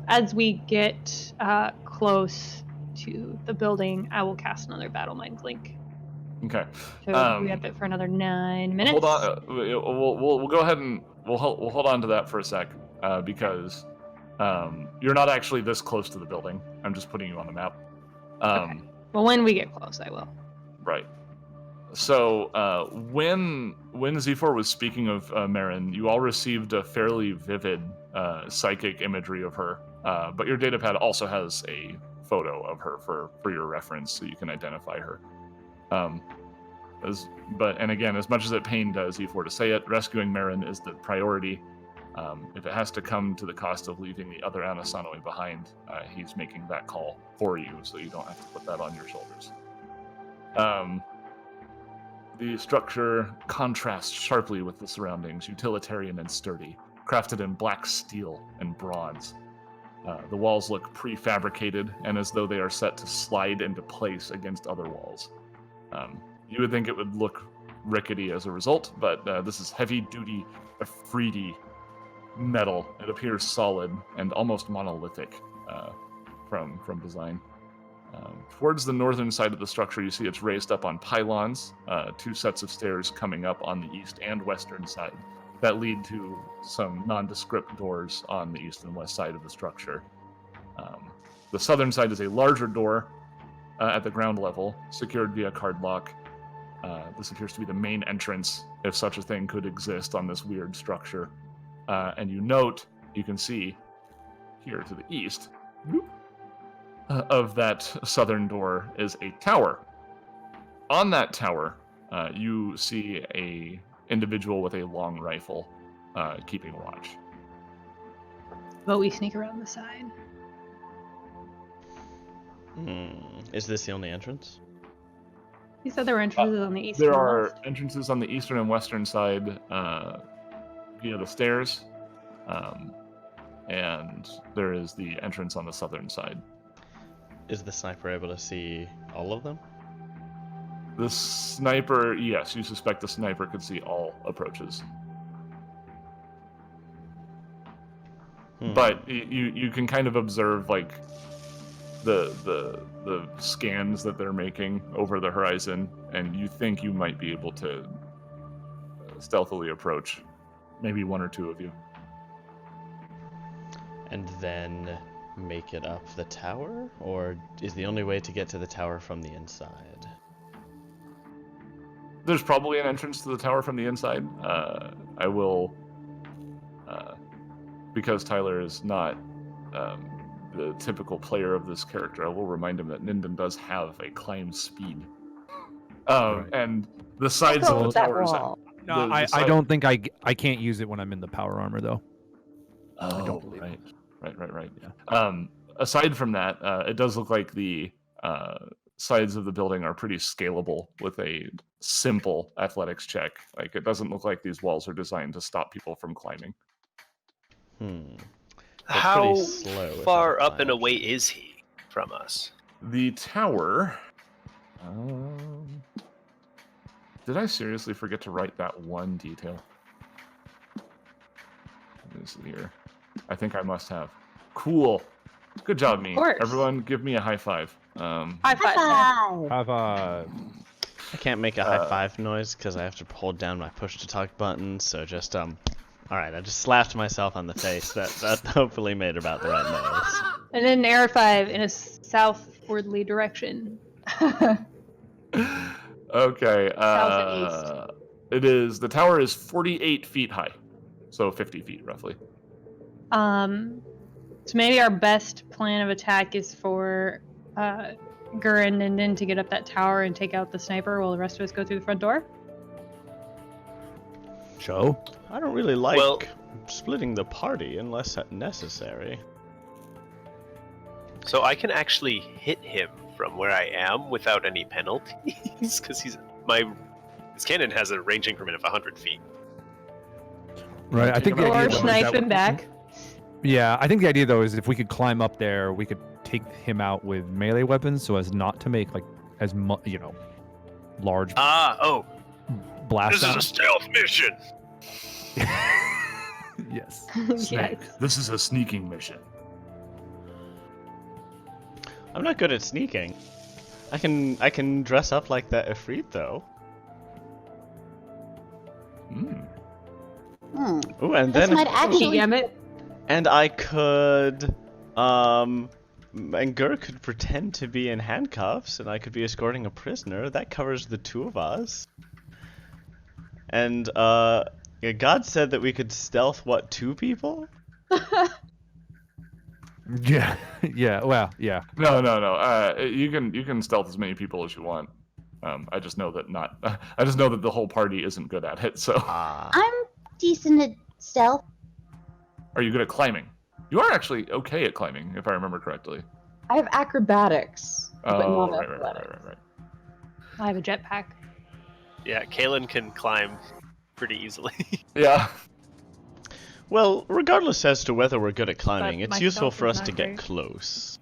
as we get close to the building, I will cast another Battle Mind Link. Okay. So we have it for another 9 minutes. Hold on. We'll go ahead and we'll hold on to that for a sec, because you're not actually this close to the building. I'm just putting you on the map. Okay. Well, when we get close, I will. Right. So when Z4 was speaking of Marin, you all received a fairly vivid psychic imagery of her, but your datapad also has a photo of her for your reference, so you can identify her. And again, as much as it pained Z4 to say it, rescuing Marin is the priority. If it has to come to the cost of leaving the other Anassanoi behind, he's making that call for you, so you don't have to put that on your shoulders. The structure contrasts sharply with the surroundings, utilitarian and sturdy, crafted in black steel and bronze. The walls look prefabricated and as though they are set to slide into place against other walls. You would think it would look rickety as a result, but this is heavy-duty, Ifriti metal. It appears solid and almost monolithic from design. Towards the northern side of the structure, you see it's raised up on pylons, 2 sets of stairs coming up on the east and western side that lead to some nondescript doors on the east and west side of the structure. The southern side is a larger door at the ground level, secured via card lock. This appears to be the main entrance, if such a thing could exist on this weird structure. And you can see here to the east, of that southern door is a tower. On that tower, you see a individual with a long rifle keeping watch. But we sneak around the side. Is this the only entrance? He said there were entrances on the east. There are entrances on the eastern and western side via the stairs, and there is the entrance on the southern side. Is the sniper able to see all of them? The sniper, yes, you suspect the sniper could see all approaches. But you can kind of observe like the scans that they're making over the horizon, and you think you might be able to stealthily approach maybe 1 or 2 of you. And then make it up the tower? Or is the only way to get to the tower from the inside? There's probably an entrance to the tower from the inside. I will, because Tyler is not the typical player of this character, I will remind him that Ninden does have a climb speed. And the sides of the towers... No, I don't think I can't use it when I'm in the power armor, though. Oh, right. Yeah. Aside from that, it does look like the sides of the building are pretty scalable with a simple athletics check. Like, it doesn't look like these walls are designed to stop people from climbing. How slow far up and away is he from us? The tower... did I seriously forget to write that one detail? Let me see here. I think I must have. Cool. Good job, me. Everyone, give me a high five. High five. High five. I can't make a high five noise because I have to hold down my push to talk button. So just all right. I just slapped myself on the face. That hopefully made about the right noise. And then air 5 in a southwardly direction. Okay. South and east. It is. The tower is 48 feet high, so 50 feet roughly. So maybe our best plan of attack is for Gur and Ninden to get up that tower and take out the sniper while the rest of us go through the front door. Joe? I don't really like splitting the party unless necessary. So I can actually hit him from where I am without any penalties, because his cannon has a range increment of 100 feet. Right, I think the idea Or snipe him back. Yeah, I think the idea though is if we could climb up there, we could take him out with melee weapons, so as not to make like as much, large. This Blast. is a stealth mission. Yes. Snake. Yes. This is a sneaking mission. I'm not good at sneaking. I can dress up like that Ifrit though. Ooh, and This then might actually. and I could and Gur could pretend to be in handcuffs, and I could be escorting a prisoner. That covers the two of us. And God said that we could stealth 2 people? Yeah. Yeah. Well. Yeah. No. You can stealth as many people as you want. I just know that I just know that the whole party isn't good at it. So. I'm decent at stealth. Are you good at climbing? You are actually okay at climbing, if I remember correctly. I have acrobatics, but not right. athletics. I have a jetpack. Yeah, Kalen can climb pretty easily. Yeah. Well, regardless as to whether we're good at climbing, But it's my useful stealth for is us to not get great. close.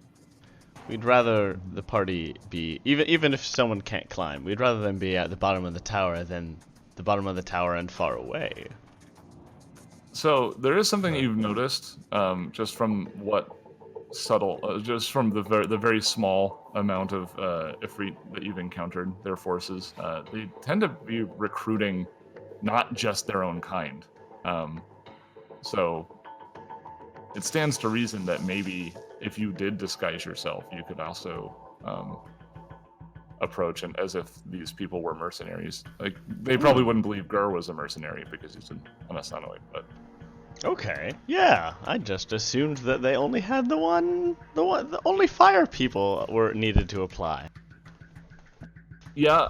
We'd rather the party be, even if someone can't climb, we'd rather them be at the bottom of the tower than the bottom of the tower and far away. So there is something that you've noticed, just from just from the very small amount of Ifrit that you've encountered, their forces. They tend to be recruiting not just their own kind. So it stands to reason that maybe if you did disguise yourself, you could also approach and as if these people were mercenaries. Like, they probably wouldn't believe Gur was a mercenary because he's an Anassanoi, but. Okay, yeah, I just assumed that they only had the only fire people were needed to apply. Yeah,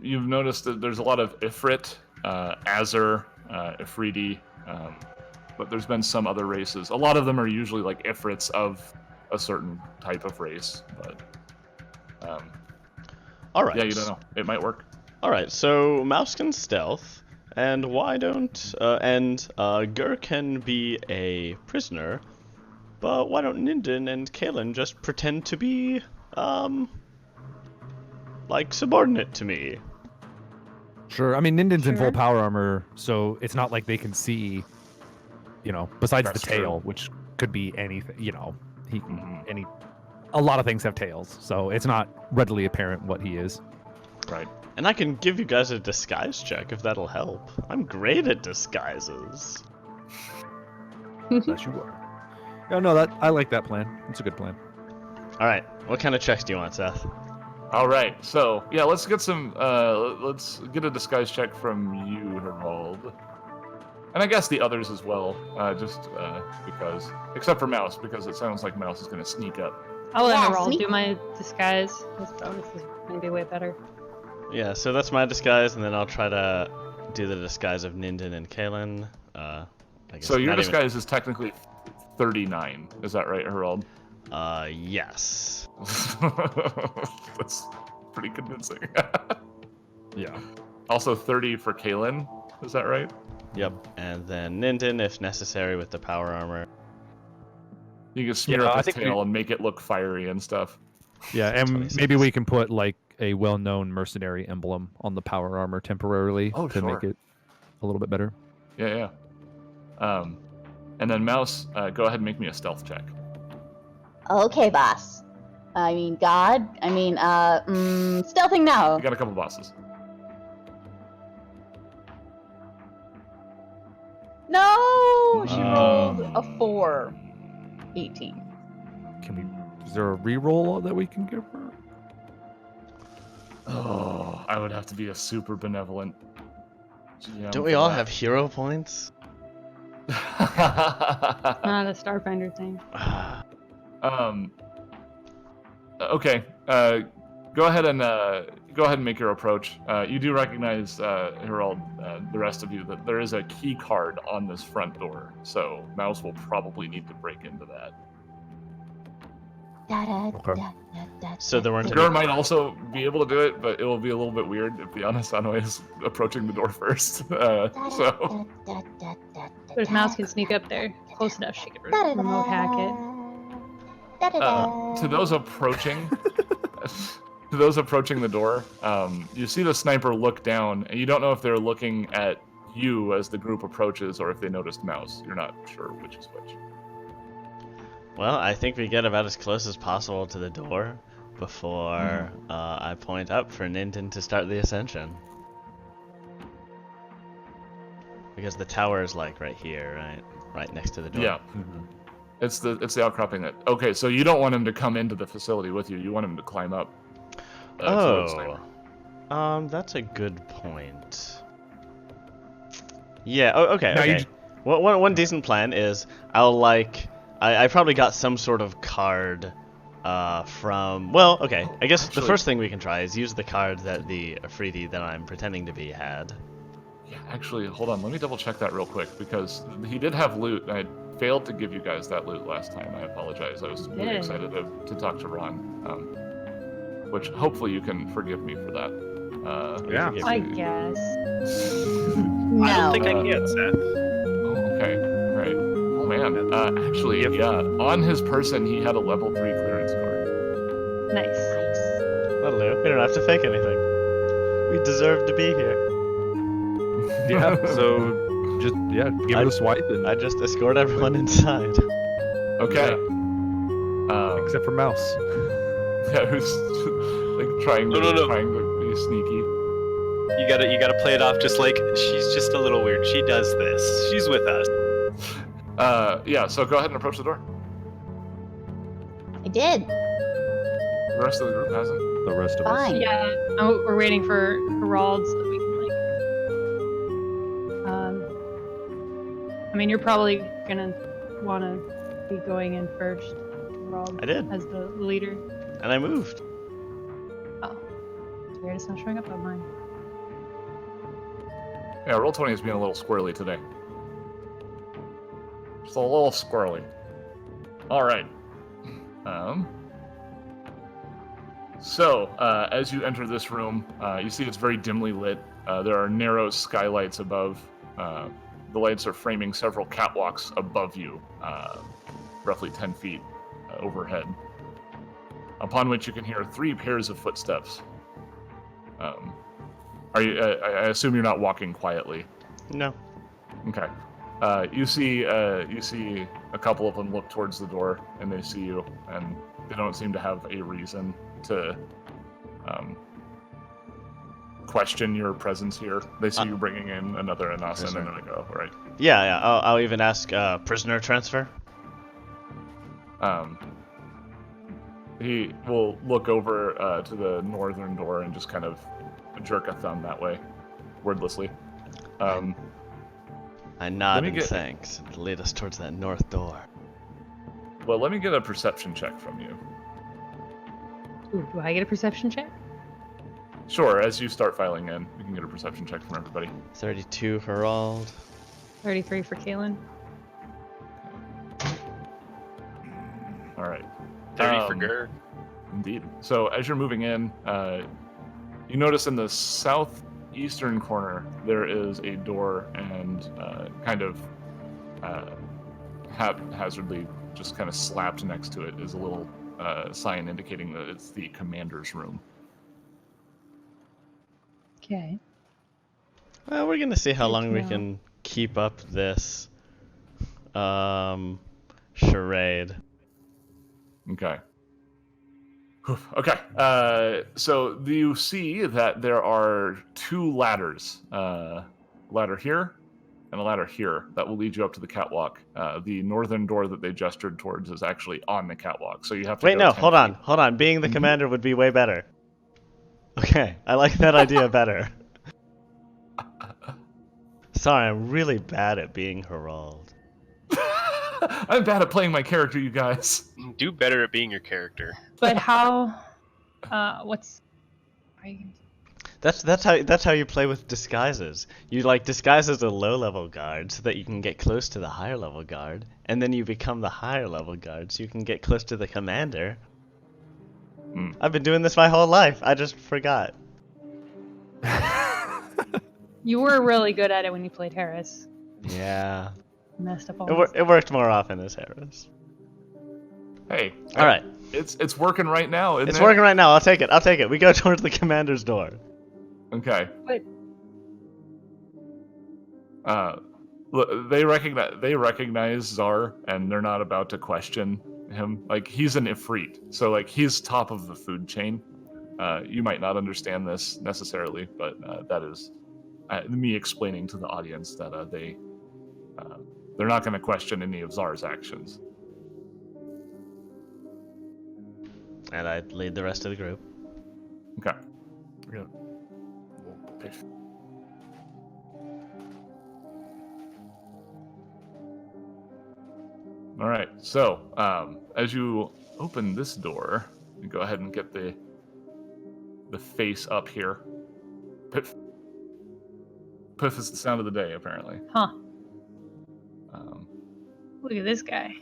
you've noticed that there's a lot of Ifrit, Azur, Ifriti, but there's been some other races. A lot of them are usually like Ifrits of a certain type of race, but all right. Yeah, you don't know. It might work. All right, so Mouse can stealth. And why don't, Gur can be a prisoner, but why don't Ninden and Kalen just pretend to be, like, subordinate to me? Sure. I mean, Ninden's in full power armor, so it's not like they can see, besides That's the tail, true. which could be anything, a lot of things have tails, so it's not readily apparent what he is. Right. And I can give you guys a disguise check if that'll help. I'm great at disguises. Yes, you are. No, I like that plan. It's a good plan. All right, what kind of checks do you want, Seth? All right. So yeah, let's get let's get a disguise check from you, Harold, and I guess the others as well. Just because, except for Mouse, because it sounds like Mouse is going to sneak up. I'll let Yeah, Harold sneak- do my disguise. This bonus is going to be way better. Yeah, so that's my disguise, and then I'll try to do the disguise of Ninden and Kalen. I guess So your not even- disguise is technically 39. Is that right, Harold? Yes. That's pretty convincing. Yeah. Also 30 for Kaylin, is that right? Yep. And then Ninden, if necessary, with the power armor. You can smear up his tail and make it look fiery and stuff. Yeah, and 26. maybe we can put like a well-known mercenary emblem on the power armor temporarily to make it a little bit better. Yeah. And then Mouse, go ahead and make me a stealth check. Okay, boss. I mean, God. I mean, stealthing now. You got a couple bosses. No! She rolled a 4. 18. Is there a reroll that we can give her? Oh, I would have to be a super benevolent GM. Don't we all have hero points? Not a Starfinder thing. Okay. Go ahead and make your approach. You do recognize, Harold, the rest of you, that there is a key card on this front door, so Mouse will probably need to break into that. Okay. So there weren't Gur might also be able to do it, but it will be a little bit weird if the Anassanoi is approaching the door first. But if Mouse can sneak up there close enough, she could remote hack it. To those approaching, the door, you see the sniper look down, and you don't know if they're looking at you as the group approaches or if they noticed Mouse. You're not sure which is which. Well, I think we get about as close as possible to the door before I point up for Ninden to start the ascension. Because the tower is like right here, right? Right next to the door. Yeah. It's the outcropping that. Okay, so you don't want him to come into the facility with you. You want him to climb up. That's a good point. Yeah. Okay. Okay. One decent plan is I probably got some sort of card from... Well, okay. I guess the first thing we can try is use the card that the Afridi that I'm pretending to be had. Yeah, actually, hold on. Let me double check that real quick, because he did have loot. I failed to give you guys that loot last time. I apologize. I was really excited to talk to Ron, which hopefully you can forgive me for that. Yeah. I guess. No. I don't think I can, Seth. Oh, okay. All right. Oh, man. Actually, yeah. On his person, he had a level 3 clearance card. Nice. That'll do. We don't have to fake anything. We deserve to be here. Yeah, so just give it a swipe and I just escort everyone inside. Okay. Except for Mouse. Yeah, who's like trying to be sneaky. You gotta play it off just like she's just a little weird. She does this. She's with us. Yeah, so go ahead and approach the door. I did. The rest of the group hasn't. The rest of us. Fine. Yeah, we're waiting for Herald so that we can I mean, you're probably gonna want to be going in first, Herald. I did. As the leader. And I moved. Oh. It's weird it's not showing up on mine. Yeah, Roll20 is being a little squirrely today. Just a little squirrely. Alright. So, as you enter this room, you see it's very dimly lit. There are narrow skylights above. The lights are framing several catwalks above you, roughly 10 feet overhead, upon which you can hear 3 pairs of footsteps. I assume you're not walking quietly. No. Okay. You see a couple of them look towards the door, and they see you, and they don't seem to have a reason to question your presence here. They see you bringing in another Anassan, and then they go, right? Yeah. I'll even ask prisoner transfer. He will look over to the northern door and just kind of jerk a thumb that way, wordlessly. I nod in thanks and lead us towards that north door. Well, let me get a perception check from you. Ooh, do I get a perception check? Sure, as you start filing in, you can get a perception check from everybody. 32 for Herald. 33 for Kaylin. Alright. 30 for Gur. Indeed. So as you're moving in, you notice in the southeastern corner there is a door, and kind of haphazardly just kind of slapped next to it is a little sign indicating that it's the commander's room. Okay. Well, we're gonna see how long we can keep up this charade. Okay. Okay. So you see that there are 2 ladders, a ladder here and a ladder here that will lead you up to the catwalk. The northern door that they gestured towards is actually on the catwalk, so you have to. Wait, go no, 10 hold feet. on. Being the commander would be way better. Okay, I like that idea better. Sorry, I'm really bad at being Herald. I'm bad at playing my character, you guys. Do better at being your character. But how? What's? Are you? That's how you play with disguises. You like disguise as a low-level guard so that you can get close to the higher-level guard, and then you become the higher-level guard so you can get close to the commander. I've been doing this my whole life. I just forgot. You were really good at it when you played Harris. Yeah. Messed up all. It worked more often as Harris. Hey. All right. It's working right now, isn't it? It's working right now. I'll take it. We go towards the commander's door. Okay. But look, they recognize Czar, and they're not about to question him. Like, he's an Ifrit, so like he's top of the food chain. You might not understand this necessarily, but that is me explaining to the audience that they're not going to question any of Czar's actions. And I lead the rest of the group. Okay. All right. So, as you open this door, you go ahead and get the face up here. Piff. Piff is the sound of the day, apparently. Huh. Look at this guy.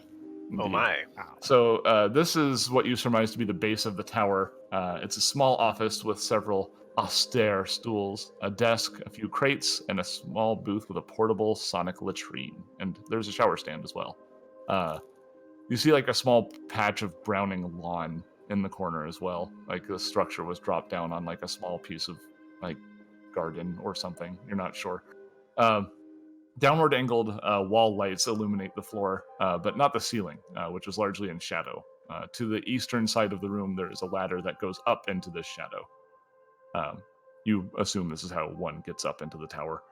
Oh my. So this is what you surmise to be the base of the tower. It's a small office with several austere stools, a desk, a few crates, and a small booth with a portable sonic latrine. And there's a shower stand as well. You see like a small patch of browning lawn in the corner as well. Like the structure was dropped down on like a small piece of like garden or something. You're not sure. Downward angled wall lights illuminate the floor, but not the ceiling, which is largely in shadow. To the eastern side of the room, there is a ladder that goes up into this shadow. You assume this is how one gets up into the tower.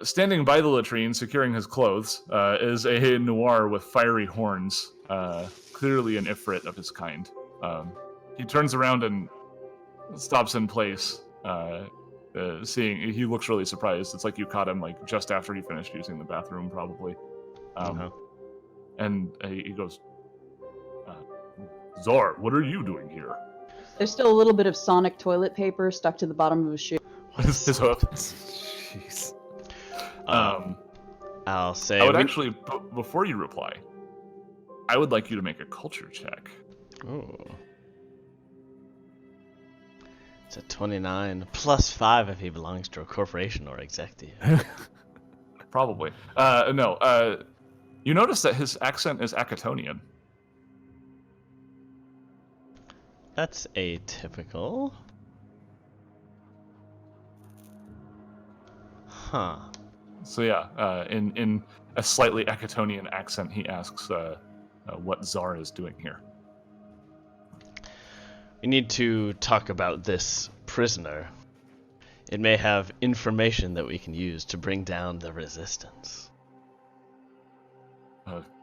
Standing by the latrine, securing his clothes, is a noir with fiery horns, clearly an Ifrit of his kind. He turns around and stops in place, seeing he looks really surprised. It's like you caught him like just after he finished using the bathroom, probably. And he goes, Zar, what are you doing here? There's still a little bit of sonic toilet paper stuck to the bottom of his shoe. His hoof. Jeez. I'll say. I would actually, before you reply, I would like you to make a culture check. Ooh. It's a 29 plus 5 if he belongs to a corporation or executive. Probably. No. You notice that his accent is Acatonian. That's atypical. Huh. So yeah, in a slightly Acatonian accent, he asks what Czar is doing here. We need to talk about this prisoner. It may have information that we can use to bring down the resistance.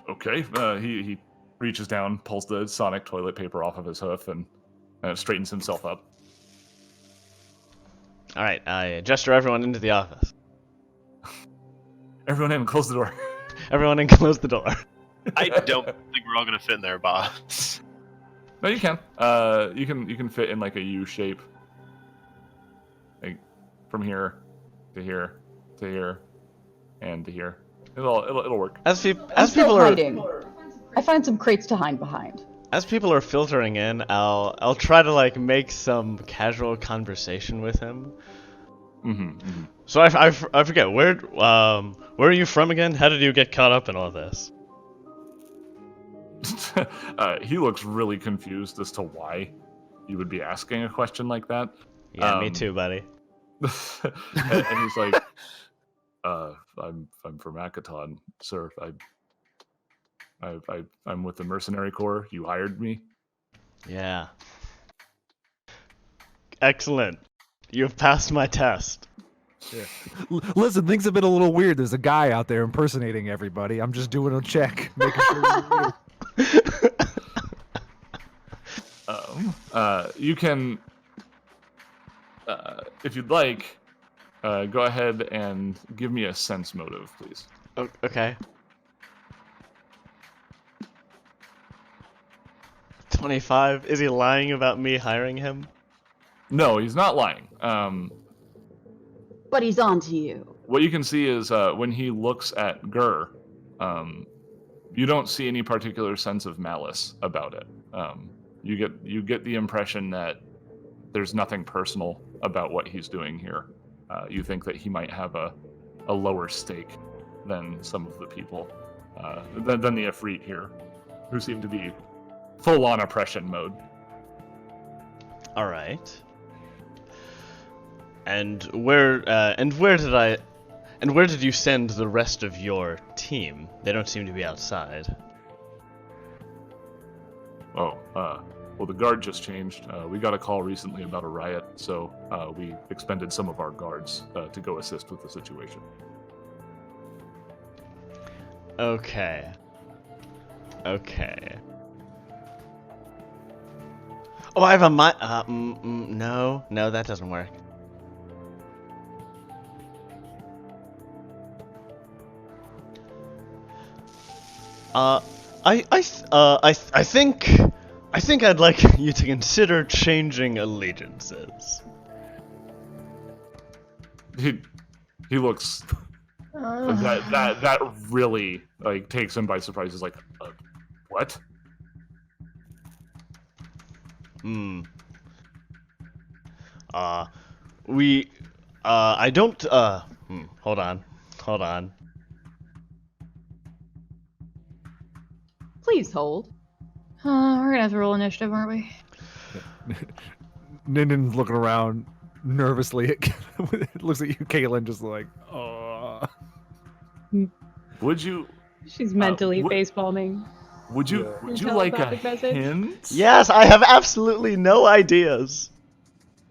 Okay. He reaches down, pulls the sonic toilet paper off of his hoof, and straightens himself up. All right, I gesture everyone into the office. Everyone in, close the door. Everyone in, close the door. I don't think we're all gonna fit in there, boss. No, you can. You can fit in like a U shape. Like from here to here to here and to here. It'll work. As people hiding. I find some crates to hide behind. As people are filtering in, I'll try to like make some casual conversation with him. So I forget where are you from again? How did you get caught up in all this? He looks really confused as to why you would be asking a question like that. Yeah, me too, buddy. And he's like, I'm from Akaton, sir. I'm with the mercenary corps. You hired me. Yeah. Excellent. You've passed my test. Yeah. Listen, things have been a little weird. There's a guy out there impersonating everybody. I'm just doing a check, making sure. You can, if you'd like, go ahead and give me a sense motive, please. Okay. 25. Is he lying about me hiring him? No, he's not lying. But he's on to you. What you can see is when he looks at Gur, you don't see any particular sense of malice about it. You get the impression that there's nothing personal about what he's doing here. You think that he might have a lower stake than some of the people, than the Ifrit here, who seem to be full-on oppression mode. All right. And where did you send the rest of your team? They don't seem to be outside. Oh, well, the guard just changed. We got a call recently about a riot, so we expended some of our guards to go assist with the situation. Okay. Oh, I have a no, that doesn't work. I think I'd like you to consider changing allegiances. He looks that really like takes him by surprise. He's like, what? I don't, hold on. Please hold. We're gonna have to roll initiative, aren't we? Ninden's looking around nervously. It looks at you, Caitlin, just like, oh. Would you? She's mentally facepalming. Would you like a hint? Yes, I have absolutely no ideas.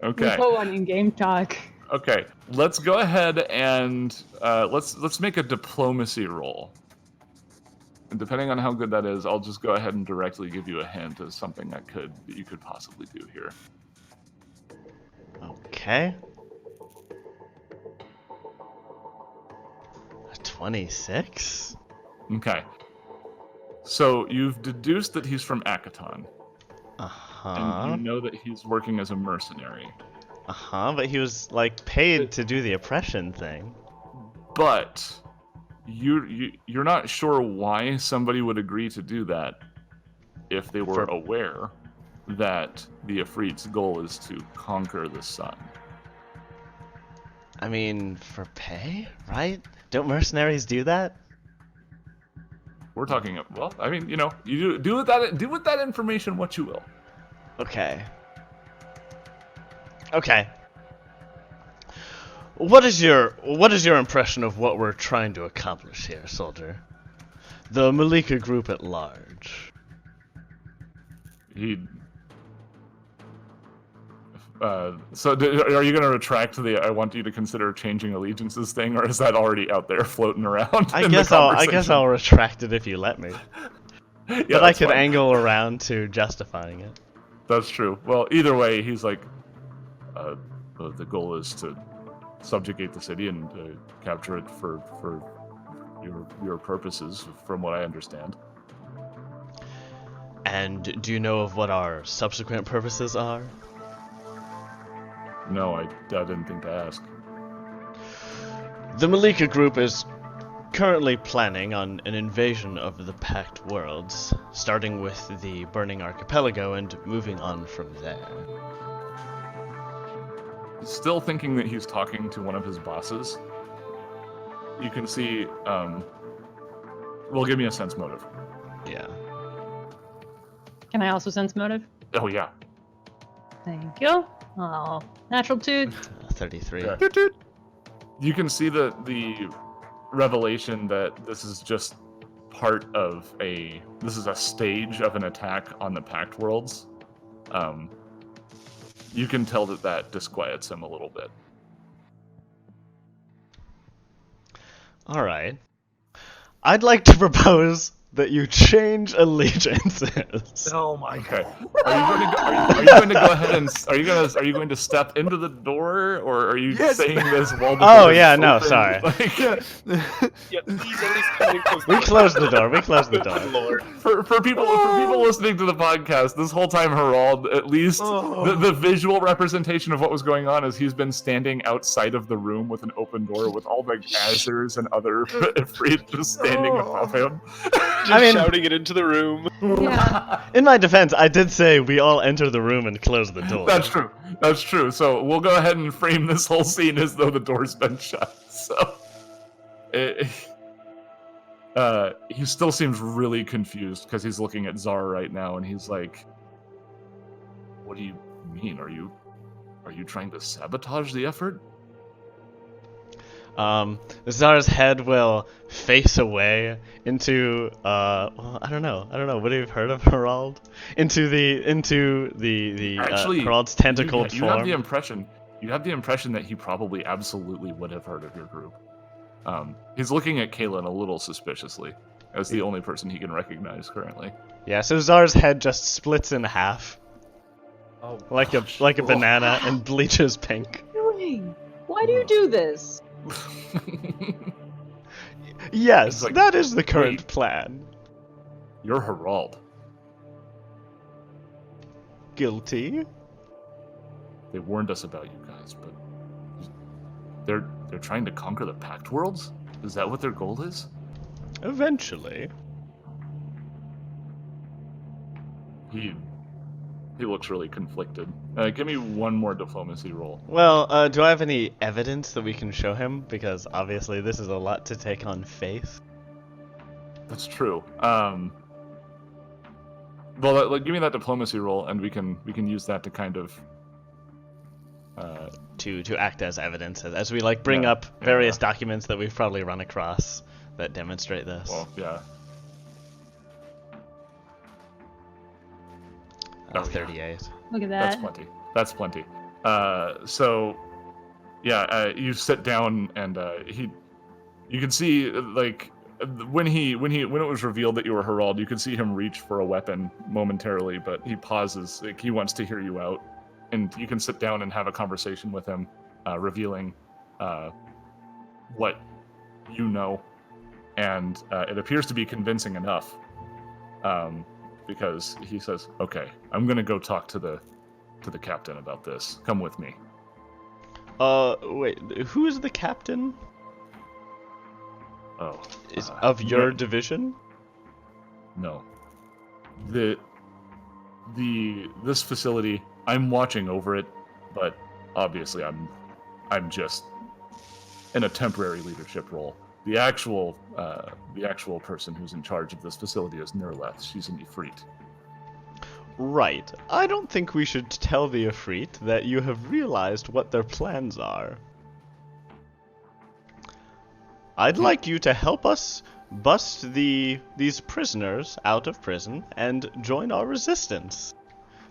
Okay. We put one in game talk. Okay, let's go ahead and let's make a diplomacy roll. And depending on how good that is, I'll just go ahead and directly give you a hint as something that you could possibly do here. Okay. 26? Okay. So you've deduced that he's from Akaton. And you know that he's working as a mercenary. But he was like paid to do the oppression thing. But you're not sure why somebody would agree to do that if they were aware that the Ifrit's goal is to conquer the sun. I mean, for pay, right? Don't mercenaries do that? We're talking, well, I mean, you know, you do with that information what you will. Okay. What is your impression of what we're trying to accomplish here, soldier? The Malika group at large. So are you going to retract the I want you to consider changing allegiances thing, or is that already out there floating around? I guess I'll retract it if you let me. Yeah, but I could angle around to justifying it. That's true. Well, either way, he's like, the goal is to subjugate the city and capture it for your purposes, from what I understand. And do you know of what our subsequent purposes are? No, I didn't think to ask. The Malika group is currently planning on an invasion of the Pact Worlds, starting with the Burning Archipelago and moving on from there. Still thinking that he's talking to one of his bosses. You can see, well, give me a sense motive. Yeah. Can I also sense motive? Oh, yeah. Thank you. Oh, natural 2. 33. Okay. You can see the revelation that this is just part of this is a stage of an attack on the Pact Worlds. You can tell that disquiets him a little bit. Alright. I'd like to propose that you change allegiances. Oh my god. Are you going to go ahead and are you going to step into the door, or are you saying this while the door is open? No, sorry. Yeah, please at least come in close. We closed the door. Lord. For people listening to the podcast, this whole time Harald, at least the visual representation of what was going on is he's been standing outside of the room with an open door with all the Azers and other Ifrit just standing above him. Shouting it into the room. Yeah. In my defense, I did say we all enter the room and close the door. That's true. So we'll go ahead and frame this whole scene as though the door's been shut. So he still seems really confused because he's looking at Zara right now, and he's like, "What do you mean? Are you trying to sabotage the effort?" Zara's head will face away into well, I don't know. Would you have heard of Harald? Into the Actually, Harald's tentacled you form. You have the impression that he probably absolutely would have heard of your group. He's looking at Kaylin a little suspiciously, as the only person he can recognize currently. Yeah, so Zara's head just splits in half. Oh, like a banana and bleaches pink. Why do you do this? Yes, like, that is the current wait. plan. You're Harald. Guilty? They warned us about you guys, but they're trying to conquer the Pact Worlds? Is that what their goal is? Eventually. He looks really conflicted. Give me one more diplomacy roll. Well, do I have any evidence that we can show him? Because obviously this is a lot to take on faith. That's true. Well, give me that diplomacy roll, and we can use that to kind of to act as evidence as we like bring up various documents that we've probably run across that demonstrate this. Well, yeah. Oh, 38. Look at that. That's plenty. So, yeah, you sit down, and you can see like when it was revealed that you were Harald, you could see him reach for a weapon momentarily, but he pauses. Like, he wants to hear you out, and you can sit down and have a conversation with him, revealing what you know, and it appears to be convincing enough. Because he says, "Okay, I'm gonna go talk to the captain about this. Come with me." Wait, who is the captain? Oh, is of your division? No. This facility, I'm watching over it, but obviously I'm just in a temporary leadership role. The actual person who's in charge of this facility is Nirleth. She's an Ifrit. Right. I don't think we should tell the Ifrit that you have realized what their plans are. I'd like you to help us bust these prisoners out of prison and join our resistance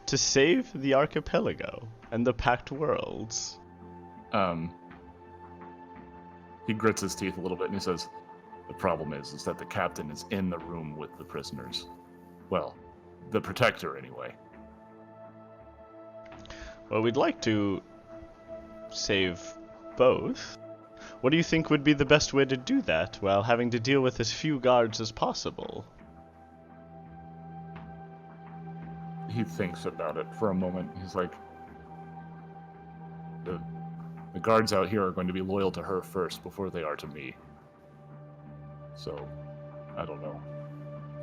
to save the archipelago and the Pact Worlds. He grits his teeth a little bit and he says, "The problem is that the captain is in the room with the prisoners. Well, the protector anyway." Well, we'd like to save both. What do you think would be the best way to do that while having to deal with as few guards as possible? He thinks about it for a moment. He's like, the guards out here are going to be loyal to her first before they are to me. So, I don't know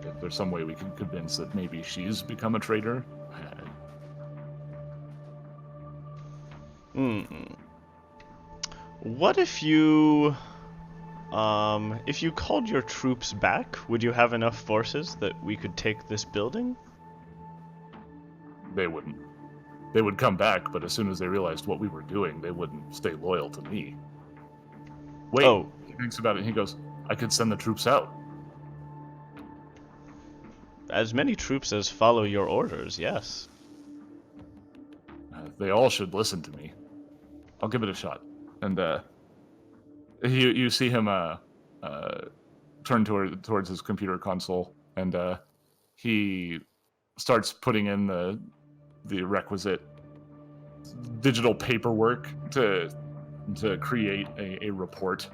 if there's some way we can convince that maybe she's become a traitor. What if you called your troops back, would you have enough forces that we could take this building? They wouldn't. They would come back, but as soon as they realized what we were doing, they wouldn't stay loyal to me. Wait, he thinks about it and he goes, I could send the troops out. As many troops as follow your orders, yes. They all should listen to me. I'll give it a shot. And you see him turn towards his computer console, and he starts putting in the requisite digital paperwork to create a report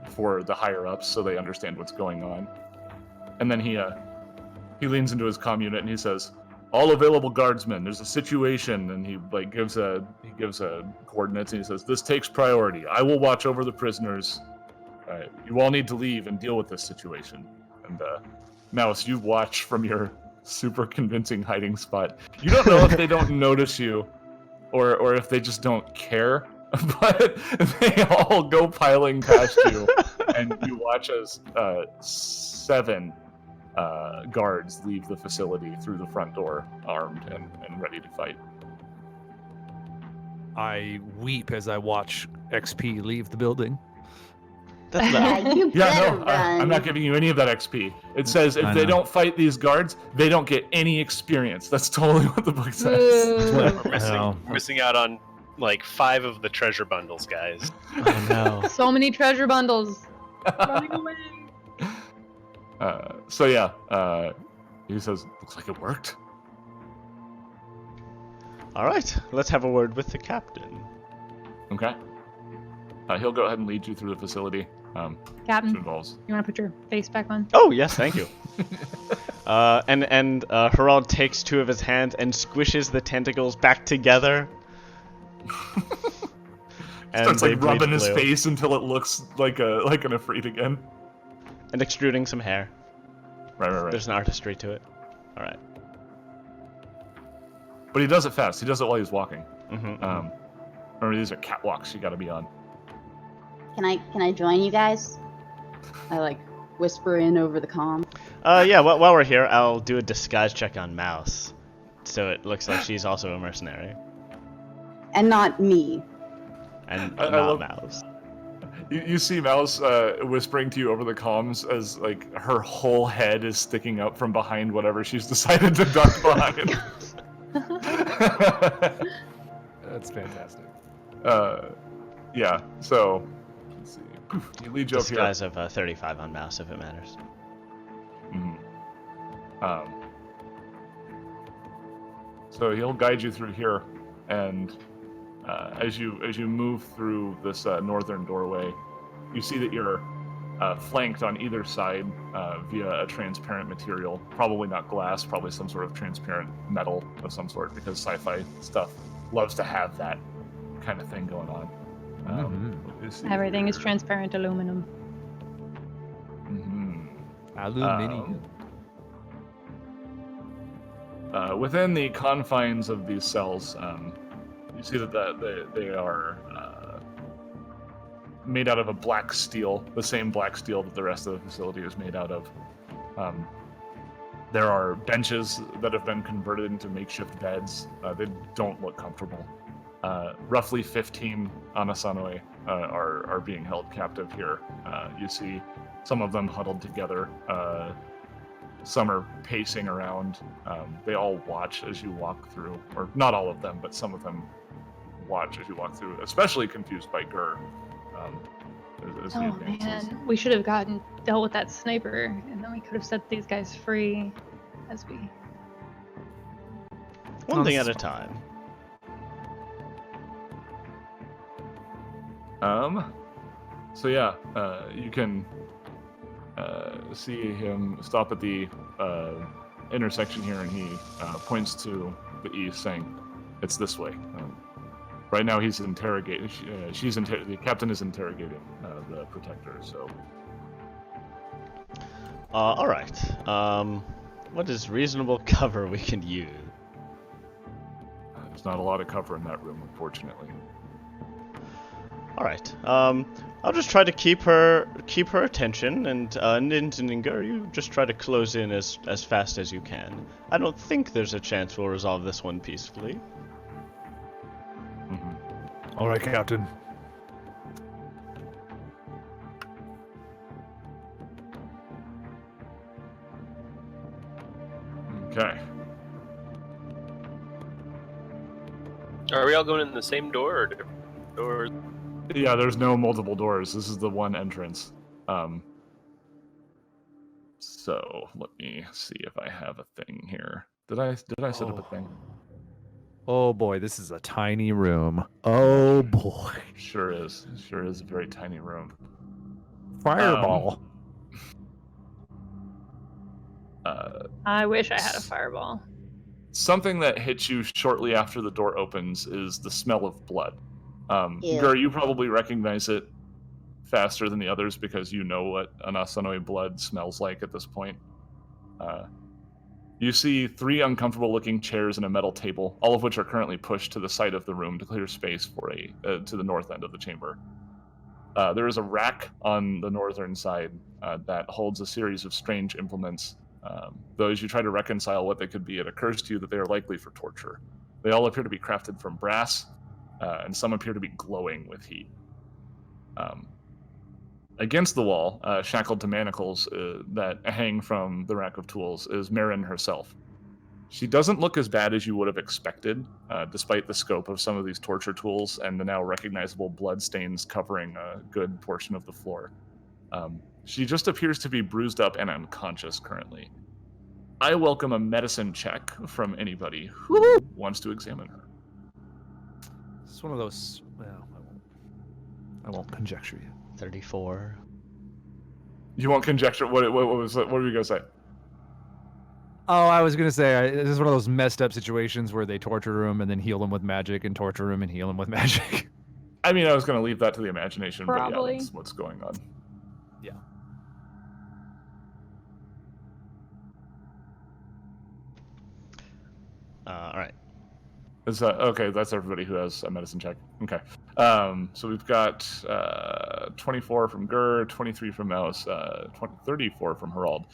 for the higher ups so they understand what's going on. And then he leans into his comm unit and he says, all available guardsmen, there's a situation, and he gives a coordinates and he says, this takes priority. I will watch over the prisoners. You all need to leave and deal with this situation. And Mouse, you watch from your super convincing hiding spot. You don't know if they don't notice you or if they just don't care, but they all go piling past you, and you watch as 7 guards leave the facility through the front door, armed and ready to fight. I weep as I watch XP leave the building. You better run. I'm not giving you any of that XP. It says if they don't fight these guards, they don't get any experience. That's totally what the book says. We're missing out on like 5 of the treasure bundles, guys. Oh no. So many treasure bundles. Running away. So yeah, he says, looks like it worked. All right, let's have a word with the captain. Okay. He'll go ahead and lead you through the facility. Captain, involves. you want to put your face back on? Oh yes, thank you. and Harald takes 2 of his hands and squishes the tentacles back together. Starts rubbing his face until it looks like an Ifrit again. And extruding some hair. Right. There's an artistry to it. All right. But he does it fast. He does it while he's walking. Mm-hmm. Remember, these are catwalks you got to be on. Can I join you guys? I whisper in over the comm. Yeah. While we're here, I'll do a disguise check on Mouse, so it looks like she's also a mercenary. And not me. And I not love Mouse. You see Mouse whispering to you over the comms as her whole head is sticking up from behind whatever she's decided to duck behind. That's fantastic. Yeah. So let's see. He leads you up here. Disguise of 35 on Mouse, if it matters. So he'll guide you through here, and as you move through this northern doorway, you see that you're flanked on either side via a transparent material. Probably not glass, probably some sort of transparent metal of some sort, because sci-fi stuff loves to have that kind of thing going on. Everything is transparent aluminum. Aluminium. Within the confines of these cells, you see that they are made out of a black steel, the same black steel that the rest of the facility is made out of. There are benches that have been converted into makeshift beds. They don't look comfortable. Roughly 15 Anassanoi are being held captive here. You see some of them huddled together. Some are pacing around. They all watch as you walk through, or not all of them, but some of them watch as you walk through, especially confused by Gur. As he advances. Man, we should have dealt with that sniper, and then we could have set these guys free as we... One thing at a time. So yeah, you can see him stop at the intersection here, and he points to the east, saying, "It's this way." Right now, he's interrogating. The captain is interrogating the protector. So Alright. What is reasonable cover we can use? There's not a lot of cover in that room, unfortunately. Alright. I'll just try to keep her attention, and Ninja, you just try to close in as fast as you can. I don't think there's a chance we'll resolve this one peacefully. Mm-hmm. All right, Captain. Okay. Are we all going in the same door or different doors? Yeah, there's no multiple doors. This is the one entrance. So let me see if I have a thing here. Did I set up a thing? Oh boy, this is a tiny room. Oh boy. Sure is. Sure is a very tiny room. Fireball. I wish I had a fireball. Something that hits you shortly after the door opens is the smell of blood. Ew. Gur, you probably recognize it faster than the others because you know what Anassanoi blood smells like at this point. You see 3 uncomfortable-looking chairs and a metal table, all of which are currently pushed to the side of the room to clear space for to the north end of the chamber. There is a rack on the northern side that holds a series of strange implements. Though as you try to reconcile what they could be, it occurs to you that they are likely for torture. They all appear to be crafted from brass, and some appear to be glowing with heat. Against the wall, shackled to manacles that hang from the rack of tools, is Marin herself. She doesn't look as bad as you would have expected, despite the scope of some of these torture tools and the now recognizable blood stains covering a good portion of the floor. She just appears to be bruised up and unconscious currently. I welcome a medicine check from anybody who wants to examine her. It's one of those. Well, I won't conjecture you. 34. You won't conjecture? What was? What were you gonna say? Oh, I was gonna say this is one of those messed up situations where they torture him and then heal him with magic, and torture him and heal him with magic. I mean, I was gonna leave that to the imagination, Probably. but yeah, that's what's going on. Yeah. All right. Is that okay? That's everybody who has a medicine check. Okay. So we've got 24 from Gur, 23 from Mouse, 34 from Herald.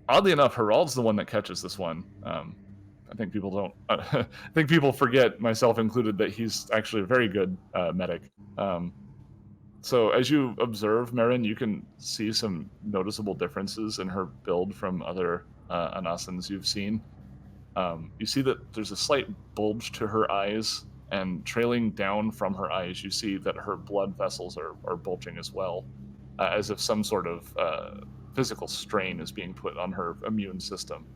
Oddly enough, Herald's the one that catches this one. I think people don't. I think people forget, myself included, that he's actually a very good medic. So as you observe Marin, you can see some noticeable differences in her build from other Anassans you've seen. You see that there's a slight bulge to her eyes, and trailing down from her eyes, you see that her blood vessels are bulging as well, as if some sort of physical strain is being put on her immune system.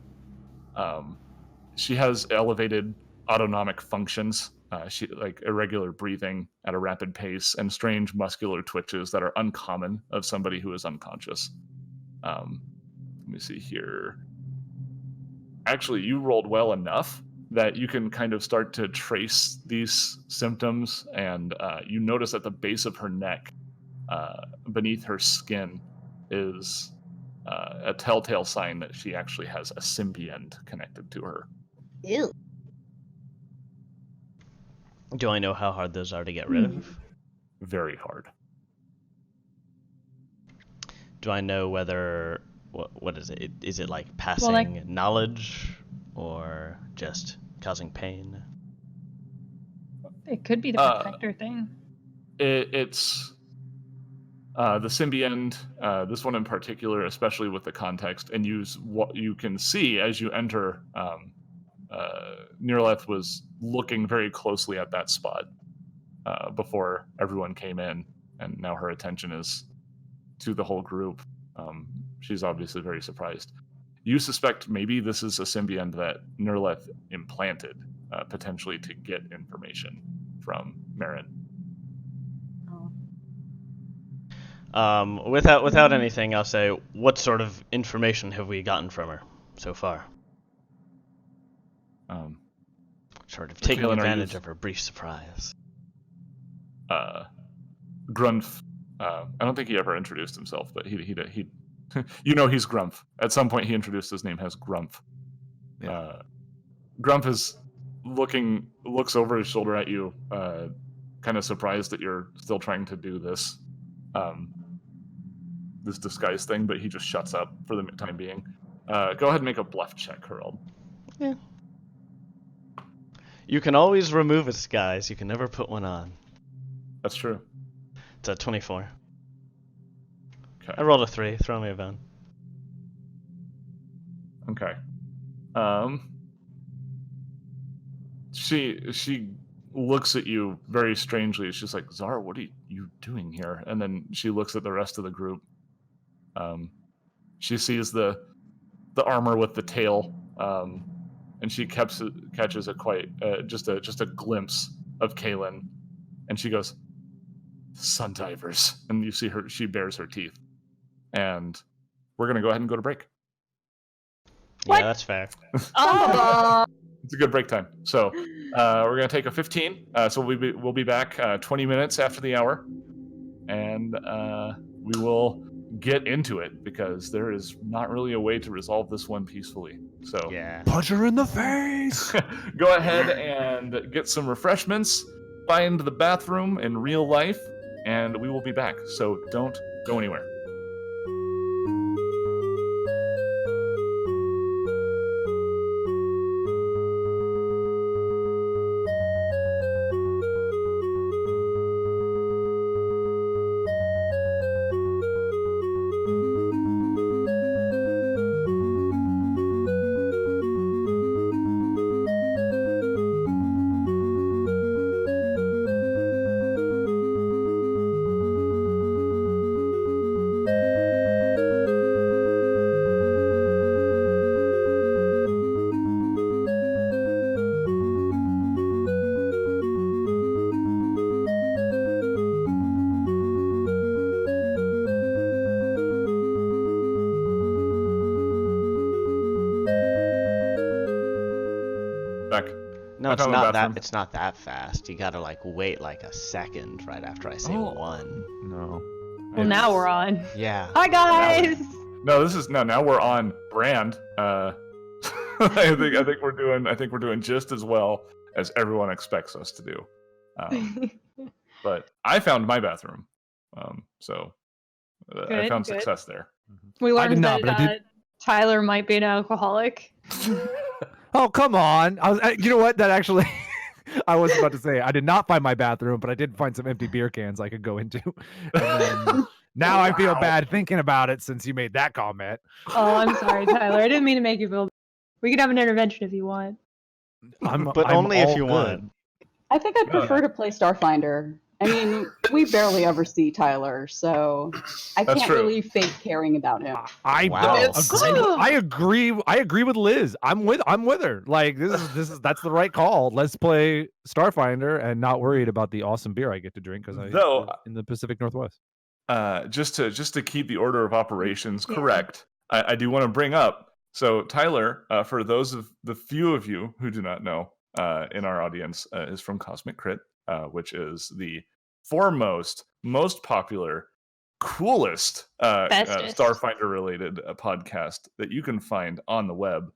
She has elevated autonomic functions, she like irregular breathing at a rapid pace, and strange muscular twitches that are uncommon of somebody who is unconscious. Let me see here. Actually, you rolled well enough that you can kind of start to trace these symptoms, and you notice at the base of her neck, beneath her skin, is a telltale sign that she actually has a symbiont connected to her. Ew. Do I know how hard those are to get rid of? Very hard. Do I know whether what is it? Is it like passing knowledge or just causing pain? It could be the protector thing. It's the symbiont, this one in particular, especially with the context, and use what you can see as you enter. Nirleth was looking very closely at that spot before everyone came in, and now her attention is to the whole group. She's obviously very surprised. You suspect maybe this is a symbiont that Nirleth implanted, potentially to get information from Marin. Without anything, I'll say, what sort of information have we gotten from her so far? Sort of taking advantage of her brief surprise. Grunf, I don't think he ever introduced himself, but he You know he's Grumph. At some point, he introduced his name as Grumph. Yeah. Grumph looks over his shoulder at you, kind of surprised that you're still trying to do this disguise thing, but he just shuts up for the time being. Go ahead and make a bluff check, Harold. Yeah. You can always remove a disguise. You can never put one on. That's true. It's a 24. Okay. I rolled a 3. Throw me a bone. Okay. She looks at you very strangely. She's like, Zara, what are you doing here? And then she looks at the rest of the group. She sees the armor with the tail, and she catches just a glimpse of Kaylin, and she goes, "Sun divers," and you see her. She bares her teeth, and we're gonna go ahead and go to break. What? Yeah, that's fair. It's a good break time. So we're gonna take a 15. So we'll be back 20 minutes after the hour, and we will get into it because there is not really a way to resolve this one peacefully. So yeah, punch her in the face. Go ahead and get some refreshments. Find the bathroom in real life, and we will be back. So don't go anywhere. No, it's not that. It's not that fast. You gotta wait a second right after I say one. No. Well, now we're on. Yeah. Hi guys. Now we're on brand. I think we're doing just as well as everyone expects us to do. But I found my bathroom, so I found success there. We learned that Tyler might be an alcoholic. Oh, come on. You know what? That actually, I was about to say, I did not find my bathroom, but I did find some empty beer cans I could go into. And then, now I feel bad thinking about it since you made that comment. Oh, I'm sorry, Tyler. I didn't mean to make you feel bad. We can have an intervention if you want. But only if you want. I think I'd prefer to play Starfinder. I mean, we barely ever see Tyler, so I can't really fake caring about him. I agree with Liz. I'm with her. That's the right call. Let's play Starfinder and not worried about the awesome beer I get to drink because in the Pacific Northwest. Just to keep the order of operations correct, I do want to bring up. So Tyler, for those of the few of you who do not know, in our audience, is from Cosmic Crit, which is the foremost, most popular, coolest Starfinder-related podcast that you can find on the web.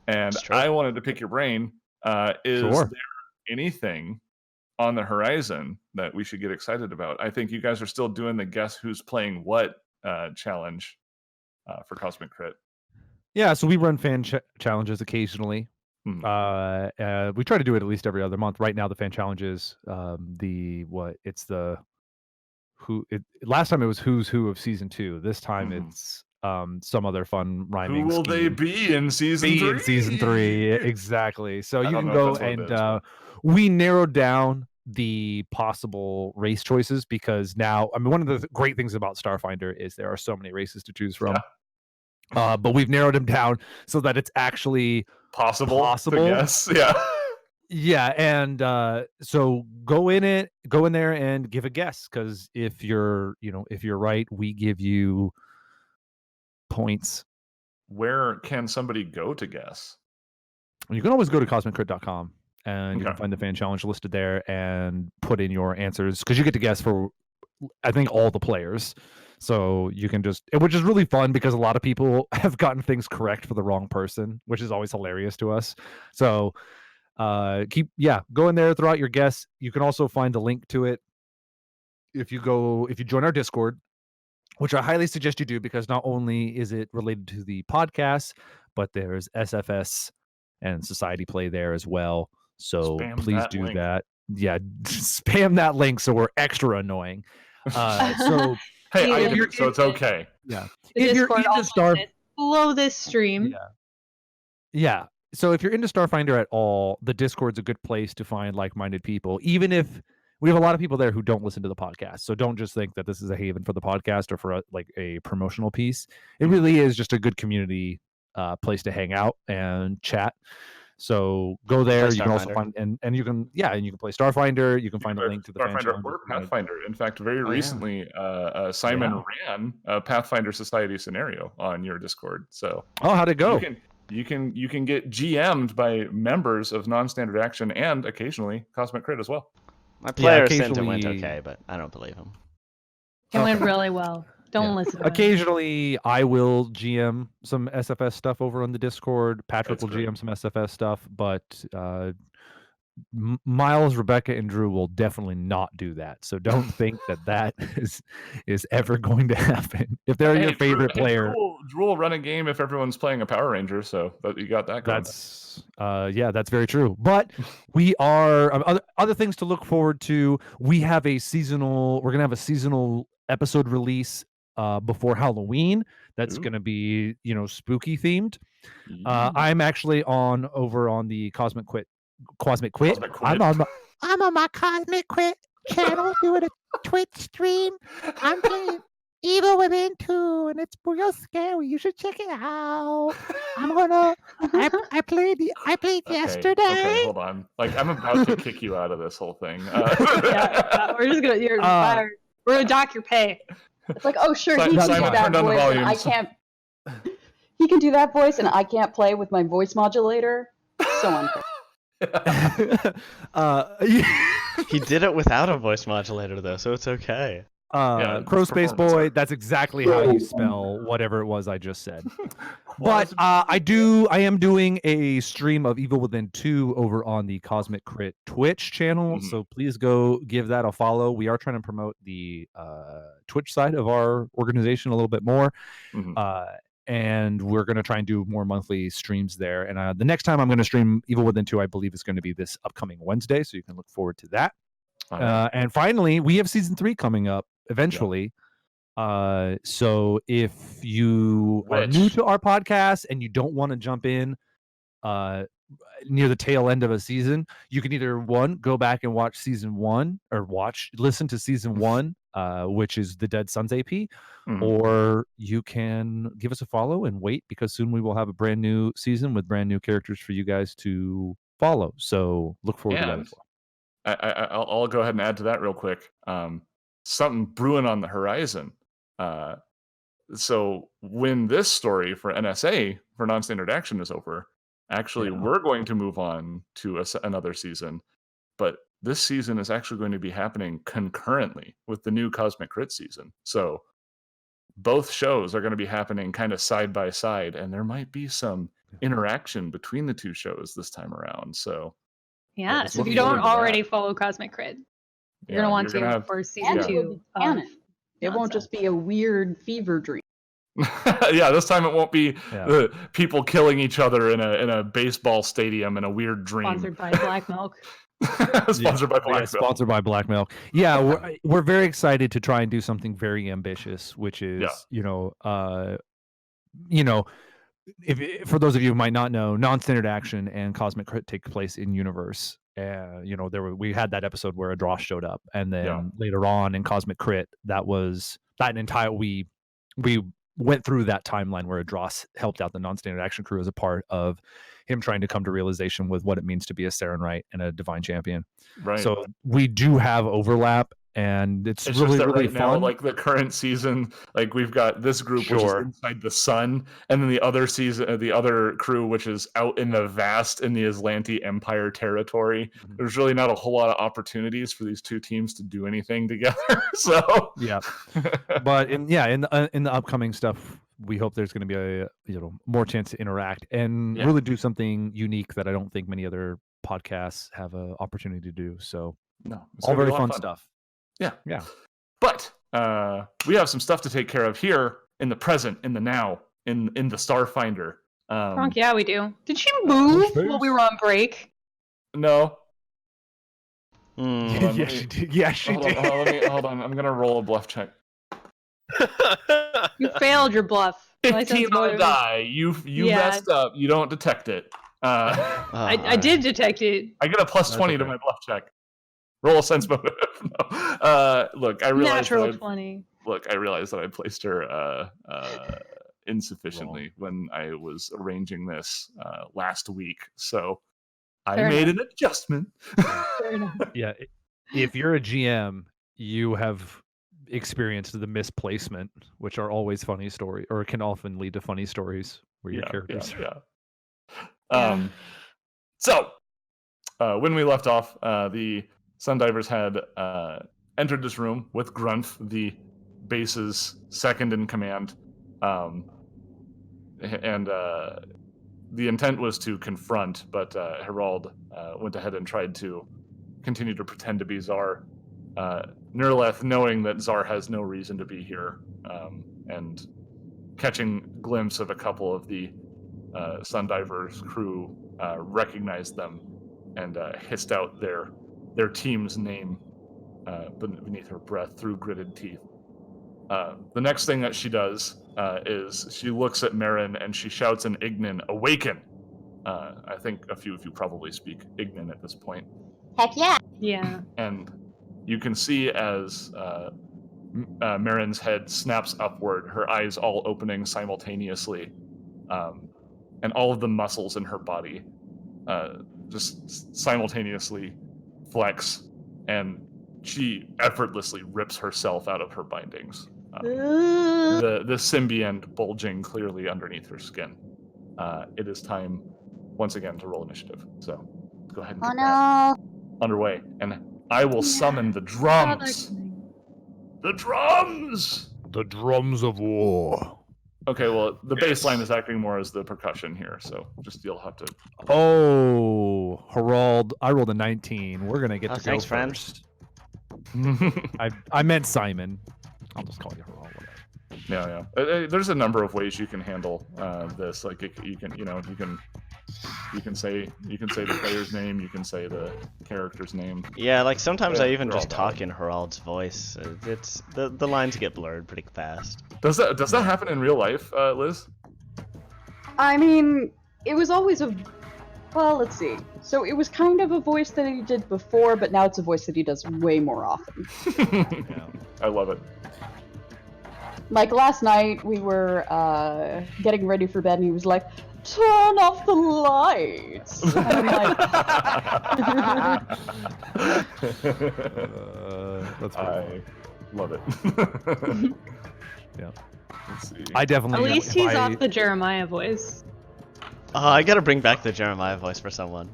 And I wanted to pick your brain. Is there anything on the horizon that we should get excited about? I think you guys are still doing the guess who's playing what challenge for Cosmic Crit. Yeah, so we run fan challenges occasionally. We try to do it at least every other month. Right now, the fan challenge is last time it was Who's Who of season 2. This time it's some other fun rhyming. Who will they be in season 3? In season 3, exactly. So you can go and we narrowed down the possible race choices because now, I mean, one of the great things about Starfinder is there are so many races to choose from. Yeah. But we've narrowed them down so that it's actually possible. Yes. Yeah. Yeah, and so go in there and give a guess, because if you're right, we give you points. Where can somebody go to guess? You can always go to cosmiccrit.com and you can find the fan challenge listed there and put in your answers, because you get to guess for, I think, all the players. So you can just, which is really fun because a lot of people have gotten things correct for the wrong person, which is always hilarious to us. So go in there, throw out your guess. You can also find a link to it if you join our Discord, which I highly suggest you do, because not only is it related to the podcast, but there's SFS and Society Play there as well. So please do link. That. Yeah, spam that link so we're extra annoying. So hey, so it's okay. Yeah, if you're into below this stream. Yeah. So if you're into Starfinder at all, the Discord's a good place to find like-minded people, even if we have a lot of people there who don't listen to the podcast. So don't just think that this is a haven for the podcast or for a promotional piece. It really is just a good community place to hang out and chat. So go there. You can also find and you can play Starfinder. You can find a link to the Starfinder or Pathfinder. In fact, very recently, Simon ran a Pathfinder Society scenario on your Discord. So how'd it go? You can get GM'd by members of Non-Standard Action and occasionally Cosmic Crit as well. My player said it went okay, but I don't believe him. It went really well. Don't listen to occasionally, I will GM some SFS stuff over on the Discord. Patrick will GM some SFS stuff, but Miles, Rebecca, and Drew will definitely not do that. So don't think that is ever going to happen. If they're your favorite player, Drew will run a game if everyone's playing a Power Ranger. So you got that going. That's very true. But we are other things to look forward to. We're gonna have a seasonal episode release before Halloween. That's gonna be spooky themed. I'm actually over on the Cosmic Quit. I'm on my Cosmic Quit channel doing a Twitch stream. I'm playing Evil Within 2, and it's real scary. You should check it out. I played yesterday. Okay, hold on. I'm about to kick you out of this whole thing. We're just gonna you're fired. We're gonna dock your pay. It's like, oh sure, he can do that voice, and I can't. He can do that voice, and I can't play with my voice modulator. So unfair. He did it without a voice modulator though, so it's okay. Crow Space Boy, that's exactly how you spell whatever it was I just said. But I am doing a stream of Evil Within 2 over on the Cosmic Crit Twitch channel, so please go give that a follow. We are trying to promote the Twitch side of our organization a little bit more. And we're going to try and do more monthly streams there. And the next time I'm going to stream Evil Within 2, I believe is going to be this upcoming Wednesday, so you can look forward to that. And finally, we have season 3 coming up eventually. So if you are new to our podcast and you don't want to jump in near the tail end of a season, you can either go back and watch season 1 or listen to season 1, which is the Dead Sons AP, or you can give us a follow and wait, because soon we will have a brand new season with brand new characters for you guys to follow. So look forward to that as well. I'll go ahead and add to that real quick. Something brewing on the horizon. So when this story for NSA, for Non-Standard Action, is over, actually we're going to move on to another season. But this season is actually going to be happening concurrently with the new Cosmic Crit season. So both shows are going to be happening kind of side by side, and there might be some interaction between the two shows this time around. So so if you don't already follow Cosmic Crit, you're going to want to for season 2. It won't just be a weird fever dream. This time it won't be people killing each other in a baseball stadium in a weird dream. Sponsored by Black Milk. Sponsored by Black Milk. Sponsored by Black Milk. Yeah, we're very excited to try and do something very ambitious, which is if for those of you who might not know, Non-Standard Action and Cosmic Crit take place in universe. We had that episode where Adross showed up, and then later on in Cosmic Crit, we went through that timeline where Adross helped out the Non-Standard Action crew as a part of him trying to come to realization with what it means to be a Sarenite and a Divine Champion. Right. So we do have overlap, and it's just really that really right fun. now, like the current season, like we've got this group which is inside the sun, and then the other season, the other crew which is out in the vast in the Aslanti Empire territory. There's really not a whole lot of opportunities for these two teams to do anything together. So yeah, but in the upcoming stuff, we hope there's going to be a more chance to interact and really do something unique that I don't think many other podcasts have an opportunity to do. So all very fun stuff. Yeah. But we have some stuff to take care of here in the present, in the now, in the Starfinder. Frank, yeah, we do. Did she move while we were on break? No. Yeah, she did. Yeah, she did. Hold on. I'm gonna roll a bluff check. You failed your bluff. 15 on the die. You messed up. You don't detect it. I did detect it. I get a plus 20 to my bluff check. Roll a sense motive. No. Look, I realized natural 20. Look, I realized that I placed her insufficiently when I was arranging this last week, so I made an adjustment. Yeah, if you're a GM, you have experienced the misplacement, which are always funny stories, or can often lead to funny stories where your characters. So when we left off, the Sundivers had entered this room with Grunth, the base's second in command, and the intent was to confront, but Herald went ahead and tried to continue to pretend to be Czar. Nirleth, knowing that Czar has no reason to be here, and catching a glimpse of a couple of the Sundivers crew, recognized them and hissed out their team's name beneath her breath through gritted teeth. The next thing that she does is she looks at Marin and she shouts in Ignan, "Awaken!" I think a few of you probably speak Ignan at this point. Heck yeah! Yeah. And you can see as Marin's head snaps upward, her eyes all opening simultaneously, and all of the muscles in her body just simultaneously flex, and she effortly rips herself out of her bindings. The symbiont bulging clearly underneath her skin. It is time once again to roll initiative. So let's go ahead and get that underway, and I will summon the drums. The drums! The drums of war. Okay, well, the bass line is acting more as the percussion here, so you'll have to... Oh, Herald, I rolled a 19. We're going to get to go first. I meant Simon. I'll just call you Herald. Yeah. There's a number of ways you can handle this. Like you can say the player's name, you can say the character's name. Yeah, like sometimes I even just talk in Herald's voice. It's the lines get blurred pretty fast. Does that happen in real life, Liz? I mean, it was always well, let's see. So it was kind of a voice that he did before, but now it's a voice that he does way more often. Yeah, I love it. Like last night, we were getting ready for bed, and he was like, "Turn off the lights." And I'm like, that's I love it. Yeah. Let's see. I definitely. At least he's off the Jeremiah voice. I gotta bring back the Jeremiah voice for someone.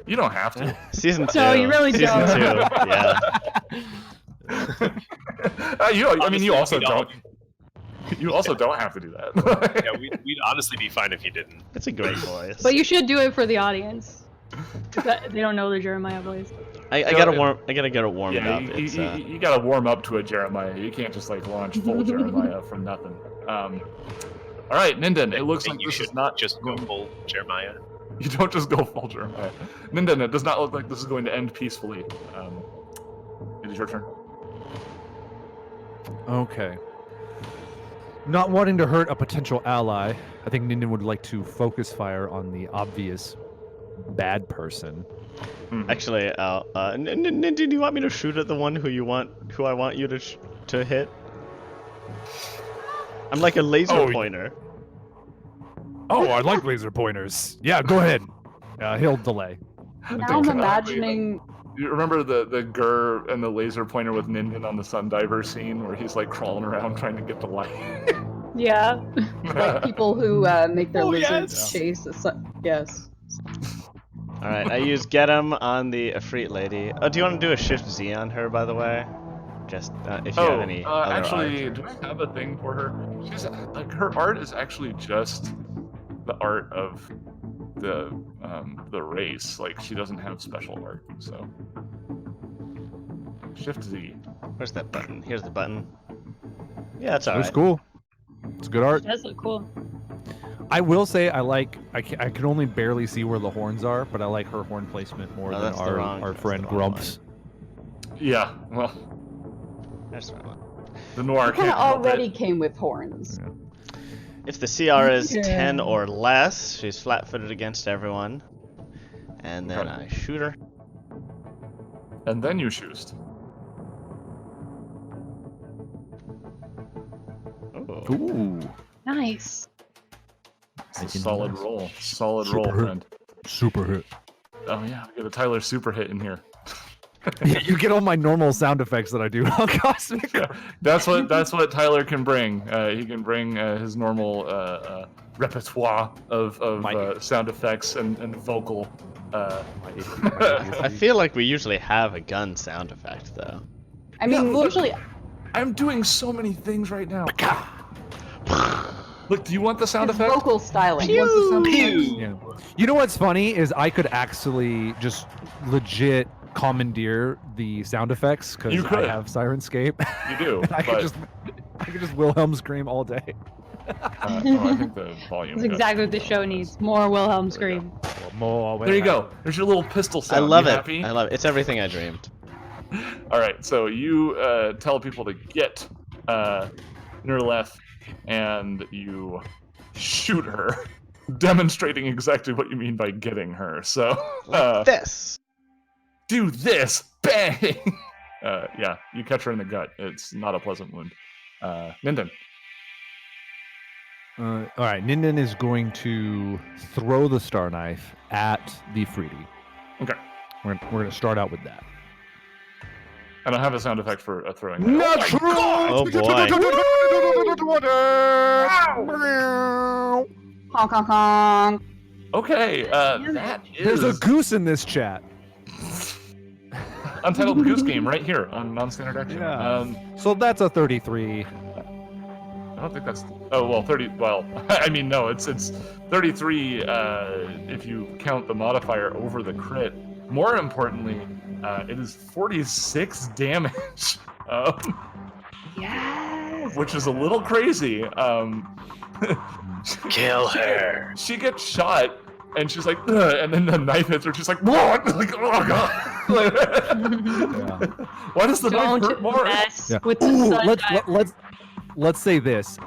You don't have to. Season 2. No, you really don't. Season 2, yeah. You also don't. You also don't have to do that. Yeah, we'd honestly be fine if you didn't. It's a great voice. But you should do it for the audience. They don't know the Jeremiah voice. I gotta get it warmed up. You gotta warm up to a Jeremiah. You can't just like launch full Jeremiah from nothing. All right, Ninden. It looks like you should not just go full Jeremiah. You don't just go full Jeremiah. Ninden, it does not look like this is going to end peacefully. It is your turn. Okay. Not wanting to hurt a potential ally, I think Ninden would like to focus fire on the obvious bad person. Actually, Ninden, do you want me to shoot at the one who I want you to hit? I'm like a laser pointer. Oh, I like laser pointers. Yeah, go ahead. He'll delay. Now I'm imagining You remember the Gur and the laser pointer with Ninden on the Sundiver scene where he's like crawling around trying to get the light? Yeah. Like people who make their lizards chase the sun. Yes. Alright, I use get 'em on the Efreet lady. Oh, do you want to do a Shift Z on her, by the way? Just if you have any other actually, art. do I have a thing for her? She's like her art is actually just the art of the race. Like she doesn't have special art, so Shift Z. Where's that button? Here's the button. Yeah, that's alright. It's cool. It's good art. It does look cool. I will say I can only barely see where the horns are, but I like her horn placement more than our friend Grumps. Yeah, well, That's the wrong one. the Noir It kind can't of help already it. came with horns. Yeah. If the CR is 10 or less, she's flat-footed against everyone. And then I shoot her. And then you shoot. Ooh. Nice. It's a solid roll. Solid roll, friend. Super hit. Oh yeah, we got a Tyler super hit in here. Yeah, you get all my normal sound effects that I do on Cosmic. That's what Tyler can bring. He can bring his normal repertoire of sound effects and vocal. I feel like we usually have a gun sound effect, though. I mean, look, usually. I'm doing so many things right now. Look, do you want the sound His effect? vocal styling. Do you want the sound effect? Yeah. You know what's funny is I could actually just legit commandeer the sound effects because You I could. have Sirenscape. You do. And I but, could just Wilhelm scream all day. I think the volume. That's exactly what the show needs. More Wilhelm scream. There you go. There's your little pistol I sound. love You it. happy? I love it. It's everything I dreamed. All right, so you tell people to get Nerleth, and you shoot her, demonstrating exactly what you mean by getting her. So This. do this, bang! Yeah, you catch her in the gut. It's not a pleasant wound. Ninden. All right, Ninden is going to throw the star knife at the Freedy. Okay. We're gonna start out with that. And I have a sound effect for throwing. Natural! Oh boy. Honk, honk, honk. Okay, that is There's a goose in this chat. Untitled Goose Game right here on non-standard action. Yeah. So that's a 33. I don't think that's. Oh well, 30. Well, I mean no, it's 33 if you count the modifier over the crit. More importantly, it is 46 damage. Yes. Which is a little crazy. Kill her. She gets shot, and she's like, ugh, and then the knife hits her. She's like, what? Like, oh god. Why does the knife hurt more? With the Ooh, sun let's say this.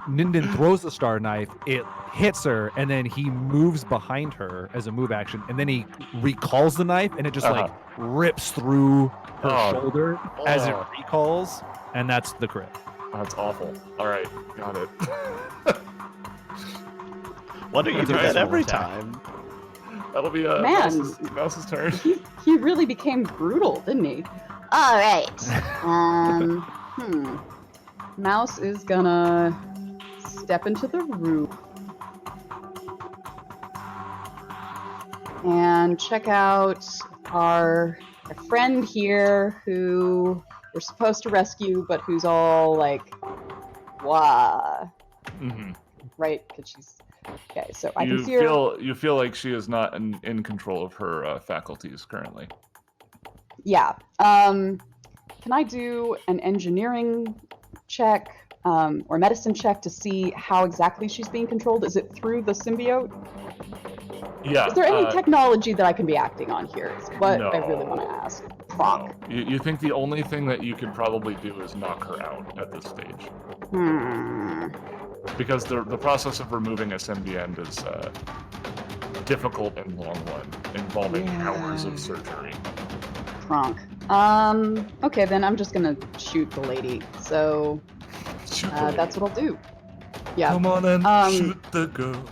Ninden throws the star knife, it hits her, and then he moves behind her as a move action, and then he recalls the knife, and it just like rips through her shoulder as it recalls, and that's the crit. That's awful. All right, got it. Why don't you do that every time? That'll be Man. Mouse's turn. He really became brutal, didn't he? All right. Mouse is gonna step into the roof and check out our friend here who we're supposed to rescue, but who's all like, wah. Mm-hmm. Right? Because she's... Okay, so I can see her... You feel like she is not in control of her faculties currently. Yeah. Can I do an engineering check or medicine check to see how exactly she's being controlled? Is it through the symbiote? Yeah. Is there any technology that I can be acting on here? Is what I really want to ask. No. You think the only thing that you could probably do is knock her out at this stage? Because the process of removing a symbiont is difficult and long one, involving hours of surgery. Kronk. Okay, then I'm just gonna shoot the lady. So that's what I'll do. Yeah. Come on and shoot the girl.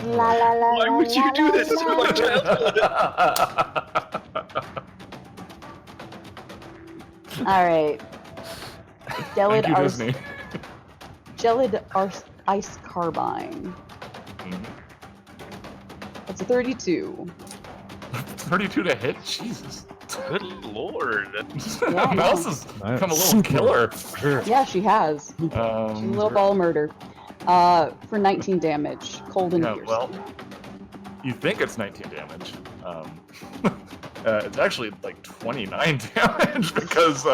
La la la. Why would you do this to my childhood? All right. Thank you, Disney. Gelid Ice Carbine. That's a 32. 32 to hit? Jesus. Good lord. Yeah, Mouse has become a little killer. Yeah, she has. She's a little ball of murder. For 19 damage. Cold and piercing. Well, you think it's 19 damage. It's actually like 29 damage because,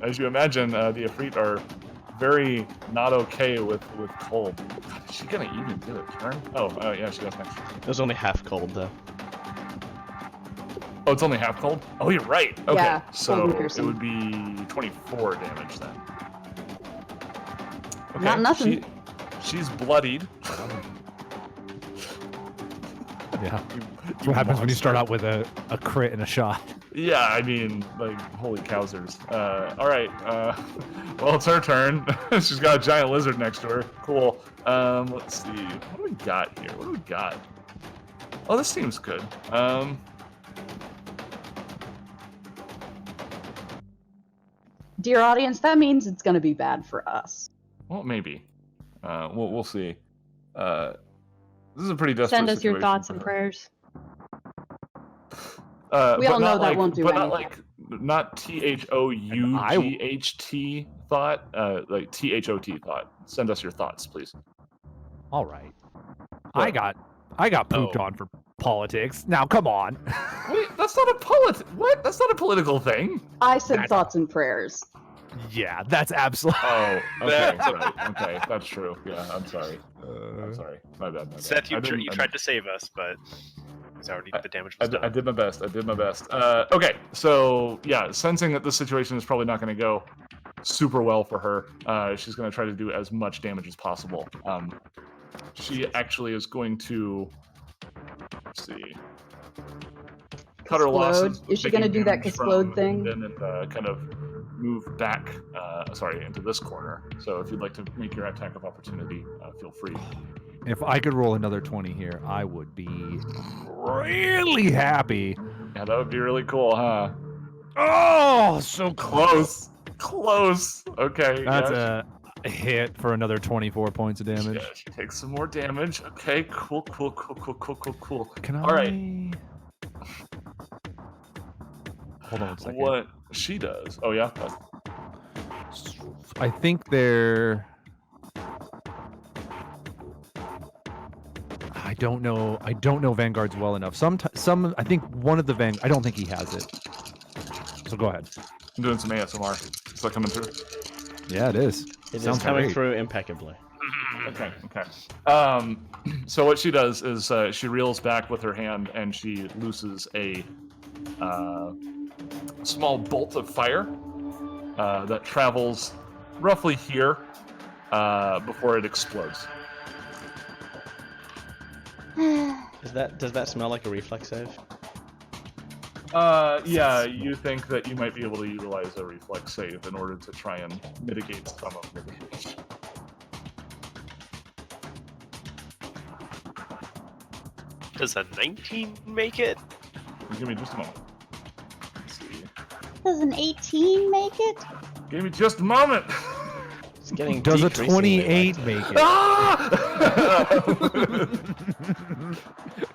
as you imagine, the Ifrit are very not okay with cold. God, is she gonna even do a turn? Oh, yeah, she does next. It was only half cold though. Oh, it's only half cold? Oh, you're right. Okay, yeah, so it would be 24 damage then. Okay. Not nothing. She's bloodied. Yeah. That's what happens when you start out with a crit and a shot. Yeah, I mean, like, holy cowsers. Alright, well, it's her turn. She's got a giant lizard next to her. Cool. Let's see. What do we got here? What do we got? Oh, this seems good. Dear audience, that means it's gonna be bad for us. Well, maybe. We'll see. This is a pretty desperate Send us your situation thoughts for and her. prayers. We all know that won't do but anything. not THOUGHT thought, like THOT thought. Send us your thoughts, please. All right. What? I got pooped on for politics. Now, come on. Wait, that's not a What? That's not a political thing. I said thoughts and prayers. Yeah, that's absolutely. Oh, okay, right. Okay, that's true. Yeah, I'm sorry. I'm sorry. My bad. Seth, you tried to save us, but it's already the damage was done. I did my best. Okay, so yeah, sensing that this situation is probably not going to go super well for her, she's going to try to do as much damage as possible. She actually is going to, let's see, cut her losses. Is she going to do that explode thing? And then kind of move back, into this corner. So if you'd like to make your attack of opportunity, feel free. If I could roll another 20 here, I would be really happy. Yeah, that would be really cool, huh? Oh, so close. Close. Okay. That's a hit for another 24 points of damage. Yeah, she takes some more damage. Okay, cool. Can I? All right. Hold on a second. What she does? Oh yeah. I think they're. I don't know Vanguards well enough. Some. I think one of the Vanguard. I don't think he has it. So go ahead. I'm doing some ASMR. Is that coming through? Yeah, it is. It is coming through impeccably. Okay. So what she does is she reels back with her hand and she looses a small bolt of fire that travels roughly here before it explodes. Does that smell like a reflex save? Yeah, you think that you might be able to utilize a reflex save in order to try and mitigate some of the damage. Does a 19 make it? Give me just a moment. Let's see. Does an 18 make it? Give me just a moment. It's getting Does a decreasingly 28 make it? Ah!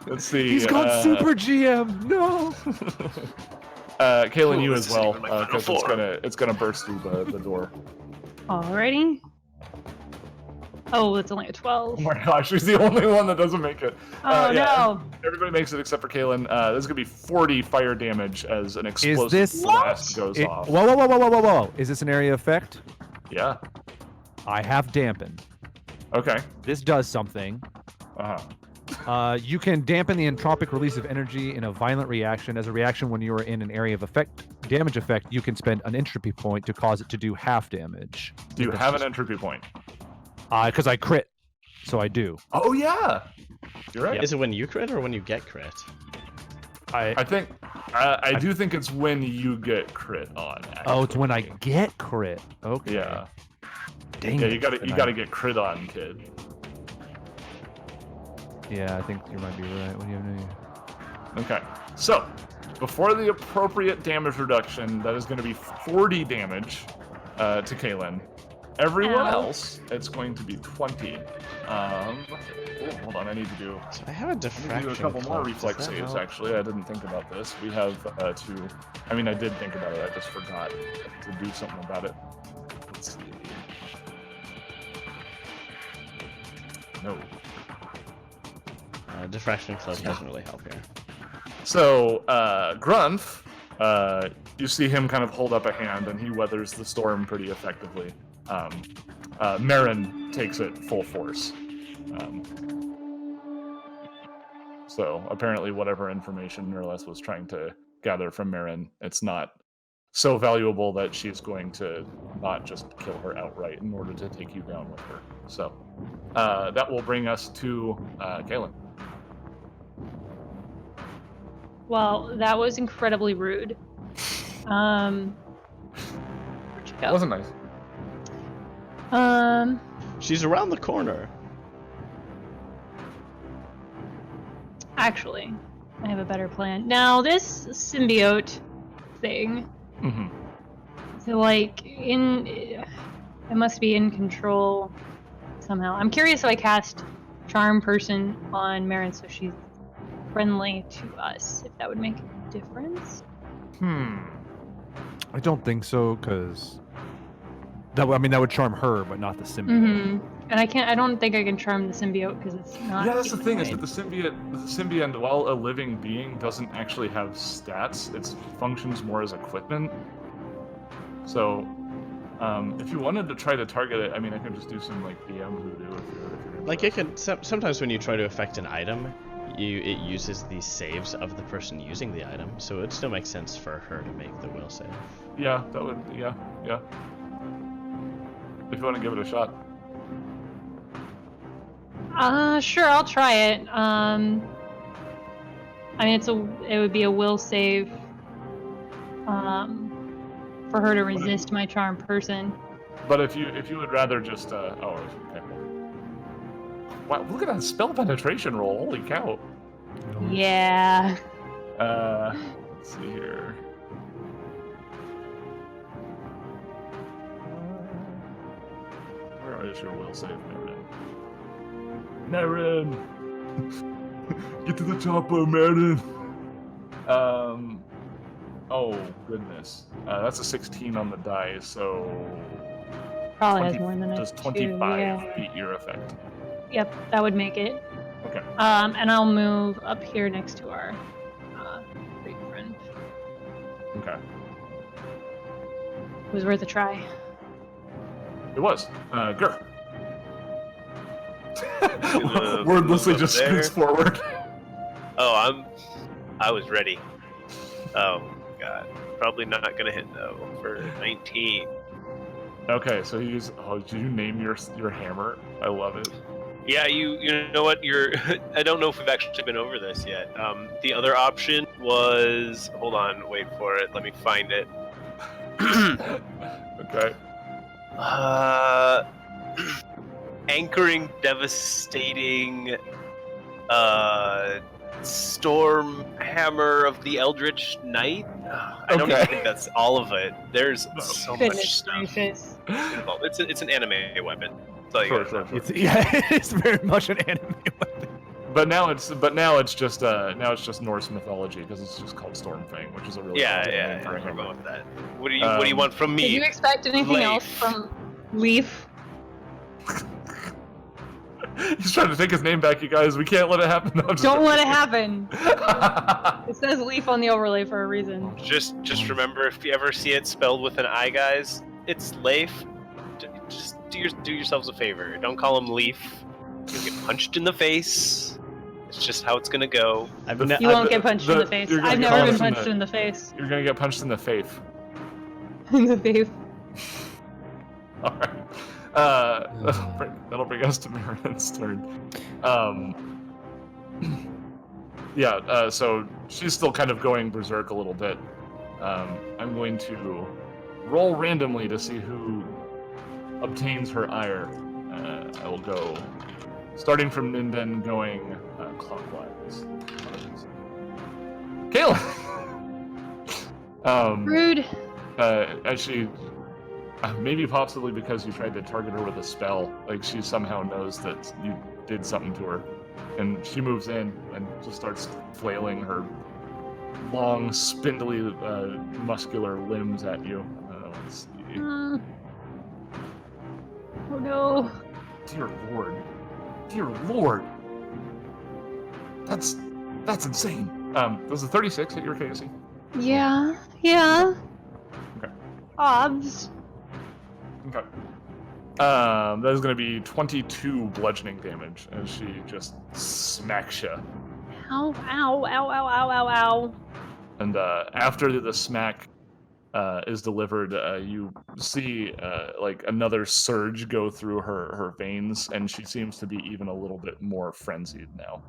Let's see. He's gone Super GM. No. Kaylin, you as well, because it's gonna burst through the door. Alrighty. Oh, it's only a 12. Oh my gosh, she's the only one that doesn't make it. Oh no! Everybody makes it except for Kaylin. This is gonna be 40 fire damage as an explosive this blast goes off. Whoa! Is this an area effect? Yeah. I have dampened. Okay. This does something. You can dampen the entropic release of energy in a violent reaction. As a reaction, when you are in an area of damage effect, you can spend an entropy point to cause it to do half damage. Do you have an entropy point? Because I crit, so I do. Oh yeah, you're right. Is it when you crit or when you get crit? I think I do think it's when you get crit on. Actually. Oh, it's when I get crit. Okay. Yeah. Dang yeah, it. you gotta get crit on, kid. Yeah, I think you might be right. What do you have to do? Okay, so before the appropriate damage reduction, that is going to be 40 damage to Kaylin. Everyone else, it's going to be 20. Hold on, I need to do. So I have a diffraction. A couple more cloak. reflex saves. Actually, I didn't think about this. We have two. I mean, I did think about it. I just forgot to do something about it. Let's see. No. Diffraction cloak doesn't really help here. So, Grunf, you see him kind of hold up a hand, and he weathers the storm pretty effectively. Marin takes it full force. So apparently whatever information Nerleth was trying to gather from Marin, it's not so valuable that she's going to not just kill her outright in order to take you down with her. So that will bring us to Kaylin. Well, that was incredibly rude. Where'd you go? Wasn't nice. She's around the corner. Actually, I have a better plan. Now, this symbiote thing, so like, it must be in control somehow. I'm curious if I cast Charm Person on Marin so she's friendly to us, if that would make a difference. I don't think so, because that would charm her, but not the symbiote. And I don't think I can charm the symbiote because it's not. Yeah, that's the thing, is that the symbiote, while a living being, doesn't actually have stats. It functions more as equipment. So, if you wanted to try to target it, I mean, I could just do some like DM voodoo if you're like it can. Sometimes when you try to affect an item, it uses the saves of the person using the item, so it still makes sense for her to make the will save. Yeah, that would. Yeah. If you want to give it a shot. Sure, I'll try it. I mean, it would be a will save, for her to resist my Charm Person. But if you would rather just okay. Wow, look at that spell penetration roll! Holy cow! Yeah. Let's see here. Where is your will save, Marin? Get to the chopper, Marin! Oh, goodness. That's a 16 on the die, so... Probably has more than a Does 2, 25 beat your effect? Yep, that would make it. Okay. And I'll move up here next to our great friend. Okay. It was worth a try. It was. Gur. Wordlessly just scoots forward. Oh, I was ready. Oh god, probably not gonna hit though for 19. Okay, so you use. Oh, did you name your hammer? I love it. Yeah, you know what? I don't know if we've actually been over this yet. The other option was. Hold on, wait for it. Let me find it. Okay. Anchoring, devastating, storm hammer of the Eldritch Knight. I don't even think that's all of it. There's so much stuff involved. It's an anime weapon. Sure. It's very much an anime weapon. But now it's just Norse mythology because it's just called Stormfang, which is a really yeah. for a I'm hammer. going with that. What do you want from me? Did you expect anything else from Leaf? He's trying to take his name back, you guys. We can't let it happen. No, don't let it happen. It says Leaf on the overlay for a reason. Just remember, if you ever see it spelled with an I, guys, it's Leif. Just do yourselves a favor. Don't call him Leaf. You'll get punched in the face. It's just how it's gonna go. You won't get punched in the face. I've never been punched in the face. You're gonna get punched in the faith. In the face. All right. That'll bring us to Marin's turn. So she's still kind of going berserk a little bit. I'm going to roll randomly to see who obtains her ire. I will go starting from Ninden, going clockwise. Kayla! Rude. Actually, maybe possibly because you tried to target her with a spell, like she somehow knows that you did something to her. And she moves in and just starts flailing her long, spindly, muscular limbs at you. Let's see. Oh no. Dear Lord. Dear Lord. That's insane. Does a 36 hit your KSC? Yeah. Okay. Obs. Okay. That is going to be 22 bludgeoning damage as she just smacks you. Ow, ow, ow, ow, ow, ow, ow. And after the smack is delivered, you see like another surge go through her veins, and she seems to be even a little bit more frenzied now.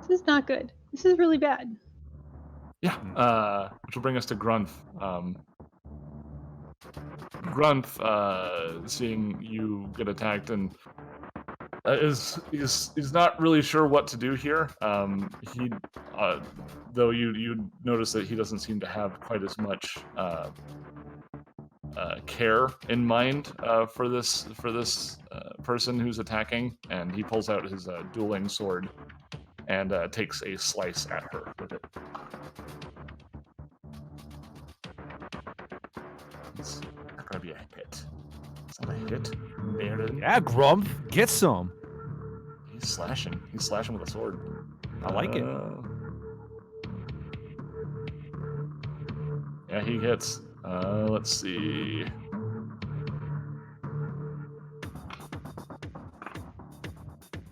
This is not good. This is really bad. Yeah, which will bring us to Grunth. Grunth, seeing you get attacked, and is not really sure what to do here. He, though you notice that he doesn't seem to have quite as much care in mind for this person who's attacking, and he pulls out his dueling sword and takes a slice at her with it. It's not gonna be a hit. It's not a hit. Baron. Yeah, Grump, get some. He's slashing. He's slashing with a sword. I like it. Yeah, he hits. Let's see.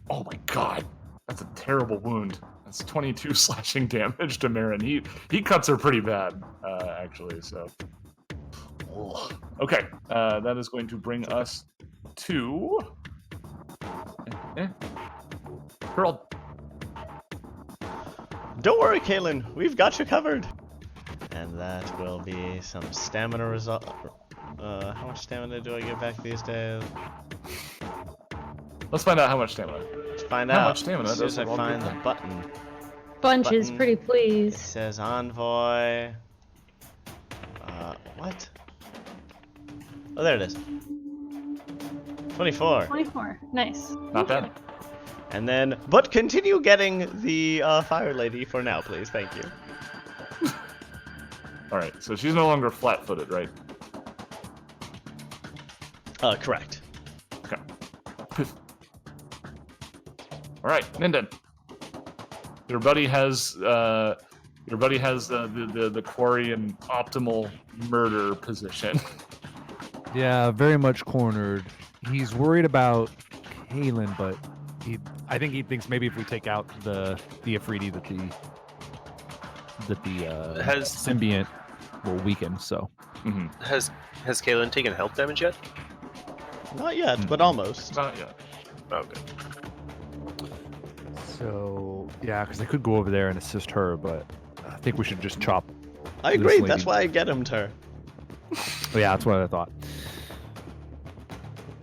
Oh my god. That's a terrible wound. That's 22 slashing damage to Marin. He cuts her pretty bad, actually, so. Okay, that is going to bring us to... Pearl. Don't worry, Kaylin. We've got you covered. And that will be some stamina result. How much stamina do I get back these days? Let's find out how much stamina. Let's find how out. much stamina. As soon as I find the button. Bunches, pretty It please. says envoy. What? Oh, there it is. 24. 24. Nice. Not bad. And then, but continue getting the fire lady for now, please. Thank you. Alright, so she's no longer flat-footed, right? Correct. Okay. Alright, Ninden. Your buddy has the quarry in optimal murder position. Yeah, very much cornered. He's worried about Kaylin, but I think he thinks maybe if we take out the Afridi that the symbiont will weaken. So has Kaylin taken health damage yet? Not yet, but almost. Not yet. Oh, good. So yeah, because I could go over there and assist her, but I think we should just chop. I agree. That's why I get him to her. Oh, yeah, that's what I thought.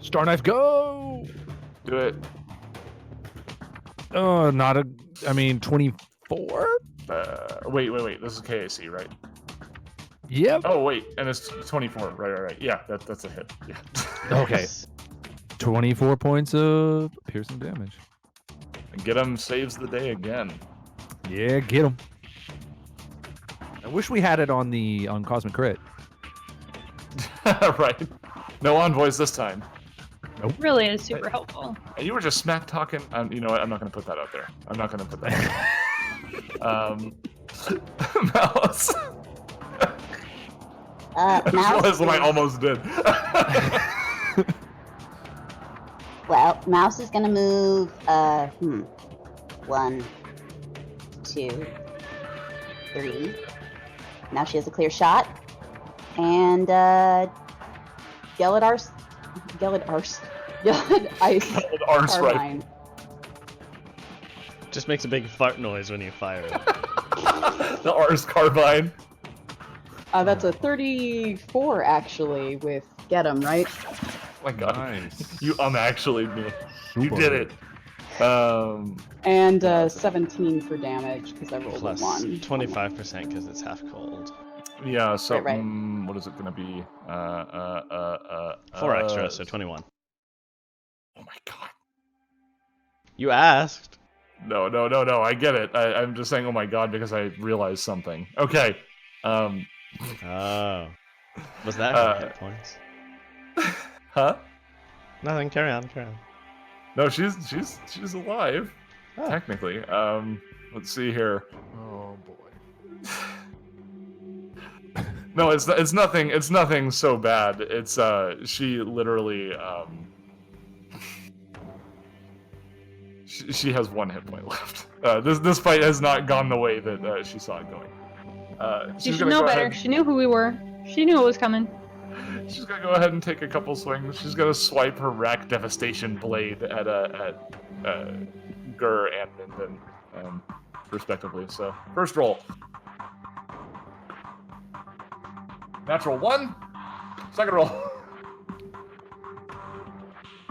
Star Knife, go! Do it. Oh, not a. I mean, 24. Wait. This is KAC, right? Yep. Oh wait, and it's 24. Right. Yeah, that's a hit. Yeah. Okay. 24 points of piercing damage. And get him saves the day again. Yeah, get him. I wish we had it on Cosmic Crit. Right. No envoys this time. Nope. Really is super helpful. And you were just smack talking. You know what? I'm not going to put that out there. I'm not going to put that out there. Mouse. Mouse was what I almost did. Well, Mouse is gonna move. 1, 2, 3. Now she has a clear shot, and Gelid Ice Carbine. Just makes a big fart noise when you fire it. The Ars Carbine. That's a 34 actually with get 'em, right? my god. Nice. You actually me. You Super. did it. And 17 for damage because I rolled Plus a 1. 25% because it's half cold. Yeah, so Right. what is it gonna be? 4 extra, so 21. Oh my god. You asked. No, I get it. I'm just saying oh my god because I realized something. Okay. Oh. Was that her hit points? Huh? Nothing, carry on. No, she's alive. Oh. Technically. Let's see here. Oh boy. No, it's nothing so bad. It's she literally she has 1 hit point left. This fight has not gone the way that she saw it going. She should know better. She knew who we were. She knew it was coming. She's gonna go ahead and take a couple swings. She's gonna swipe her rack devastation blade at Gur and Minden, respectively. So first roll. Natural 1. Second roll.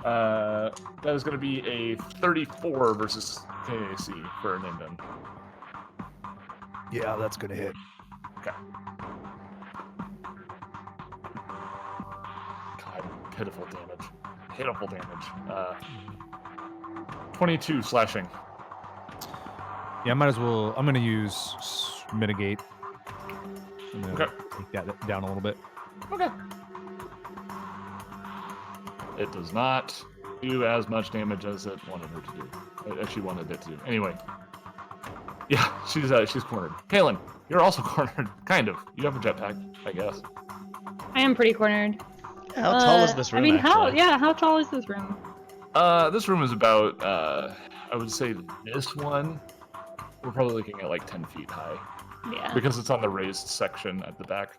That is going to be a 34 versus KAC for Minden. Yeah, that's gonna hit. Okay. God, pitiful damage. Pitiful damage. 22 slashing. Yeah, I might as well. I'm gonna use mitigate. I'm gonna Okay. take that down a little bit. Okay. It does not do as much damage as it wanted her to do. As she wanted it to do. Anyway. Yeah, she's cornered. Kaylin, you're also cornered. Kind of. You have a jetpack, I guess. I am pretty cornered. Yeah, how tall is this room? I mean, actually? how tall is this room? This room is about, I would say this one, we're probably looking at like 10 feet high. Yeah. Because it's on the raised section at the back.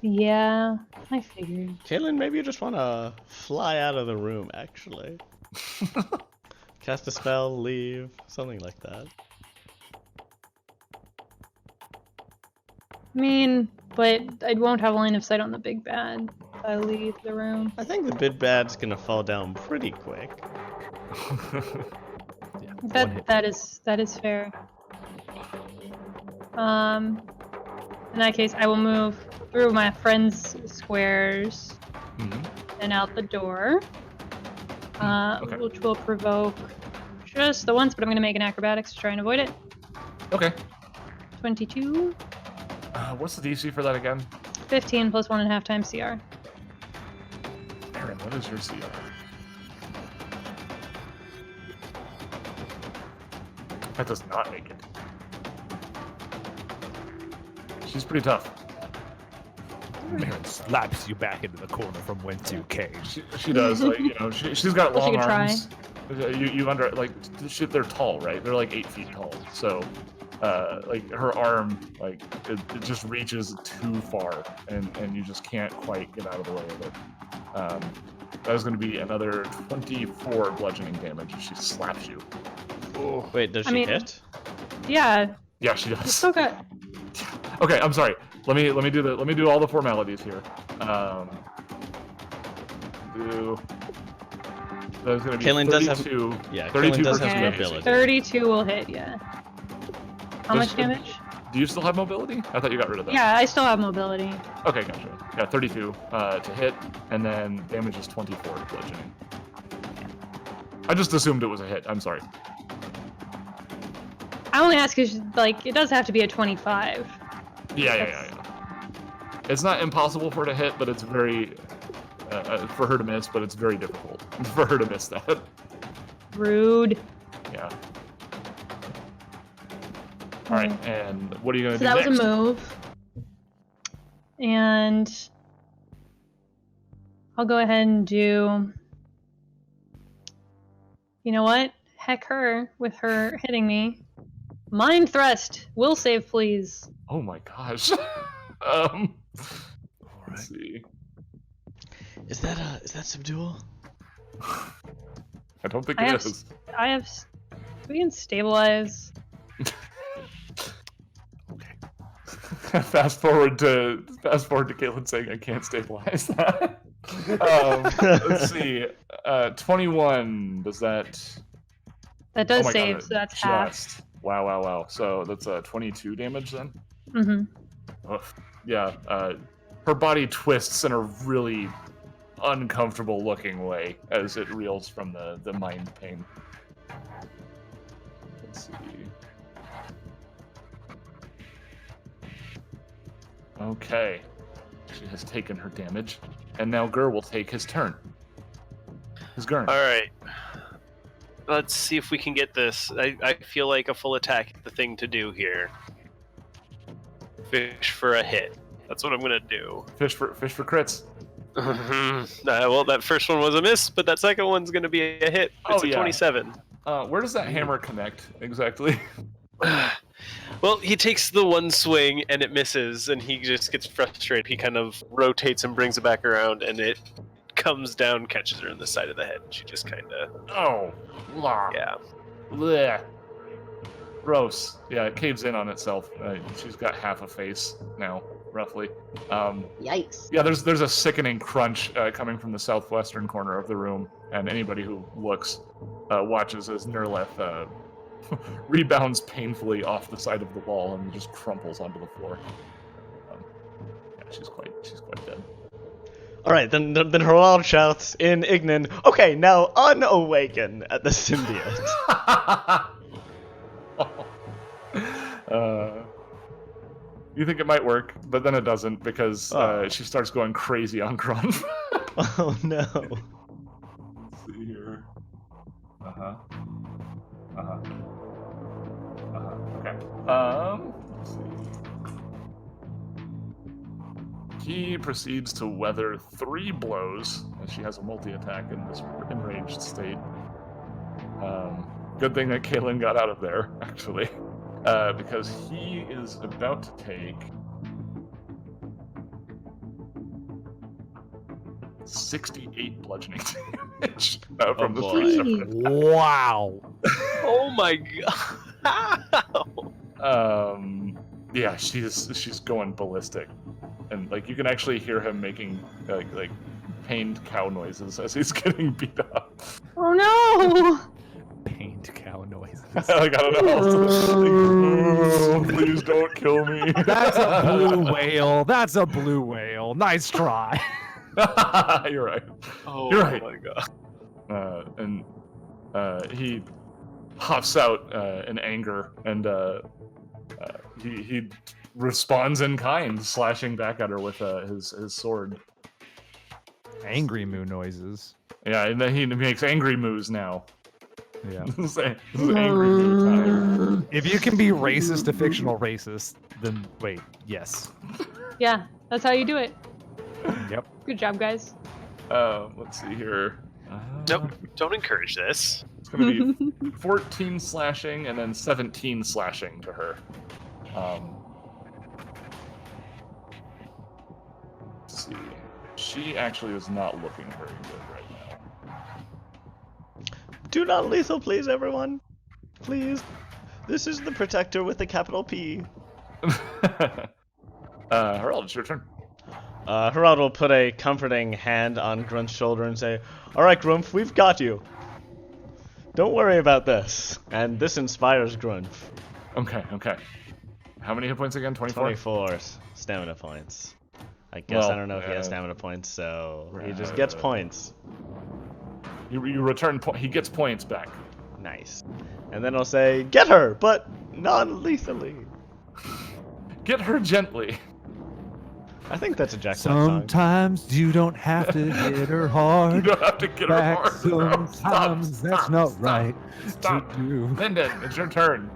Yeah, I figured. Caitlin, maybe you just want to fly out of the room, actually. Cast a spell, leave, something like that. I mean, but I won't have line of sight on the big bad if I leave the room. I think the big bad's gonna fall down pretty quick. Yeah, That is fair. In that case, I will move through my friend's squares and out the door, which will provoke just the once, but I'm going to make an acrobatics to try and avoid it. Okay. 22. What's the DC for that again? 15 plus 1.5 times CR. Aaron, what is your CR? That does not make it. She's pretty tough. Aaron slaps you back into the corner from whence you came. She does, like, you know, she's got Well, she long could try. arms. You under, like, shit, they're tall, right? They're like 8 feet tall. So, like, her arm, like, it just reaches too far, and you just can't quite get out of the way of it. That is going to be another 24 bludgeoning damage if she slaps you. Oh. Wait, does she hit? Yeah. Yeah, she You does. still got. Okay, I'm sorry. Let me do all the formalities here. That's going to be Kaylin 32. does have, yeah, 32 Kaylin does have versus some damage. ability. 32 will hit, yeah. How much damage? Do you still have mobility? I thought you got rid of that. Yeah, I still have mobility. Okay, gotcha. Yeah, 32 to hit, and then damage is 24 bludgeoning. I just assumed it was a hit. I'm sorry. I only ask because, like, it does have to be a 25. Yeah. It's not impossible for her to hit, but it's very... for her to miss, but it's very difficult for her to miss that. Rude. Yeah. Alright, and what are you going to do that next? was a move. And I'll go ahead and do... You know what? Heck her with her hitting me. Mind Thrust! Will save, please. Oh my gosh. Let's see. Is that subdual? I don't think it is. I have... We can stabilize. Okay. fast forward to Caitlin saying I can't stabilize that. Let's see. 21. Does that? That does save, so that's half. Wow. So that's 22 damage then. Mm-hmm. Yeah. Her body twists in a really uncomfortable looking way as it reels from the mind pain. Let's see. Okay. She has taken her damage, and now Gur will take his turn. His Gurn. All right. Let's see if we can get this. I feel like a full attack is the thing to do here. Fish for a hit. That's what I'm gonna do. Fish for crits. Well, that first one was a miss, but that second one's gonna be a hit. It's a 27. Where does that hammer connect exactly? Well, he takes the one swing and it misses, and he just gets frustrated. He kind of rotates and brings it back around, and it comes down, catches her in the side of the head. She just kind of. Oh. Yeah. Blech. Gross. Yeah, it caves in on itself. She's got half a face now, roughly. Yikes. Yeah, there's a sickening crunch coming from the southwestern corner of the room, and anybody who looks watches as Nerleth rebounds painfully off the side of the wall and just crumples onto the floor. Yeah, she's quite dead. All right, then Harald shouts in Ignan, "Okay, now unawaken at the symbiote." You think it might work, but then it doesn't because she starts going crazy on Grunf. Oh no. Let's see here. Okay. Let's see. He proceeds to weather 3 blows, as she has a multi-attack in this enraged state. Good thing that Kaelin got out of there, actually. Because he is about to take 68 bludgeoning damage from the 3 separate attacks. Wow. Oh my god. Yeah, she's going ballistic, and like you can actually hear him making like pained cow noises as he's getting beat up. Oh no! Pained cow noises. Like I don't know. Please don't kill me. That's a blue whale. That's a blue whale. Nice try. You're right. Oh, You're right. My god. And he hops out in anger, and he responds in kind, slashing back at her with his sword. Angry moo noises. Yeah, and then he makes angry moos now. Yeah. This is angry moo time. If you can be racist to fictional racist, then wait, yes. Yeah, that's how you do it. Yep. Good job, guys. Let's see here. Nope, don't encourage this. It's going to be 14 slashing and then 17 slashing to her. Let's see. She actually is not looking very good right now. Do not lethal, please, everyone. Please. This is the Protector with the capital P. Harald, it's your turn. Harald will put a comforting hand on Grunt's shoulder and say, "Alright, Grumph, we've got you. Don't worry about this." And this inspires Grunt. Okay. How many hit points again? 24? 24 stamina points. I guess I don't know if he has stamina points, so he just gets points. You return he gets points back. Nice. And then I'll say, "Get her, but non-lethally." Get her gently. I think that's a Jack Black song. Sometimes you don't have to hit her hard. You don't have to get her hard. Sometimes that's not right. Stop. To do. Linden, it's your turn.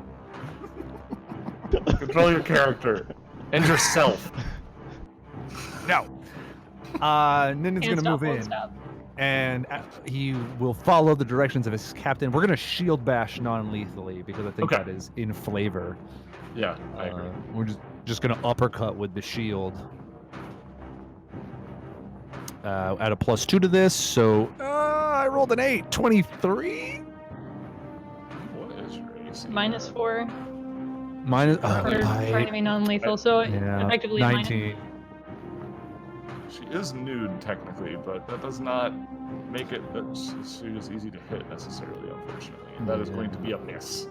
Control your character. And yourself. No. Ninden's going to move in. And he will follow the directions of his captain. We're going to shield bash non-lethally because I think that is in flavor. Yeah, I agree. We're just going to uppercut with the shield. Add a +2 to this, so I rolled an 8. 23? What is your AC? -4. Mine is trying to be non-lethal, so effectively 19. She is nude technically, but that does not make it that she is easy to hit necessarily, unfortunately. That is going to be a miss.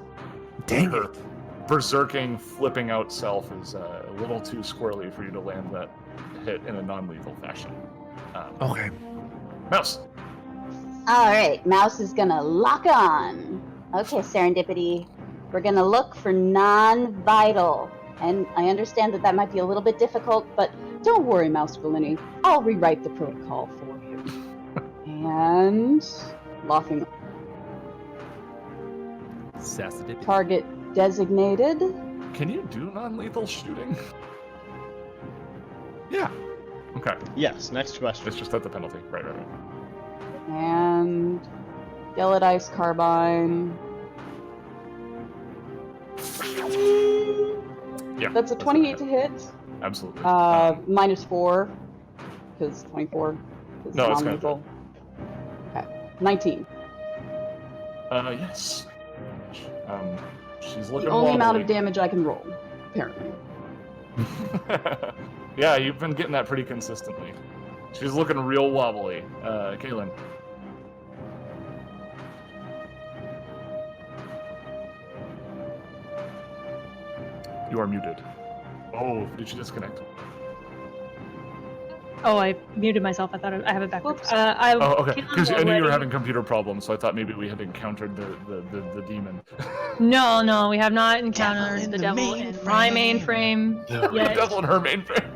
Dang Her it. berserking, flipping out self is a little too squirrely for you to land that hit in a non-lethal fashion. Okay. Mouse. All right, Mouse is gonna lock on. Okay, Serendipity. We're gonna look for non-vital. And I understand that might be a little bit difficult, but don't worry, Mousculini. I'll rewrite the protocol for you. And locking. Target designated. Can you do non-lethal shooting? Yeah. Okay. Yes, next question. It's just at the penalty. Right. And Gillette Ice Carbine. Yeah. That's a 28 to hit. Absolutely. -4, because 24 is no, it's non-lethal. Okay. 19. Yes. She's looking The only wobbly. amount of damage I can roll, apparently. Yeah, you've been getting that pretty consistently. She's looking real wobbly. Kaylin. You are muted. Oh, did she disconnect? Oh, I muted myself. I thought I have it backwards. Whoops. Okay. Because I knew you were having computer problems, so I thought maybe we had encountered the demon. No, we have not encountered the devil in my mainframe yet. The devil in her mainframe.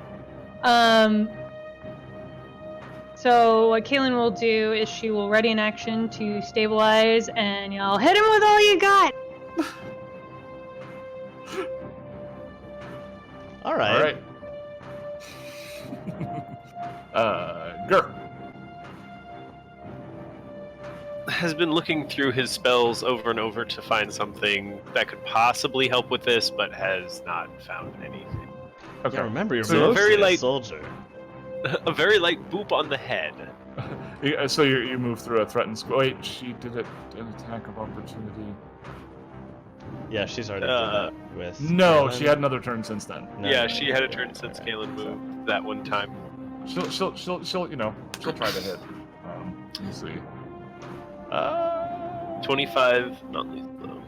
So what Kaylin will do is she will ready an action to stabilize, and y'all hit him with all you got. All right. Gur. Has been looking through his spells over and over to find something that could possibly help with this, but has not found anything. Okay. Yeah, remember, you're so very light soldier. A very light boop on the head. So you move through a threatened square. Wait, she did an attack of opportunity. Yeah, she's already done that with. No, Kaylin. she had another turn since then. No, yeah, she had a turn since Kaylin moved that one time. She'll try to hit. Let me see. 25, not lethal.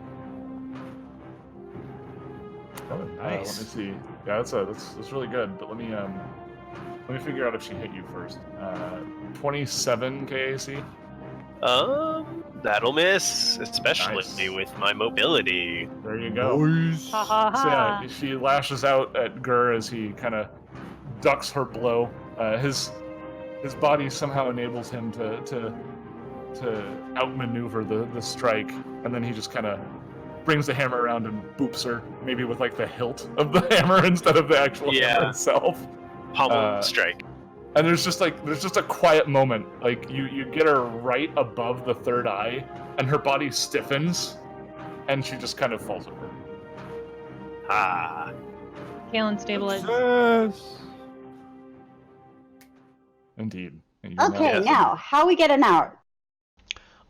Oh, nice. Let me see. Yeah, that's really good. But let me figure out if she hit you first. 27 KAC. That'll miss, especially with my mobility. There you go. Nice. Ha ha ha. So yeah, she lashes out at Gur as he kind of ducks her blow. His body somehow enables him to outmaneuver the strike, and then he just kind of brings the hammer around and boops her, maybe with like the hilt of the hammer instead of the actual hammer itself. Pommel strike. And there's just a quiet moment. Like you get her right above the third eye, and her body stiffens, and she just kind of falls over. Kaylin stabilized. Indeed. Okay, now how we get an hour?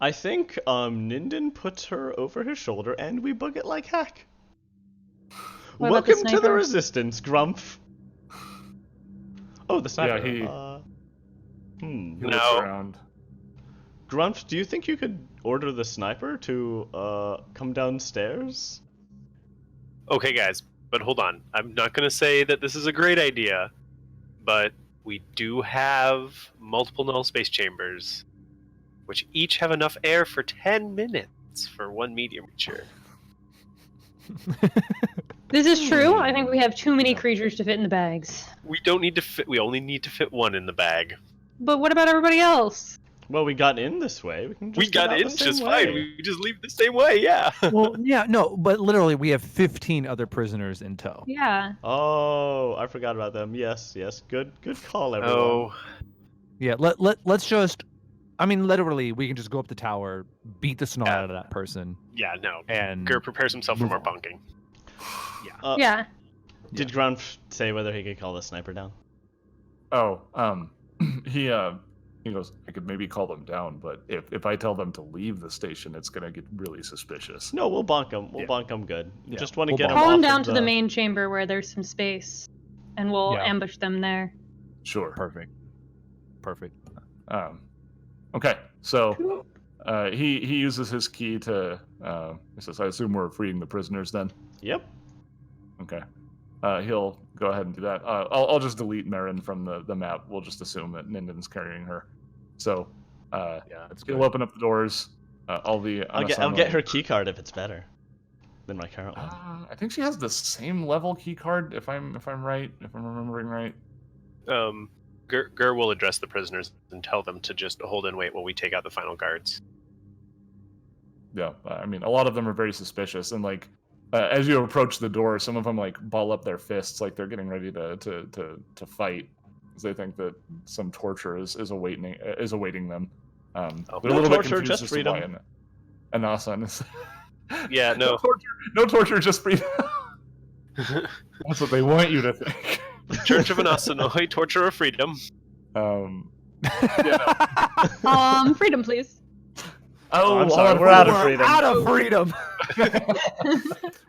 I think Ninden puts her over his shoulder, and we book it like heck. Welcome to the Resistance, Grumph. Oh, the sniper. Yeah, he looks around. Grumph, do you think you could order the sniper to come downstairs? Okay, guys, but hold on. I'm not going to say that this is a great idea, but we do have multiple null space chambers, which each have enough air for 10 minutes for one medium creature. This is true. I think we have too many creatures to fit in the bags. We don't need to fit. We only need to fit one in the bag. But what about everybody else? Well, we got in this way. We got in just fine. We just leave the same way. Yeah. Well, yeah, no, but literally we have 15 other prisoners in tow. Yeah. Oh, I forgot about them. Yes. Good call, everyone. Oh. Yeah. Let's just. I mean, literally, we can just go up the tower, beat the snot out of that person. Yeah. No. And Gur prepares himself for more bunking. Yeah. Did Grumph say whether he could call the sniper down? Oh, he He goes, I could maybe call them down, but if I tell them to leave the station, it's gonna get really suspicious. No, we'll bonk them. We'll bonk them good. Yeah. Just want to get them Call off them down of to the main chamber where there's some space, and we'll ambush them there. Sure. Perfect. Okay, so he uses his key to. He says, "I assume we're freeing the prisoners then." Yep. Okay. He'll go ahead and do that. I'll just delete Marin from the map. We'll just assume that Ninden's carrying her. So he'll open up the doors. I'll get her key card if it's better than my current one. I think she has the same level key card if I'm right, if I'm remembering right. Gur will address the prisoners and tell them to just hold and wait while we take out the final guards. Yeah, I mean, a lot of them are very suspicious, and like as you approach the door, some of them like ball up their fists, like they're getting ready to fight, because they think that some torture is awaiting them. They're a little bit confused just as freedom. to why Anassanoi is. Yeah, no. No torture, just freedom. That's what they want you to think. Church of Anassanoi, torture or freedom? Freedom, please. Oh, I'm sorry, we're out of freedom. Out of freedom.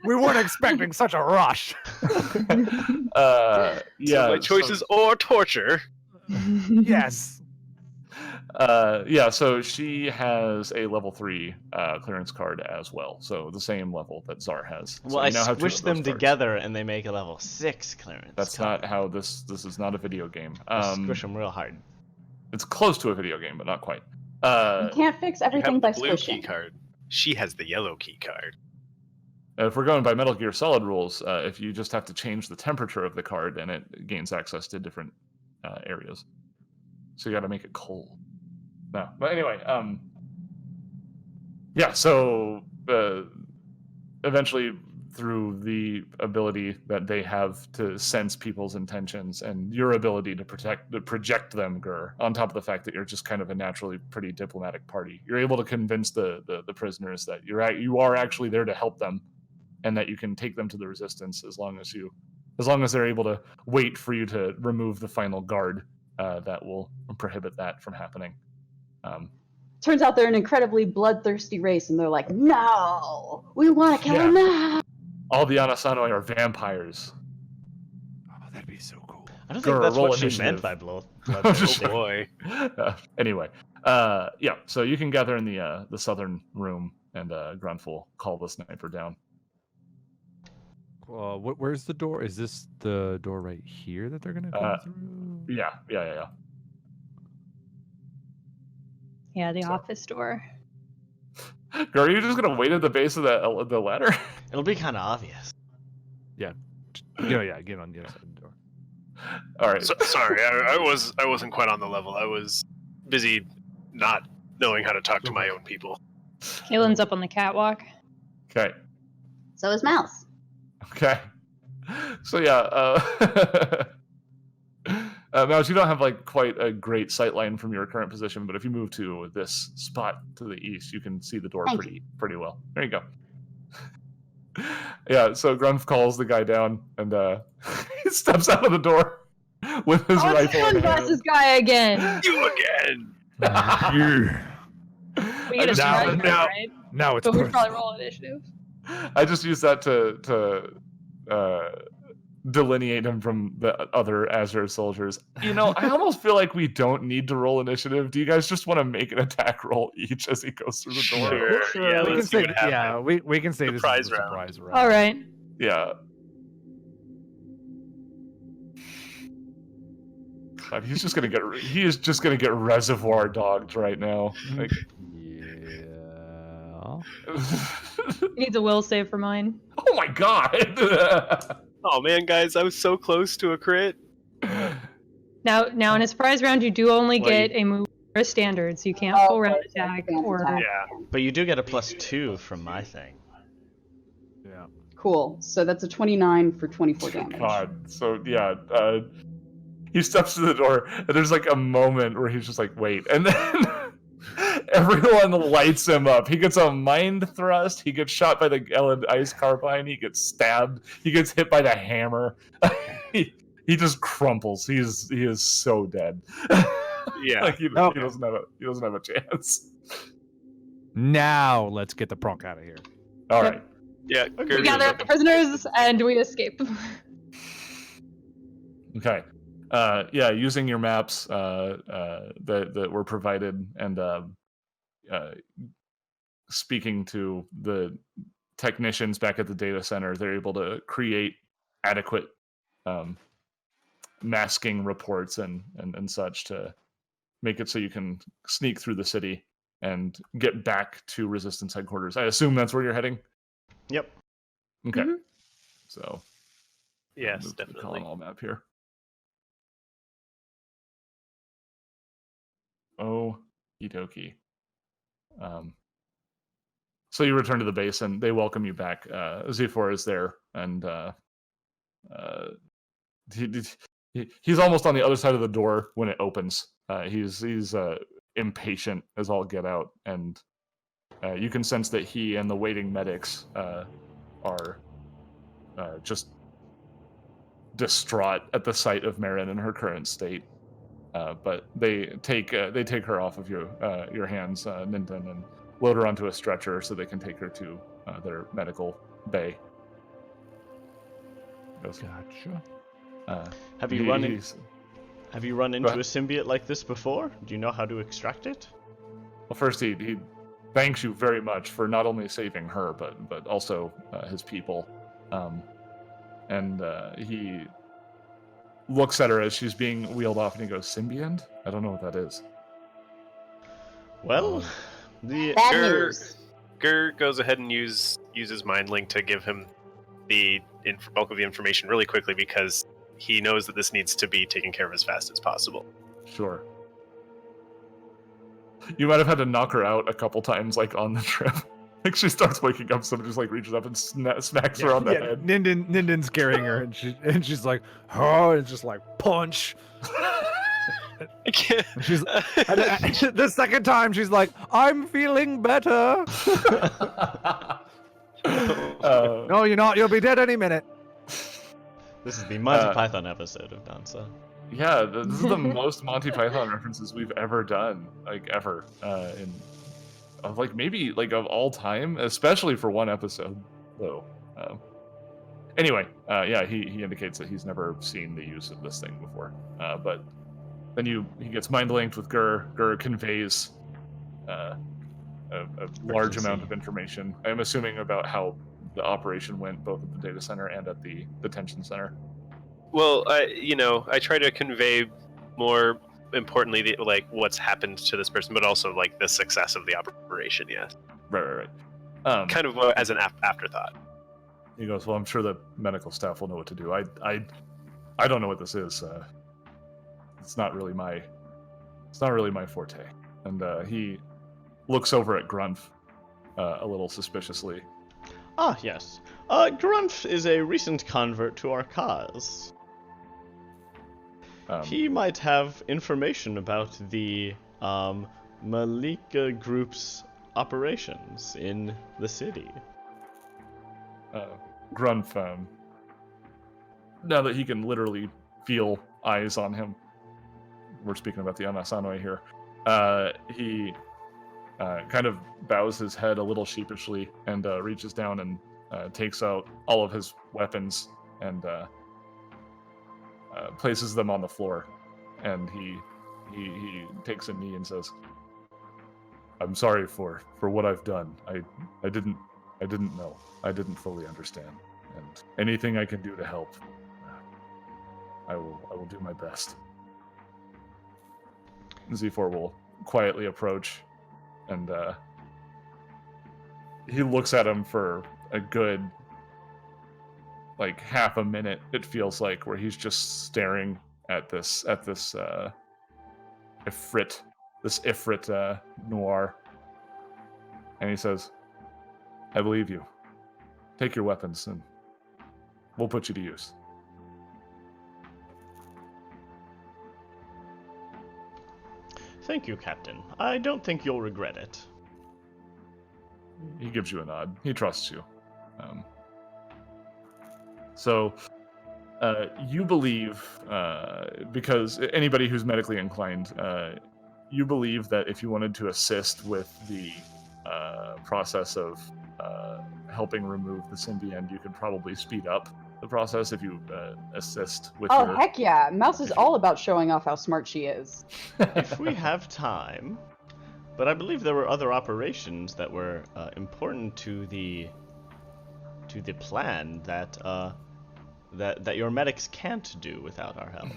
We weren't expecting such a rush. So my choice is or torture. Yes. So she has a level 3 clearance card as well, so the same level that Czar has. Well, so I squish them together and they make a level 6 clearance. That's not how this is not a video game. Squish them real hard. It's close to a video game, but not quite. You can't fix everything by blue squishing. key card. She has the yellow key card. If we're going by Metal Gear Solid rules, if you just have to change the temperature of the card, and it gains access to different areas. So you got to make it cold. No, but anyway, so eventually, through the ability that they have to sense people's intentions and your ability to project them, Gur, on top of the fact that you're just kind of a naturally pretty diplomatic party, you're able to convince the prisoners that you are actually there to help them, and that you can take them to the resistance as long as they're able to wait for you to remove the final guard that will prohibit that from happening. Turns out they're an incredibly bloodthirsty race, and they're like, no, we want to kill them now. All the Anassanoi are vampires. Oh, that'd be so cool. I don't think that's what she meant by bloodthirsty. Oh boy. Anyway, so you can gather in the southern room, and Grunf will call the sniper down. Where's the door? Is this the door right here that they're gonna come through? Yeah. Yeah, the office door. Girl, are you just gonna wait at the base of the ladder? It'll be kind of obvious. Yeah. Get on the other side of the door. All right. Sorry, I wasn't quite on the level. I was busy not knowing how to talk to my own people. Kaylin's up on the catwalk. Okay. So is Mouse. Okay. So Mouse, you don't have like quite a great sight line from your current position, but if you move to this spot to the east, you can see the door pretty well. There you go. So Grunf calls the guy down, and he steps out of the door with his rifle. Sunglasses guy again. You again. We get a strike, right? Now it's. But we probably roll initiative. I just use that to delineate him from the other Azure soldiers. I almost feel like we don't need to roll initiative. Do you guys just want to make an attack roll each as he goes through the door? Sure. Yeah, let's see what happens. Yeah, we can say this is a surprise round. All right. Yeah. God, he is just gonna get reservoir dogged right now. Like, He needs a will save for mine. Oh my god! Oh man, guys, I was so close to a crit. Now in a surprise round, you do only get a move or a standard, so you can't full round attack or. Yeah. But you do get a +2 from my thing. Yeah. Cool. So that's a 29 for 24 damage. God. So he steps to the door, and there's like a moment where he's just like, wait, and then everyone lights him up. He gets a mind thrust. He gets shot by the ice carbine. He gets stabbed. He gets hit by the hammer. He just crumples. He is so dead. Yeah. Like he doesn't have a chance. Now let's get the prunk out of here. All right. Yeah. We gather up the prisoners and we escape. Okay. Using your maps that were provided and speaking to the technicians back at the data center, they're able to create adequate masking reports and such to make it so you can sneak through the city and get back to Resistance headquarters. I assume that's where you're heading? Yep. Okay. Mm-hmm. So, yes, move to the definitely. Colonel map here. Okie dokie. So you return to the base and they welcome you back. Z4 is there and he's almost on the other side of the door when it opens. He's impatient as all get out, and you can sense that he and the waiting medics are just distraught at the sight of Marin in her current state. But they take her off of your hands, Ninden, and load her onto a stretcher so they can take her to their medical bay. Gotcha. Have you run into a symbiote like this before? Do you know how to extract it? Well, first he thanks you very much for not only saving her but also his people, and he looks at her as she's being wheeled off and he goes, "Symbiont? I don't know what that is." Well, Bad news. Gur goes ahead and uses Mind Link to give him the bulk of the information really quickly because he knows that this needs to be taken care of as fast as possible. Sure. You might have had to knock her out a couple times, like on the trip. Like she starts waking up, somebody just like reaches up and smacks her on the head. Ninden's carrying her, and she's like, oh, and just like punch. She's the second time she's like, I'm feeling better. No, you're not. You'll be dead any minute. This is the Monty Python episode of Danza. Yeah, this is the most Monty Python references we've ever done, like ever, maybe of all time, especially for one episode, though. Anyway, he indicates that he's never seen the use of this thing before. But then he gets mind linked with Gur. Gur conveys a large amount of information. I'm assuming about how the operation went, both at the data center and at the detention center. Well, I try to convey more importantly, what's happened to this person, but also the success of the operation. Yes. Right. Kind of as an afterthought. He goes, "Well, I'm sure the medical staff will know what to do. I don't know what this is. It's not really my forte." And he looks over at Grunf a little suspiciously. Ah, yes. Grunf is a recent convert to our cause. He might have information about the Malika Group's operations in the city. Grunf, now that he can literally feel eyes on him, we're speaking about the Anassanoi here, he kind of bows his head a little sheepishly and reaches down and takes out all of his weapons and places them on the floor, and he takes a knee and says, "I'm sorry for what I've done. I didn't know. I didn't fully understand. And anything I can do to help, I will do my best." Z4 will quietly approach, and he looks at him for a good half a minute, it feels like, where he's just staring at this Ifrit Noir, and he says, "I believe you. Take your weapons and we'll put you to use." Thank you, Captain. I don't think you'll regret it. He gives you a nod. He trusts you. So You believe, because anybody who's medically inclined, you believe that if you wanted to assist with the process of helping remove the symbiont, you could probably speed up the process if you assist with Oh, heck yeah. Mouse is all about showing off how smart she is. If we have time. But I believe there were other operations that were important to the plan that that your medics can't do without our help.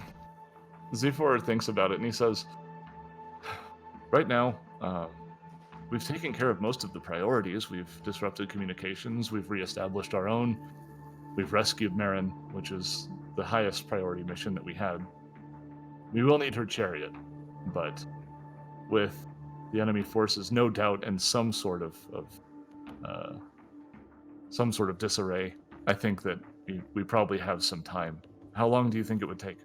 Z4 thinks about it and he says, right now, we've taken care of most of the priorities. We've disrupted communications, we've reestablished our own, we've rescued Marin, which is the highest priority mission that we had. We will need her chariot, but with the enemy forces no doubt in some sort of disarray, I think that we probably have some time. How long do you think it would take?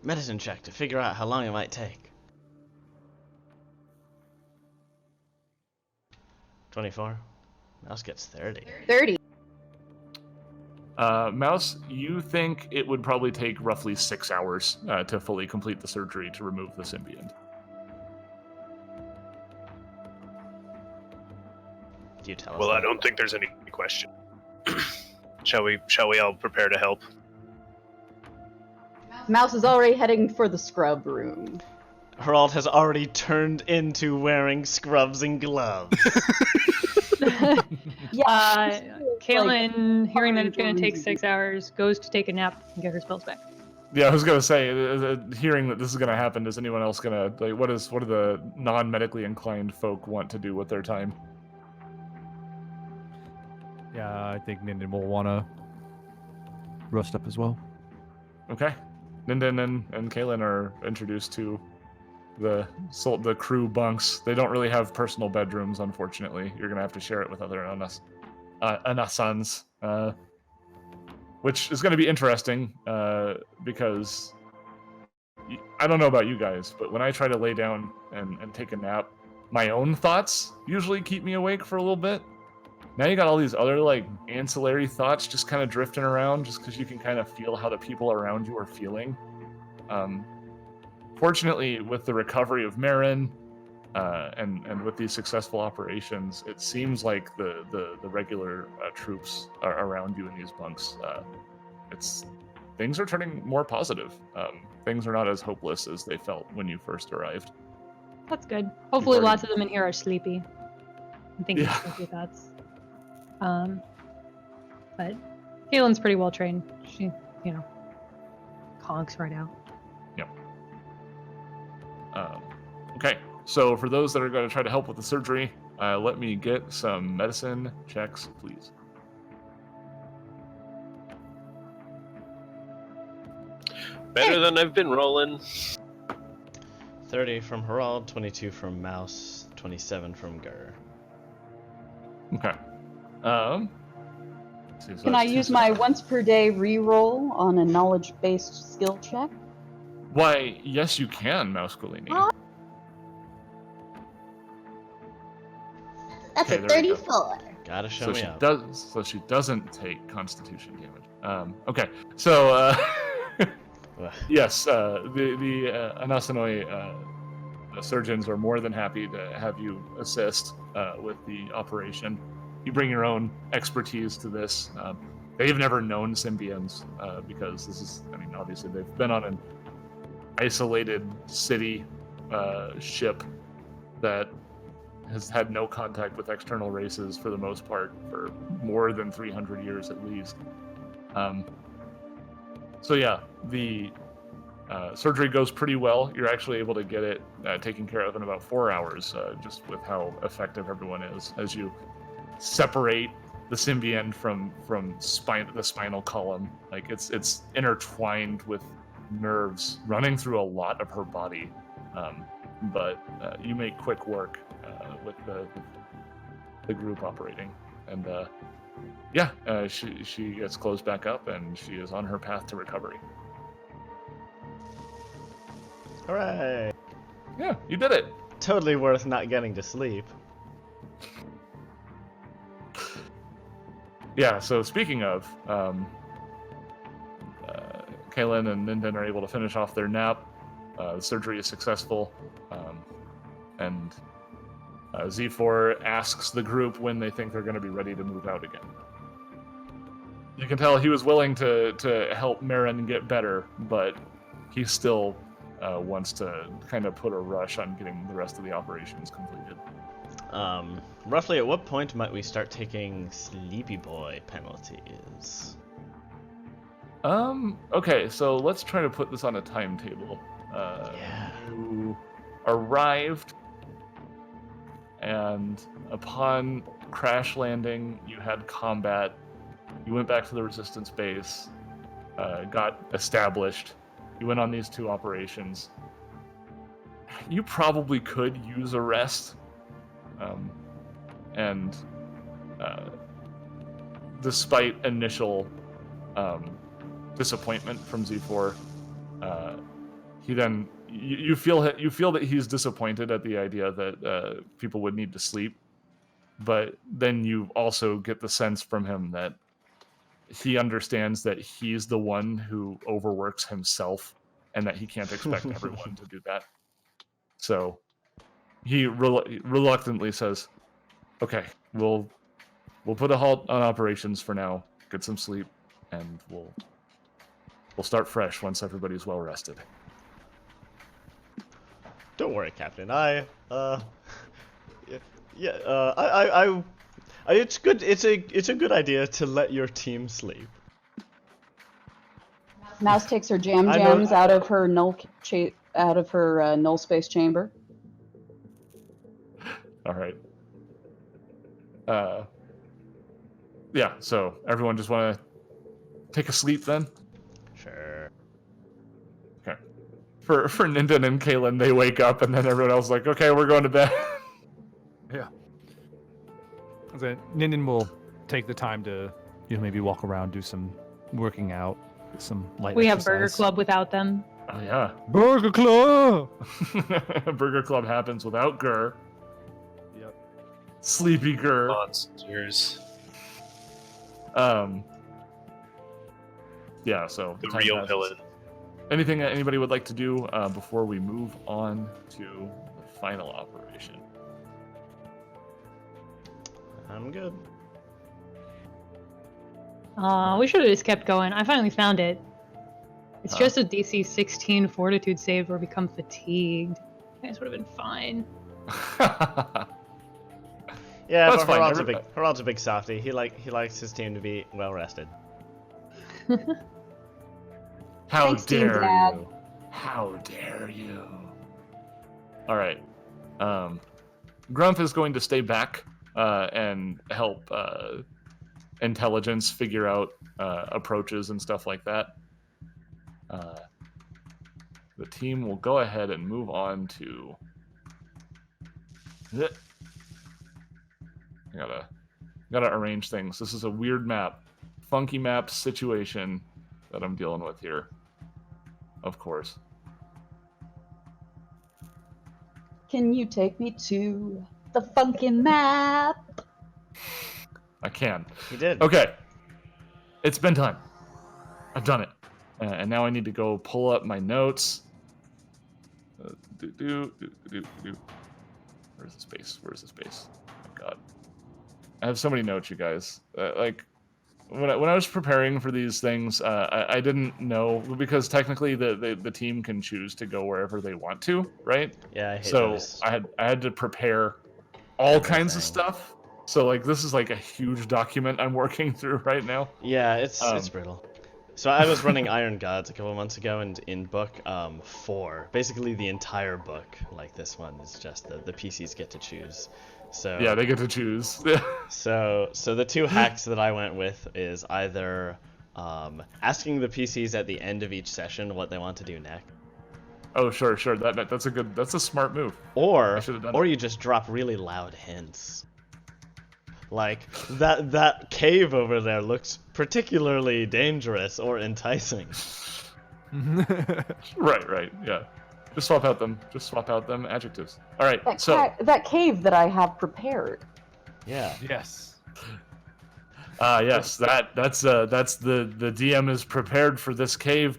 Medicine check to figure out how long it might take. 24. Mouse gets 30. 30. Mouse, you think it would probably take roughly 6 hours to fully complete the surgery to remove the symbiont. Do you tell us well, that? I don't think there's any question. Shall we all prepare to help? Mouse is already heading for the scrub room. Herald has already turned into wearing scrubs and gloves. Kaylin, hearing that it's going to take 6 hours, goes to take a nap and get her spells back. Yeah, I was gonna say, hearing that this is gonna happen, is anyone else gonna what do the non-medically inclined folk want to do with their time? Yeah, I think Ninden will want to rest up as well. Okay. Ninden and Kaylin are introduced to the crew bunks. They don't really have personal bedrooms, unfortunately. You're gonna have to share it with other Anassans, which is gonna be interesting because I don't know about you guys, but when I try to lay down and take a nap, my own thoughts usually keep me awake for a little bit. Now you got all these other like ancillary thoughts just kind of drifting around, just because you can kind of feel how the people around you are feeling. Fortunately, with the recovery of Marin and with these successful operations, it seems like the regular troops are around you in these bunks. Things are turning more positive. Things are not as hopeless as they felt when you first arrived. That's good. Hopefully, lots of them in here are sleepy. I'm thinking sleepy thoughts. But Kaylin's pretty well trained. She, conks right out. Yep. Okay, so for those that are going to try to help with the surgery, let me get some medicine checks, please. Better than I've been rolling. 30 from Herald, 22 from Mouse, 27 from Gur. Okay. Can I use my once per day reroll on a knowledge-based skill check? Why, yes, you can, Mouscolini. That's a 34. Gotta show me up. So she doesn't take Constitution damage. Okay, so yes, the Anassanoi surgeons are more than happy to have you assist with the operation. You bring your own expertise to this. They've never known symbionts because this is, obviously they've been on an isolated city ship that has had no contact with external races for the most part for more than 300 years at least. So yeah, the surgery goes pretty well. You're actually able to get it taken care of in about 4 hours, just with how effective everyone is as you separate the symbiont from the spinal column. Like it's intertwined with nerves running through a lot of her body, but you make quick work with the group operating, and she gets closed back up and she is on her path to recovery. Hooray! Yeah, you did it. Totally worth not getting to sleep. Yeah, so speaking of, Kaylin and Ninden are able to finish off their nap. The surgery is successful, and Z4 asks the group when they think they're going to be ready to move out again. You can tell he was willing to help Marin get better, but he still wants to kind of put a rush on getting the rest of the operations completed. Roughly at what point might we start taking Sleepy Boy penalties? Okay, so let's try to put this on a timetable. You arrived, and upon crash landing, you had combat. You went back to the Resistance base, got established. You went on these 2 operations. You probably could use a rest, and despite initial disappointment from Z4, he then you feel that he's disappointed at the idea that people would need to sleep, but then you also get the sense from him that he understands that he's the one who overworks himself and that he can't expect everyone to do that. So he reluctantly says, okay, we'll put a halt on operations for now, get some sleep, and we'll start fresh once everybody's well rested. Don't worry, Captain. It's good. It's a good idea to let your team sleep. Mouse takes her jams out of her null space chamber. All right. Yeah. So everyone just want to take a sleep then? Sure. Okay. For Ninden and Kaylin, they wake up and then everyone else is like, okay, we're going to bed. Yeah. So Ninden will take the time to, maybe walk around, do some working out, some light We exercise. have Burger Club without them. Oh yeah. Burger Club! Burger Club happens without Gur. Yep. Sleepy Gur. Monsters. Yeah, so The real villain. Anything that anybody would like to do before we move on to the final operation? I'm good. We should have just kept going. I finally found it. It's just a DC 16 Fortitude save or become fatigued. You guys would have been fine. Yeah, That's but fine. Harad's a big softie. He likes his team to be well rested. How Thanks, Team dare Dad. you? How dare you? All right. Grumph is going to stay back and help intelligence figure out approaches and stuff like that. The team will go ahead and move on to. I gotta arrange things. This is a weird map, funky map situation that I'm dealing with here. Of course. Can you take me to the funky map? I can. He did. Okay. It's been time. I've done it. And now I need to go pull up my notes. Where's the space? Where's the space? Oh my God. I have so many notes, you guys. When I was preparing for these things, I didn't know, because technically the team can choose to go wherever they want to, right? Yeah, I hate So those. I had to prepare all kinds of stuff. So this is like a huge document I'm working through right now. Yeah, it's brutal. So I was running Iron Gods a couple months ago, and in book 4, basically the entire book, like this one, is just the PCs get to choose. So yeah, they get to choose. So the 2 hacks that I went with is either asking the PCs at the end of each session what they want to do next. Oh, sure. That's a smart move. Or done you just drop really loud hints. Like, that cave over there looks particularly dangerous or enticing. Right, yeah. Just swap out them adjectives. All right, That cave that I have prepared. Yeah. Yes. Yes, that's the DM is prepared for this cave.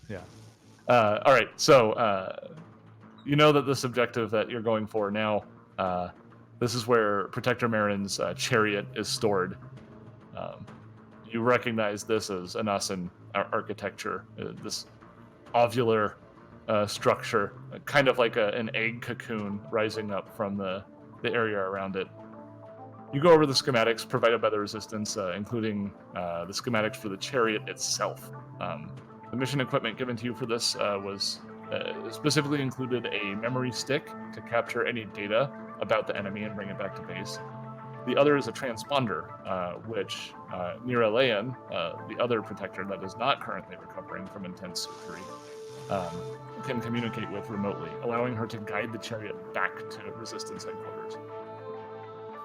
Yeah. All right, so you know that this objective that you're going for now, this is where Protector Marin's chariot is stored. You recognize this as Anassan architecture, this ovular structure, kind of like an egg cocoon rising up from the area around it. You go over the schematics provided by the Resistance, including the schematics for the chariot itself. The mission equipment given to you for this was specifically included a memory stick to capture any data about the enemy and bring it back to base. The other is a transponder, which Niralayan, the other protector that is not currently recovering from intense surgery, can communicate with remotely, allowing her to guide the chariot back to Resistance headquarters.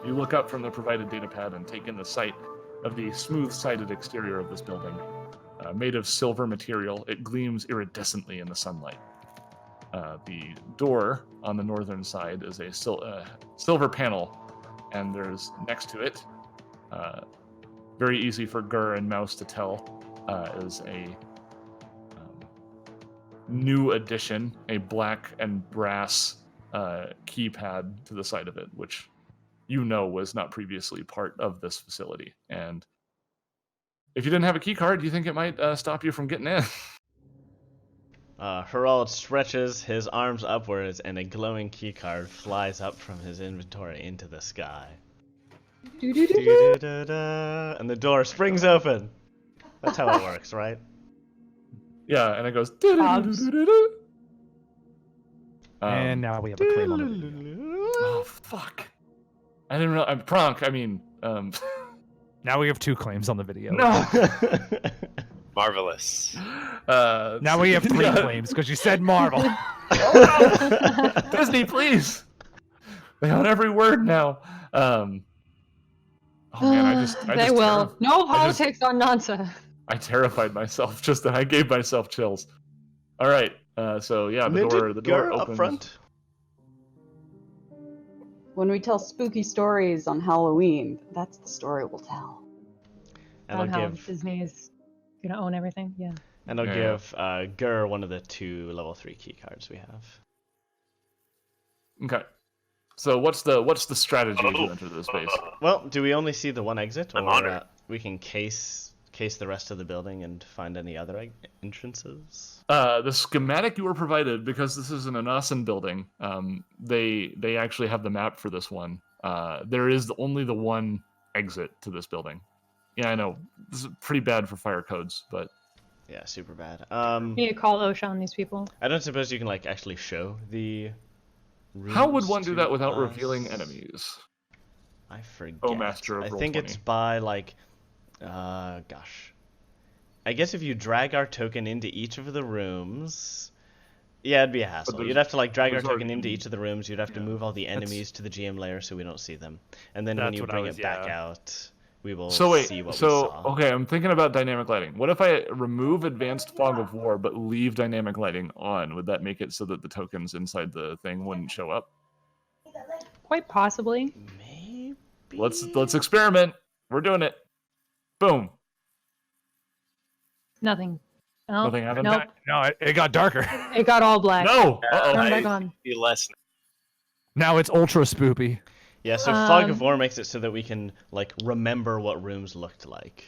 You look up from the provided datapad and take in the sight of the smooth-sided exterior of this building. Made of silver material, it gleams iridescently in the sunlight. The door on the northern side is a silver panel, and there's next to it, very easy for Gur and Mouse to tell, is a new addition, a black and brass keypad to the side of it, which you know was not previously part of this facility. And if you didn't have a key card, do you think it might stop you from getting in? Herald stretches his arms upwards, and a glowing keycard flies up from his inventory into the sky. And the door springs open. That's how it works, right? Yeah, and it goes. And now we have a claim on the video. Oh fuck! I didn't realize. Pronk. I mean. Now we have 2 claims on the video. No. Marvelous. Now we have 3 claims because you said Marvel. Disney, please. They own every word now. Oh man, I just they will. No politics on Nansa. I terrified myself. Just that I gave myself chills. All right. So yeah, the door opens. Up front. When we tell spooky stories on Halloween, that's the story we'll tell. And on I'll how give Disney's gonna own everything. Yeah. And I'll give Gur one of the 2 level 3 key cards we have. Okay. So what's the strategy as you enter this space? Well, do we only see the one exit, I'm or honored. We can case the rest of the building and find any other entrances? The schematic you were provided, because this is an Anassan building, they actually have the map for this one. There is only the one exit to this building. Yeah, I know. This is pretty bad for fire codes, but... Yeah, super bad. You need to call OSHA on these people. I don't suppose you can, like, actually show the rooms. How would one do that without revealing enemies? I forget. Oh, Master of I Roll20. think it's by, like... gosh. I guess if you drag our token into each of the rooms... Yeah, it'd be a hassle. You'd have to, like, drag our token into each of the rooms. You'd have to move all the enemies to the GM layer so we don't see them. And then when you bring it back out... We will see what we saw. Okay, I'm thinking about dynamic lighting. What if I remove advanced fog of war but leave dynamic lighting on? Would that make it so that the tokens inside the thing wouldn't show up? Quite possibly. Maybe. Let's experiment. We're doing it. Boom. Nothing. Oh, Nothing happened. Nope. No, it got darker. It got all black. No. Turn back on. Be less. Now it's ultra spoopy. Yeah, so Fog of War makes it so that we can, like, remember what rooms looked like.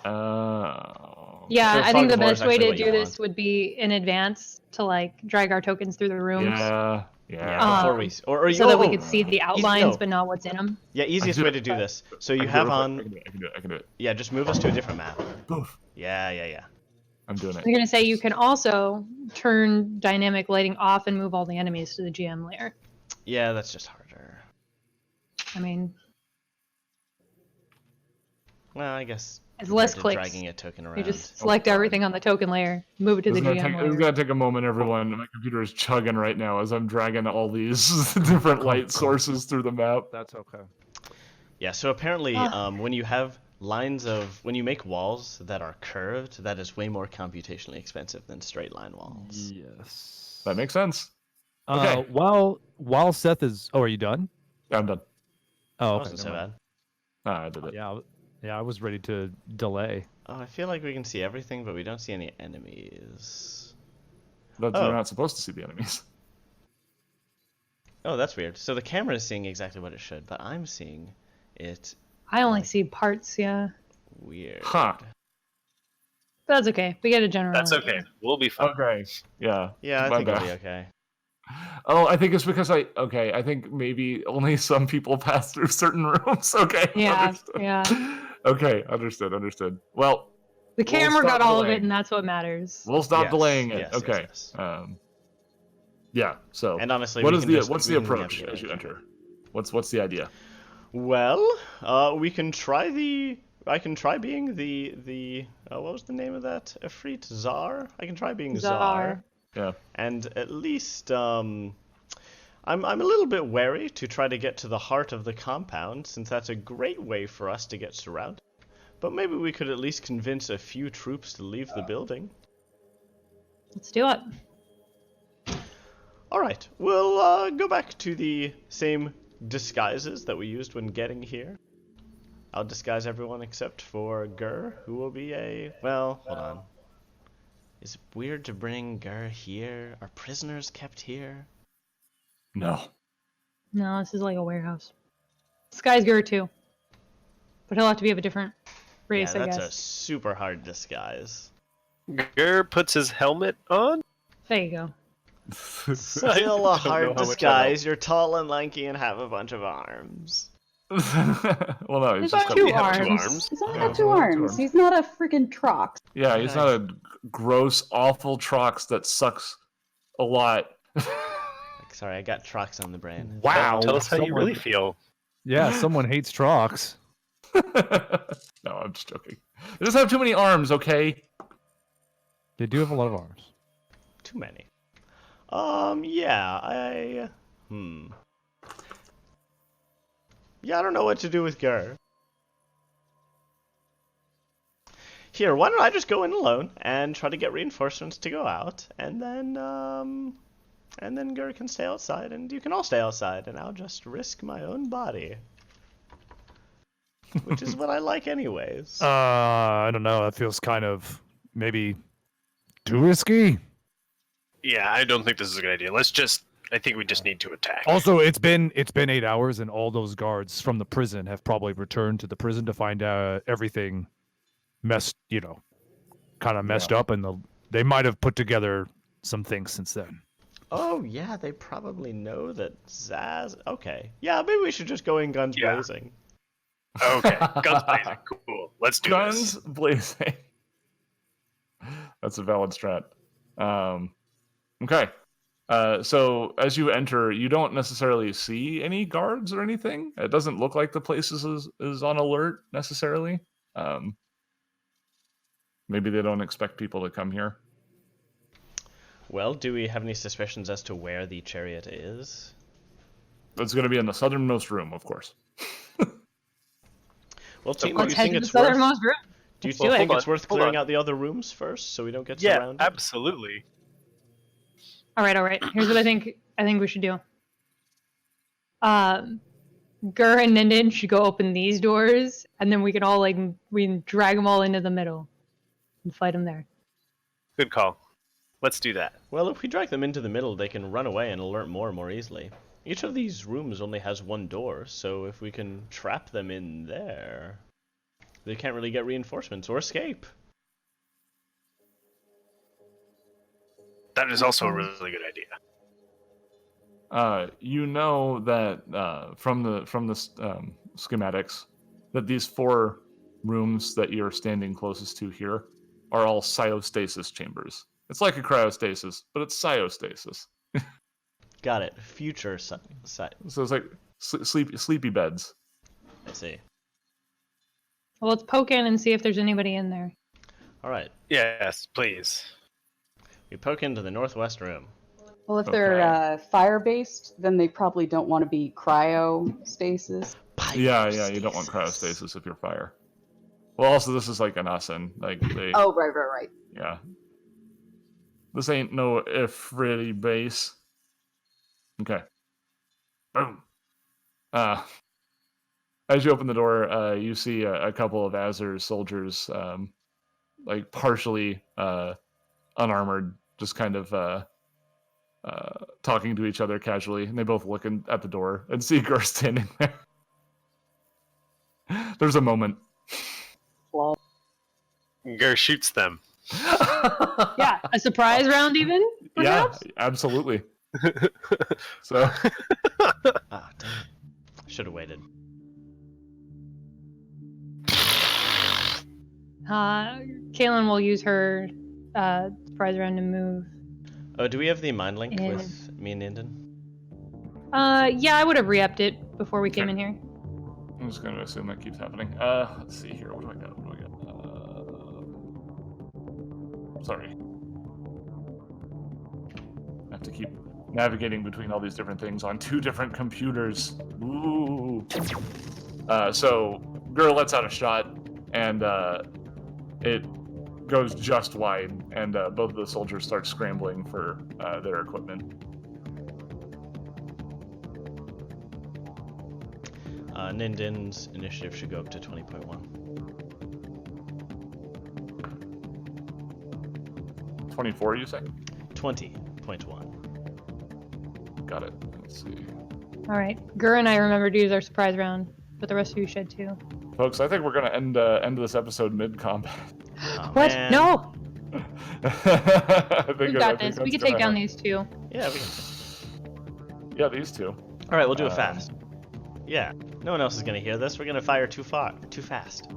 Yeah, So I Fog think the of War is best way actually to what you do this want. would be in advance to, like, drag our tokens through the rooms. Yeah. Before we... So that we could see the outlines but not what's in them. Yeah, easiest way to do this. So you have on... I can do it. Yeah, just move us to a different map. Poof. Yeah. I'm doing it. I'm going to say you can also turn dynamic lighting off and move all the enemies to the GM layer. Yeah, that's just harder. I mean... Well, I guess... It's less clicks. Dragging a token around. You just select everything on the token layer, move it to the GM layer. It's gonna take a moment, everyone. My computer is chugging right now as I'm dragging all these different light sources through the map. That's okay. Yeah, so apparently, when you have lines of... When you make walls that are curved, that is way more computationally expensive than straight line walls. Yes. That makes sense. Okay. While Seth is... Oh, are you done? Yeah, I'm done. Oh, That okay. wasn't so bad. I did it. Yeah, I was ready to delay. Oh, I feel like we can see everything, but we don't see any enemies. But you're not supposed to see the enemies. Oh, that's weird. So the camera is seeing exactly what it should, but I'm seeing it. I only see parts, yeah. Weird. Huh. But that's okay. We get a general. That's okay. We'll be fine. Okay. Yeah. Yeah, I My think bad. it'll be okay. Oh, I think it's because I think maybe only some people pass through certain rooms. Okay. Yeah, Understood. yeah. Okay, understood. Well, The camera got all of delaying. it, and that's what matters. We'll stop Yes, delaying it. yes, Okay. yes. Yeah. So. And honestly, what's we can the approach as you enter? What's the idea? Well, we can try I can try being the what was the name of that? Efreet Czar? I can try being Czar. Yeah. And at least I'm a little bit wary to try to get to the heart of the compound, since that's a great way for us to get surrounded. But maybe we could at least convince a few troops to leave the building. Let's do it. Alright, we'll go back to the same disguises that we used when getting here. I'll disguise everyone except for Gur, who will be well, hold on. Is it weird to bring Gur here? Are prisoners kept here? No. No, this is like a warehouse. Sky's Gur too. But he'll have to be of a different race, yeah, I that's guess. a super hard disguise. Gur puts his helmet on? There you go. Still a hard how much I know. disguise. You're tall and lanky and have a bunch of arms. Well, no, He's just got We two have arms. 2 arms. He's only Yeah, got two he's only got 2 arms. arms. He's not a freaking Trox. Yeah, he's not a gross, awful Trox that sucks a lot. Sorry, I got Trox on the brain. Wow. Tell us how you someone- really feel. Yeah, someone hates Trox. No, I'm just joking. They just have too many arms, okay? They do have a lot of arms. Too many. Yeah, Yeah, I don't know what to do with Gur. Here, why don't I just go in alone and try to get reinforcements to go out, and then Gur can stay outside, and you can all stay outside, and I'll just risk my own body. Which is what I like anyways. I don't know. That feels kind of maybe too risky. Yeah, I don't think this is a good idea. I think we just need to attack. Also, it's been 8 hours, and all those guards from the prison have probably returned to the prison to find everything messed up, and they might have put together some things since then. Oh yeah, they probably know that Zaz. Okay, yeah, maybe we should just go in guns blazing. Okay, guns blazing. Cool. Let's do Guns this. blazing. That's a valid strat. Okay. So as you enter, you don't necessarily see any guards or anything. It doesn't look like the place is on alert necessarily. Maybe they don't expect people to come here. Well, do we have any suspicions as to where the chariot is? It's going to be in the southernmost room, of course. Well, team, do Let's you head think to the it's worth? southernmost room. Do you Let's do think it. it's worth Hold clearing on. out the other rooms first, so we don't get Yeah, surrounded? absolutely. All right. Here's what I think we should do. Gur and Ninden should go open these doors, and then we can all we can drag them all into the middle and fight them there. Good call. Let's do that. Well, if we drag them into the middle, they can run away and alert more easily. Each of these rooms only has one door, so if we can trap them in there, they can't really get reinforcements or escape. That is also a really good idea. You know that from the schematics that these 4 rooms that you're standing closest to here are all cryostasis chambers. It's like a cryostasis, but it's cryostasis. Got it. Future site. So it's like sleepy beds. I see. Well, let's poke in and see if there's anybody in there. All right. Yes, please. We poke into the northwest room. Well, if they're fire-based, then they probably don't want to be cryostasis. Yeah, you don't want cryostasis if you're fire. Well, also this is like Anassanoi, like they. Oh, right. Yeah. This ain't no Ifriti base. Okay. Boom. as you open the door, you see a couple of Azur's soldiers, like partially unarmored, just kind of talking to each other casually, and they both look at the door and see Gur standing there. There's a moment. Gur shoots them. Yeah, a surprise round even? Perhaps? Yeah, absolutely. So. Ah, damn. Should have waited. Kaylin will use her surprise round to move. Oh, do we have the mind link with me and Ninden? Yeah, I would have re-upped it before we came in here. I'm just going to assume that keeps happening. Let's see here. What do I got? Sorry. I have to keep navigating between all these different things on 2 different computers. Ooh. So, Gur lets out a shot, and it goes just wide, and both of the soldiers start scrambling for their equipment. Ninden's initiative should go up to 20.1. 24, you say? 20.1. Got it. Let's see. All right. Gur and I remember to use our surprise round, but the rest of you should too. Folks, I think we're going to end this episode mid-combat. Oh, What? man. No! I We got this. We can take down these 2. Yeah, Yeah, these 2. Alright, we'll do it fast. Yeah, no one else is gonna hear this. We're gonna fire too fast.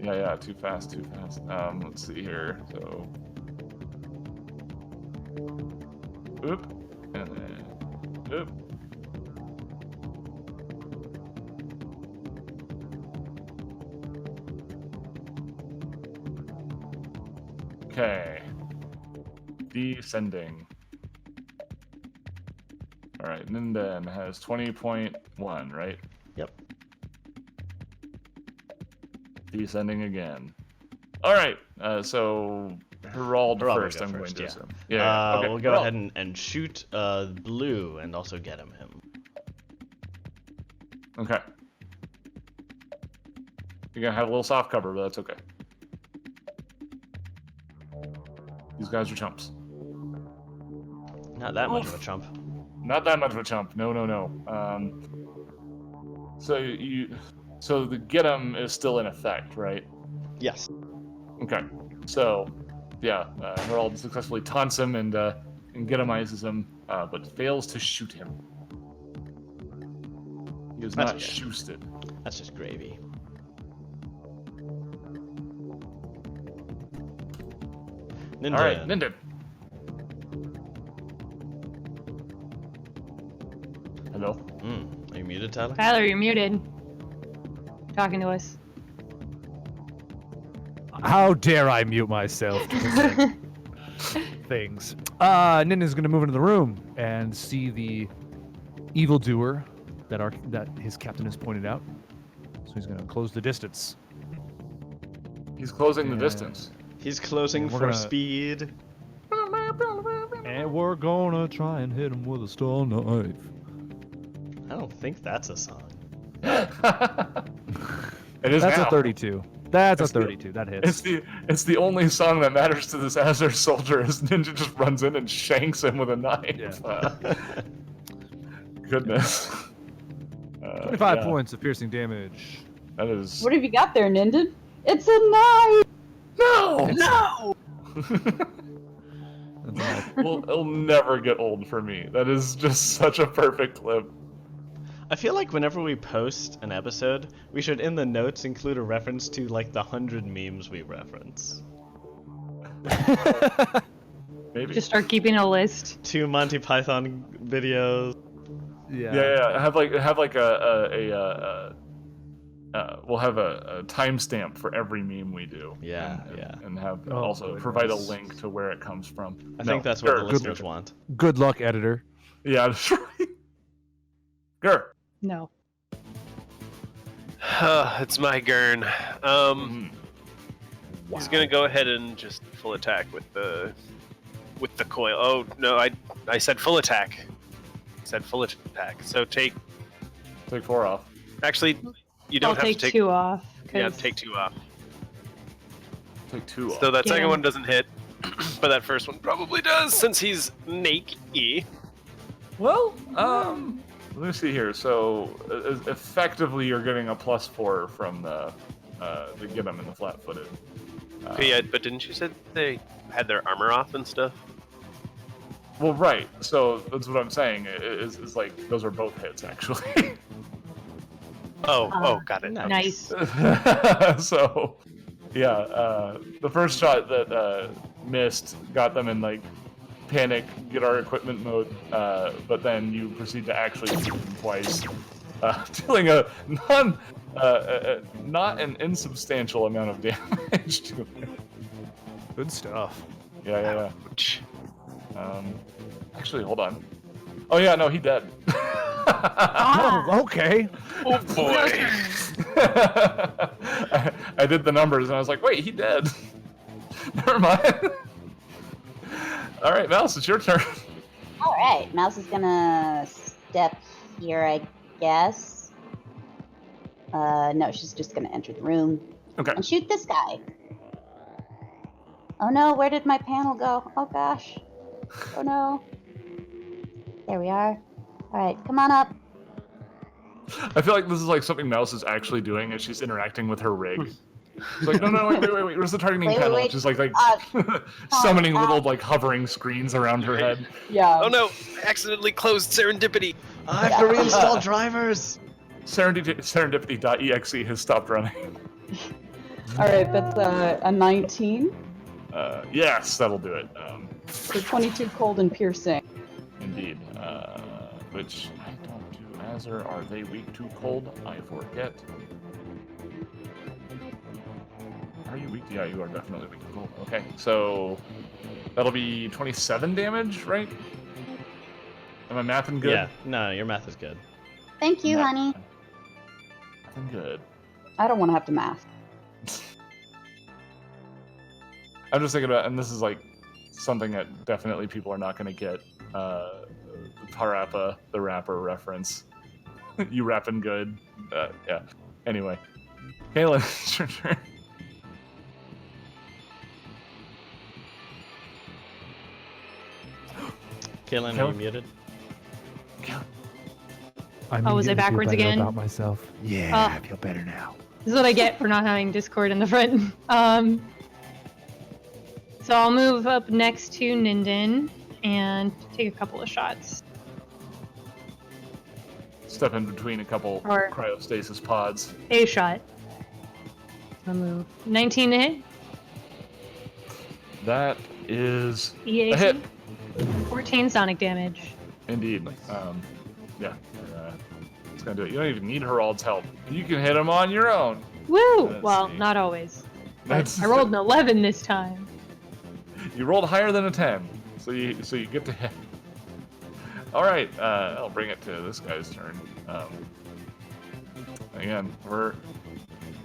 Yeah, too fast. Let's see here. So, oop, and then oop. Okay. Descending. All right, Ninden has 20.1, right? Yep. Descending again. All right, so Herald first, I'm going to yeah. assume. Yeah, okay. We'll go ahead and shoot Blue and also get him. Okay. You're going to have a little soft cover, but that's okay. These guys are chumps. Not that much of a chump. Not that much of a chump. No. So the get 'em is still in effect, right? Yes. Okay. So, yeah, Herald successfully taunts him and get-emizes him, but fails to shoot him. He is not shoosted. That's just gravy. Ninden. All right, Ninden. Hello? Are you muted, Tyler? Tyler, you're muted. Talking to us. How dare I mute myself to present things. Ninden's gonna move into the room and see the evildoer that his captain has pointed out. So he's gonna close the distance. He's closing the distance. He's closing for speed. And we're gonna try and hit him with a star knife. I don't think that's a song. It is That's now. a 32. That's a 32. That hits. It's the only song that matters to this Azure soldier as Ninja just runs in and shanks him with a knife. Yeah. Goodness. 25 points of piercing damage. That is. What have you got there, Ninden? It's a knife! No! Well, it'll never get old for me. That is just such a perfect clip. I feel like whenever we post an episode, we should in the notes include a reference to like the 100 memes we reference. Maybe. Just start keeping a list. 2 Monty Python videos. Yeah. Have like we'll have a timestamp for every meme we do. And have also provide a link to where it comes from. I think that's what the listeners want. Good luck, editor. Yeah, that's right. Gur. No. It's my Gurn. He's gonna go ahead and just full attack with the coil. Oh no, I said full attack. I said full attack. So take 4 off. Actually, You don't I'll have take to take 2 off. Yeah, take 2 off. Take 2 off. So that second Yeah. one doesn't hit, but that first one probably does since he's naked. Well, let me see here. So effectively, you're getting a +4 from the to get them in the flat-footed. Okay, yeah, but didn't you say they had their armor off and stuff? Well, right. So that's what I'm saying. Is like those are both hits actually. Oh, got it. Nice. So, yeah, the first shot that missed got them in like panic, get our equipment mode, but then you proceed to actually shoot them twice, dealing a not an insubstantial amount of damage to him. Good stuff. Yeah. Actually, hold on. Oh yeah, no, he dead. Oh, okay. Oh boy. I did the numbers and I was like, wait, he dead. Never mind. All right, Mouse, it's your turn. All right, Mouse is gonna step here, I guess. No, she's just gonna enter the room. Okay. And shoot this guy. Oh no, where did my panel go? Oh gosh. Oh no. There we are. All right, come on up. I feel like this is like something Mouse is actually doing as she's interacting with her rig. It's like, no, wait, where's the targeting panel? Wait. She's like summoning little like hovering screens around her head. Yeah. Oh no! I accidentally closed Serendipity. I have to reinstall drivers. Serendipity.exe has stopped running. All right, that's a 19. Yes, that'll do it. So 22 cold and piercing. Indeed. Which I don't do as are they weak to cold? I forget. Are you weak? Yeah, you are definitely weak to cold. Okay, so that'll be 27 damage, right? Am I mathing good? Yeah, no, your math is good. Thank you, honey. I'm good. I don't want to have to math. I'm just thinking about, and this is like something that definitely people are not going to get. Parappa, the rapper reference. You rapping good. Yeah. Anyway. Kaylin, it's your turn. Kaylin, are you muted? Was I backwards again? About myself. Yeah, I feel better now. This is what I get for not having Discord in the front. So I'll move up next to Ninden and take a couple of shots. Step in between a couple Or- cryostasis pods. A shot. I'll move. 19 to hit. That is EAC. a hit. 14 sonic damage. Indeed. Yeah. It's gonna do it. You don't even need Herald's help. You can hit him on your own. Woo! Let's Well, see. not always. That's, I rolled an 11 this time. You rolled higher than a 10, so you get to hit. All right, I'll bring it to this guy's turn. Again, we're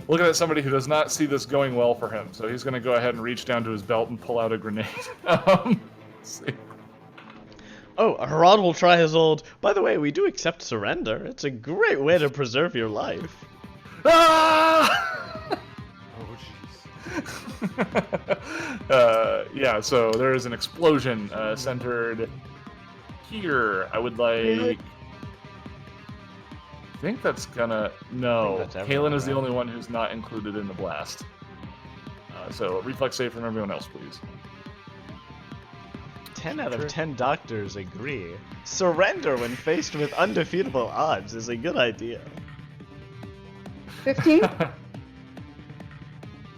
looking at somebody who does not see this going well for him, so he's going to go ahead and reach down to his belt and pull out a grenade. Let's see. Oh, Harad will try his old. By the way, we do accept surrender. It's a great way to preserve your life. Ah! Yeah, so there is an explosion centered here. I would like. I think that's gonna. No, that's everyone, Kaylin is the right? only one who's not included in the blast. So reflex save from everyone else, please. 10 out of 10 doctors agree. Surrender when faced with undefeatable odds is a good idea. 15?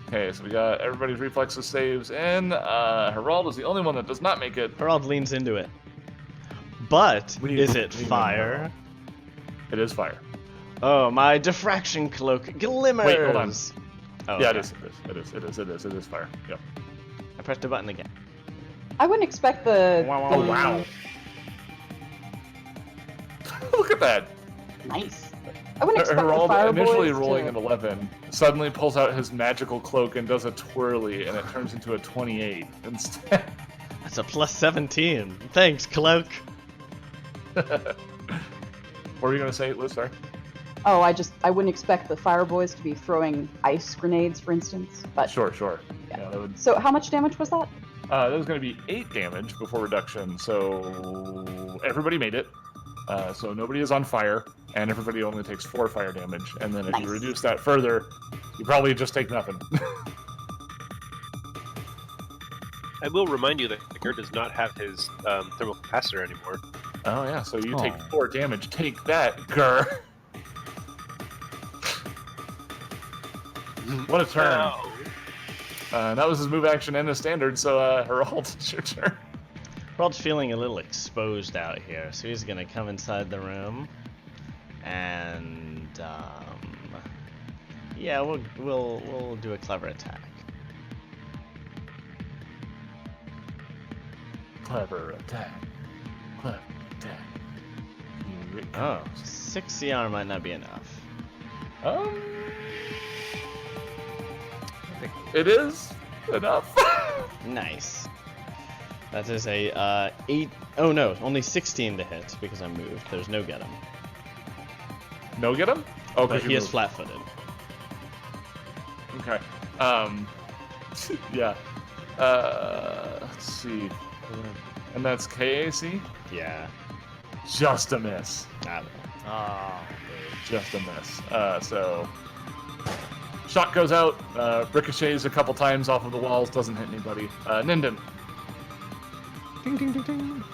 Okay, so we got everybody's reflexes saves, and Herald is the only one that does not make it. Harald leans into it. But, is it lean fire? It is fire. Oh, my diffraction cloak glimmers! Wait, hold on. Oh, Yeah, okay. it is fire. Yep. I pressed the button again. I wouldn't expect the... Oh, wow. Look at that. Nice. I wouldn't expect the Herald, fire initially boys rolling to... an 11, suddenly pulls out his magical cloak and does a twirly, and it turns into a 28 instead. That's a plus 17. Thanks, cloak. What were you going to say, Liz? Sorry. Oh, I wouldn't expect the fire boys to be throwing ice grenades, for instance. But Sure. Yeah. That would... So how much damage was that? That was going to be 8 damage before reduction. So everybody made it. So nobody is on fire, and everybody only takes 4 fire damage. And then if you reduce that further, you probably just take nothing. I will remind you that Gur does not have his thermal capacitor anymore. Oh yeah, so you take 4 damage. Take that, Gur. What a turn. That was his move action and his standard, so Herald, it's your turn. Herald's feeling a little exposed out here, so he's gonna come inside the room, and yeah, we'll do a clever attack. Clever attack. Here it Oh, comes. 6 CR might not be enough. It is enough. Nice. That is a 8. Oh no, only 16 to hit because I moved. There's no get him. No get him? Oh, But he is flat-footed. Okay. Yeah. Let's see. And that's KAC? Yeah. Just a miss. Oh. Just a miss. So shot goes out, ricochets a couple times off of the walls, doesn't hit anybody. Ninden. Ding, ding, ding, ding.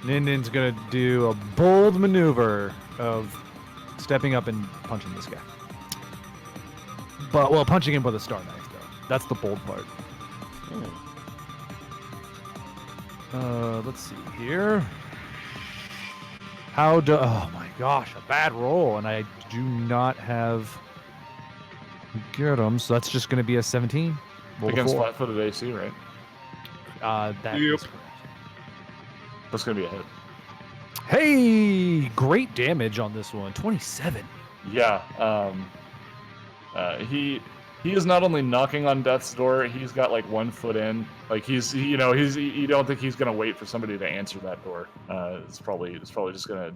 Ninden's gonna do a bold maneuver of stepping up and punching this guy. But, punching him with a star knife, though. That's the bold part. Let's see here. Oh my gosh, a bad roll, and I do not have get him, so that's just gonna be a 17. Against flat-footed AC, right? That is correct. That's gonna be a hit. Hey, great damage on this one. 27. Yeah. He is not only knocking on death's door, he's got like 1 foot in. Like you don't think he's gonna wait for somebody to answer that door. It's probably just gonna.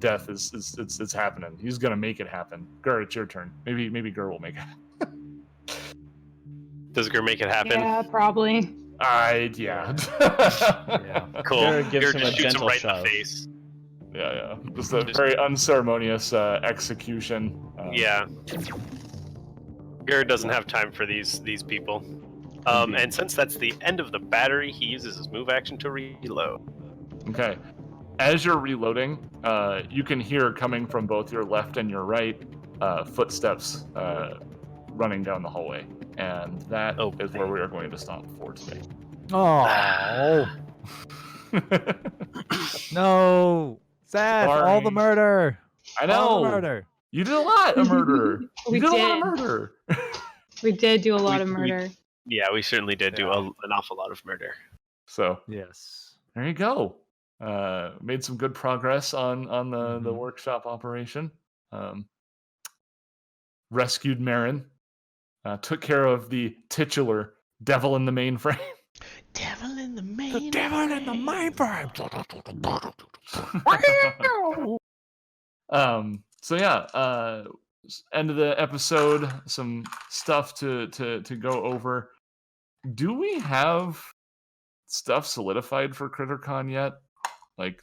Death it's happening. He's gonna make it happen. Gur, it's your turn. Maybe Gur will make it. Does Gur make it happen? Yeah, probably. Yeah. Yeah. Cool. Gur gives him just a shoots him gentle right shove. in the face. Yeah. Just a very unceremonious execution. Yeah. Gur doesn't have time for these people. And since that's the end of the battery, he uses his move action to reload. Okay. As you're reloading, you can hear coming from both your left and your right footsteps running down the hallway. And that is where we are going to stop for today. Oh. No. Sad. Sorry. All the murder. I know. All the murder. You did a lot of murder. We you did a lot did. of murder. We did do a lot of murder. Yeah, we certainly did do an awful lot of murder. So Yes. there you go. Made some good progress on the workshop operation. Rescued Marin. Took care of the titular devil in the mainframe. Devil in the main. The devil in the mainframe. So yeah, end of the episode. Some stuff to go over. Do we have stuff solidified for CritterCon yet? Like,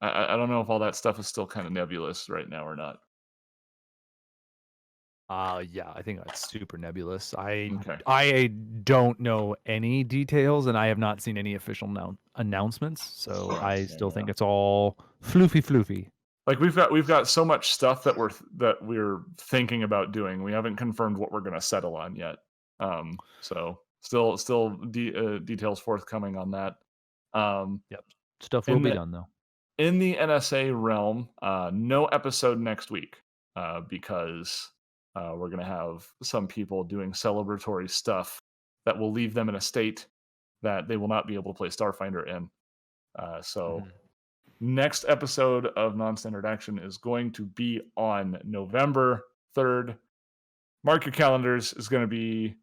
I don't know if all that stuff is still kind of nebulous right now or not. Yeah, I think that's super nebulous. I don't know any details, and I have not seen any official announcements. So I still think it's all floofy. Like we've got so much stuff that we're thinking about doing. We haven't confirmed what we're going to settle on yet. So still details forthcoming on that. Yep, stuff will be done though. In the NSA realm, no episode next week because we're going to have some people doing celebratory stuff that will leave them in a state that they will not be able to play Starfinder in. Next episode of Non-Standard Action is going to be on November 3rd. Mark your calendars. It's going to be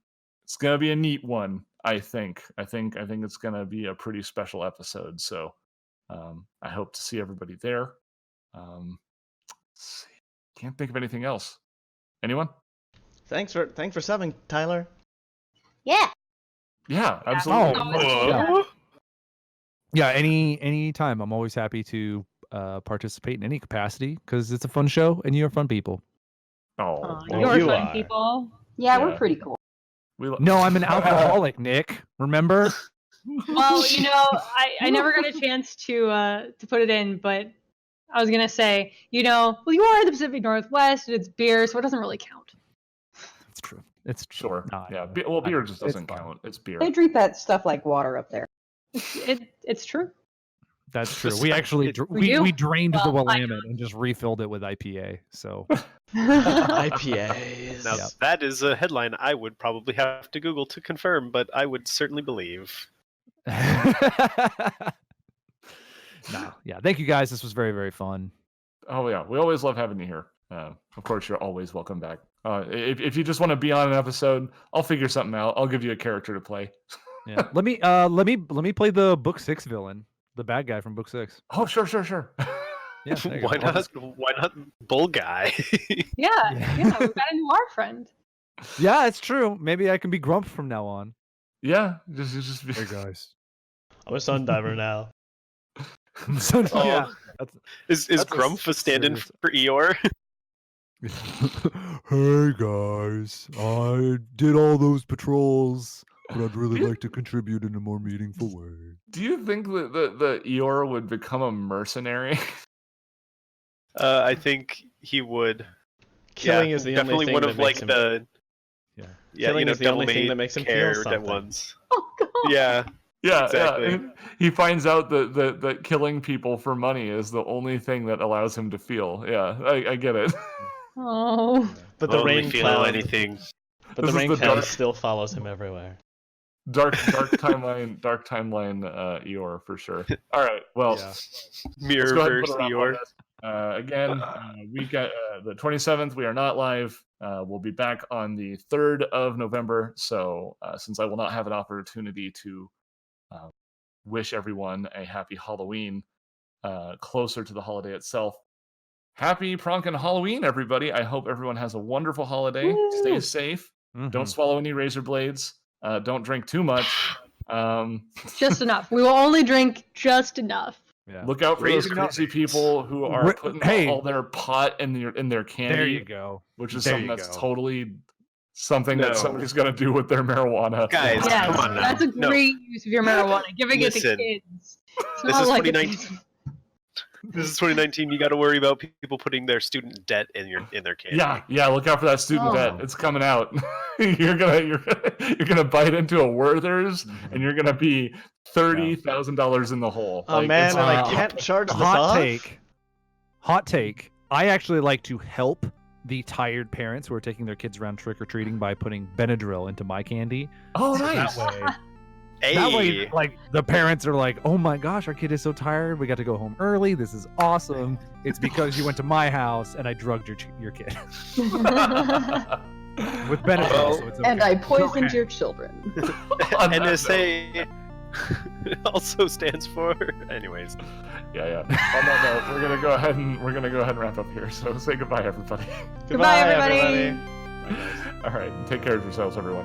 a neat one, I think. I think it's going to be a pretty special episode. So I hope to see everybody there. Let's see. Can't think of anything else. Anyone? Thanks for subbing, Tyler. Yeah. Yeah, absolutely. Yeah, any time. I'm always happy to participate in any capacity because it's a fun show and you're fun people. Oh, you're fun people. Yeah, we're pretty cool. No, I'm an alcoholic, Nick. Remember? Well, I never got a chance to put it in, but I was gonna say, you are in the Pacific Northwest and it's beer, so it doesn't really count. It's true. It's sure. No, yeah. Well, beer just doesn't count. It's beer. They drink that stuff like water up there. It's true. That's true. We actually we drained the Willamette and just refilled it with IPA. So IPAs. Now that is a headline I would probably have to Google to confirm, but I would certainly believe. Yeah. Thank you guys. This was very, very fun. Oh yeah, we always love having you here. Of course, you're always welcome back. If you just want to be on an episode, I'll figure something out. I'll give you a character to play. Yeah. Let me play the book 6 villain, the bad guy from book 6. Oh, sure. Yeah. Why not Bull Guy? Yeah. We've got a noir friend. Yeah, it's true. Maybe I can be Grump from now on. Yeah, just hey guys. I'm a Sundiver now. Yeah. Is Grump a stand-in for Eeyore? Hey guys, I did all those patrols, but I'd really like to contribute in a more meaningful way. Do you think that the Eeyore would become a mercenary? I think he would. Killing is the only thing one that of makes him... Killing is the only thing that makes him feel something. Ones. Oh god. Yeah. Yeah, exactly. Yeah. He finds out that killing people for money is the only thing that allows him to feel. Yeah, I get it. Oh. But the rain cloud, anything. But the rain cloud still follows him everywhere. Dark timeline Eeyore for sure. All right, well, Mirrorverse Eeyore. Again, we got the 27th. We are not live. We'll be back on the 3rd of November. So since I will not have an opportunity to wish everyone a happy Halloween closer to the holiday itself, happy Pronkin Halloween, everybody. I hope everyone has a wonderful holiday. Woo! Stay safe. Mm-hmm. Don't swallow any razor blades. Don't drink too much. Just enough. We will only drink just enough. Yeah. Look out for those crazy people who are putting all their pot in their candy. There you go. Which is something that's totally something that somebody's going to do with their marijuana. Guys, come on now. That's a great use of your marijuana. Giving it to kids. This is 2019. This is 2019. You got to worry about people putting their student debt in their candy. Yeah. Look out for that student debt. It's coming out. you're gonna bite into a Werther's, and you're gonna be $30,000 in the hole. Oh man, and I can't charge this off. Hot take. I actually like to help the tired parents who are taking their kids around trick or treating by putting Benadryl into my candy. Oh, nice. That way, like, the parents are like, "Oh my gosh, our kid is so tired. We got to go home early. This is awesome. It's because you went to my house and I drugged your kid with Benadryl." So it's okay. And I poisoned your children. NSA also stands for. Anyways. Yeah. On that note, we're gonna go ahead and wrap up here. So say goodbye, everybody. Goodbye, everybody. All right, take care of yourselves, everyone.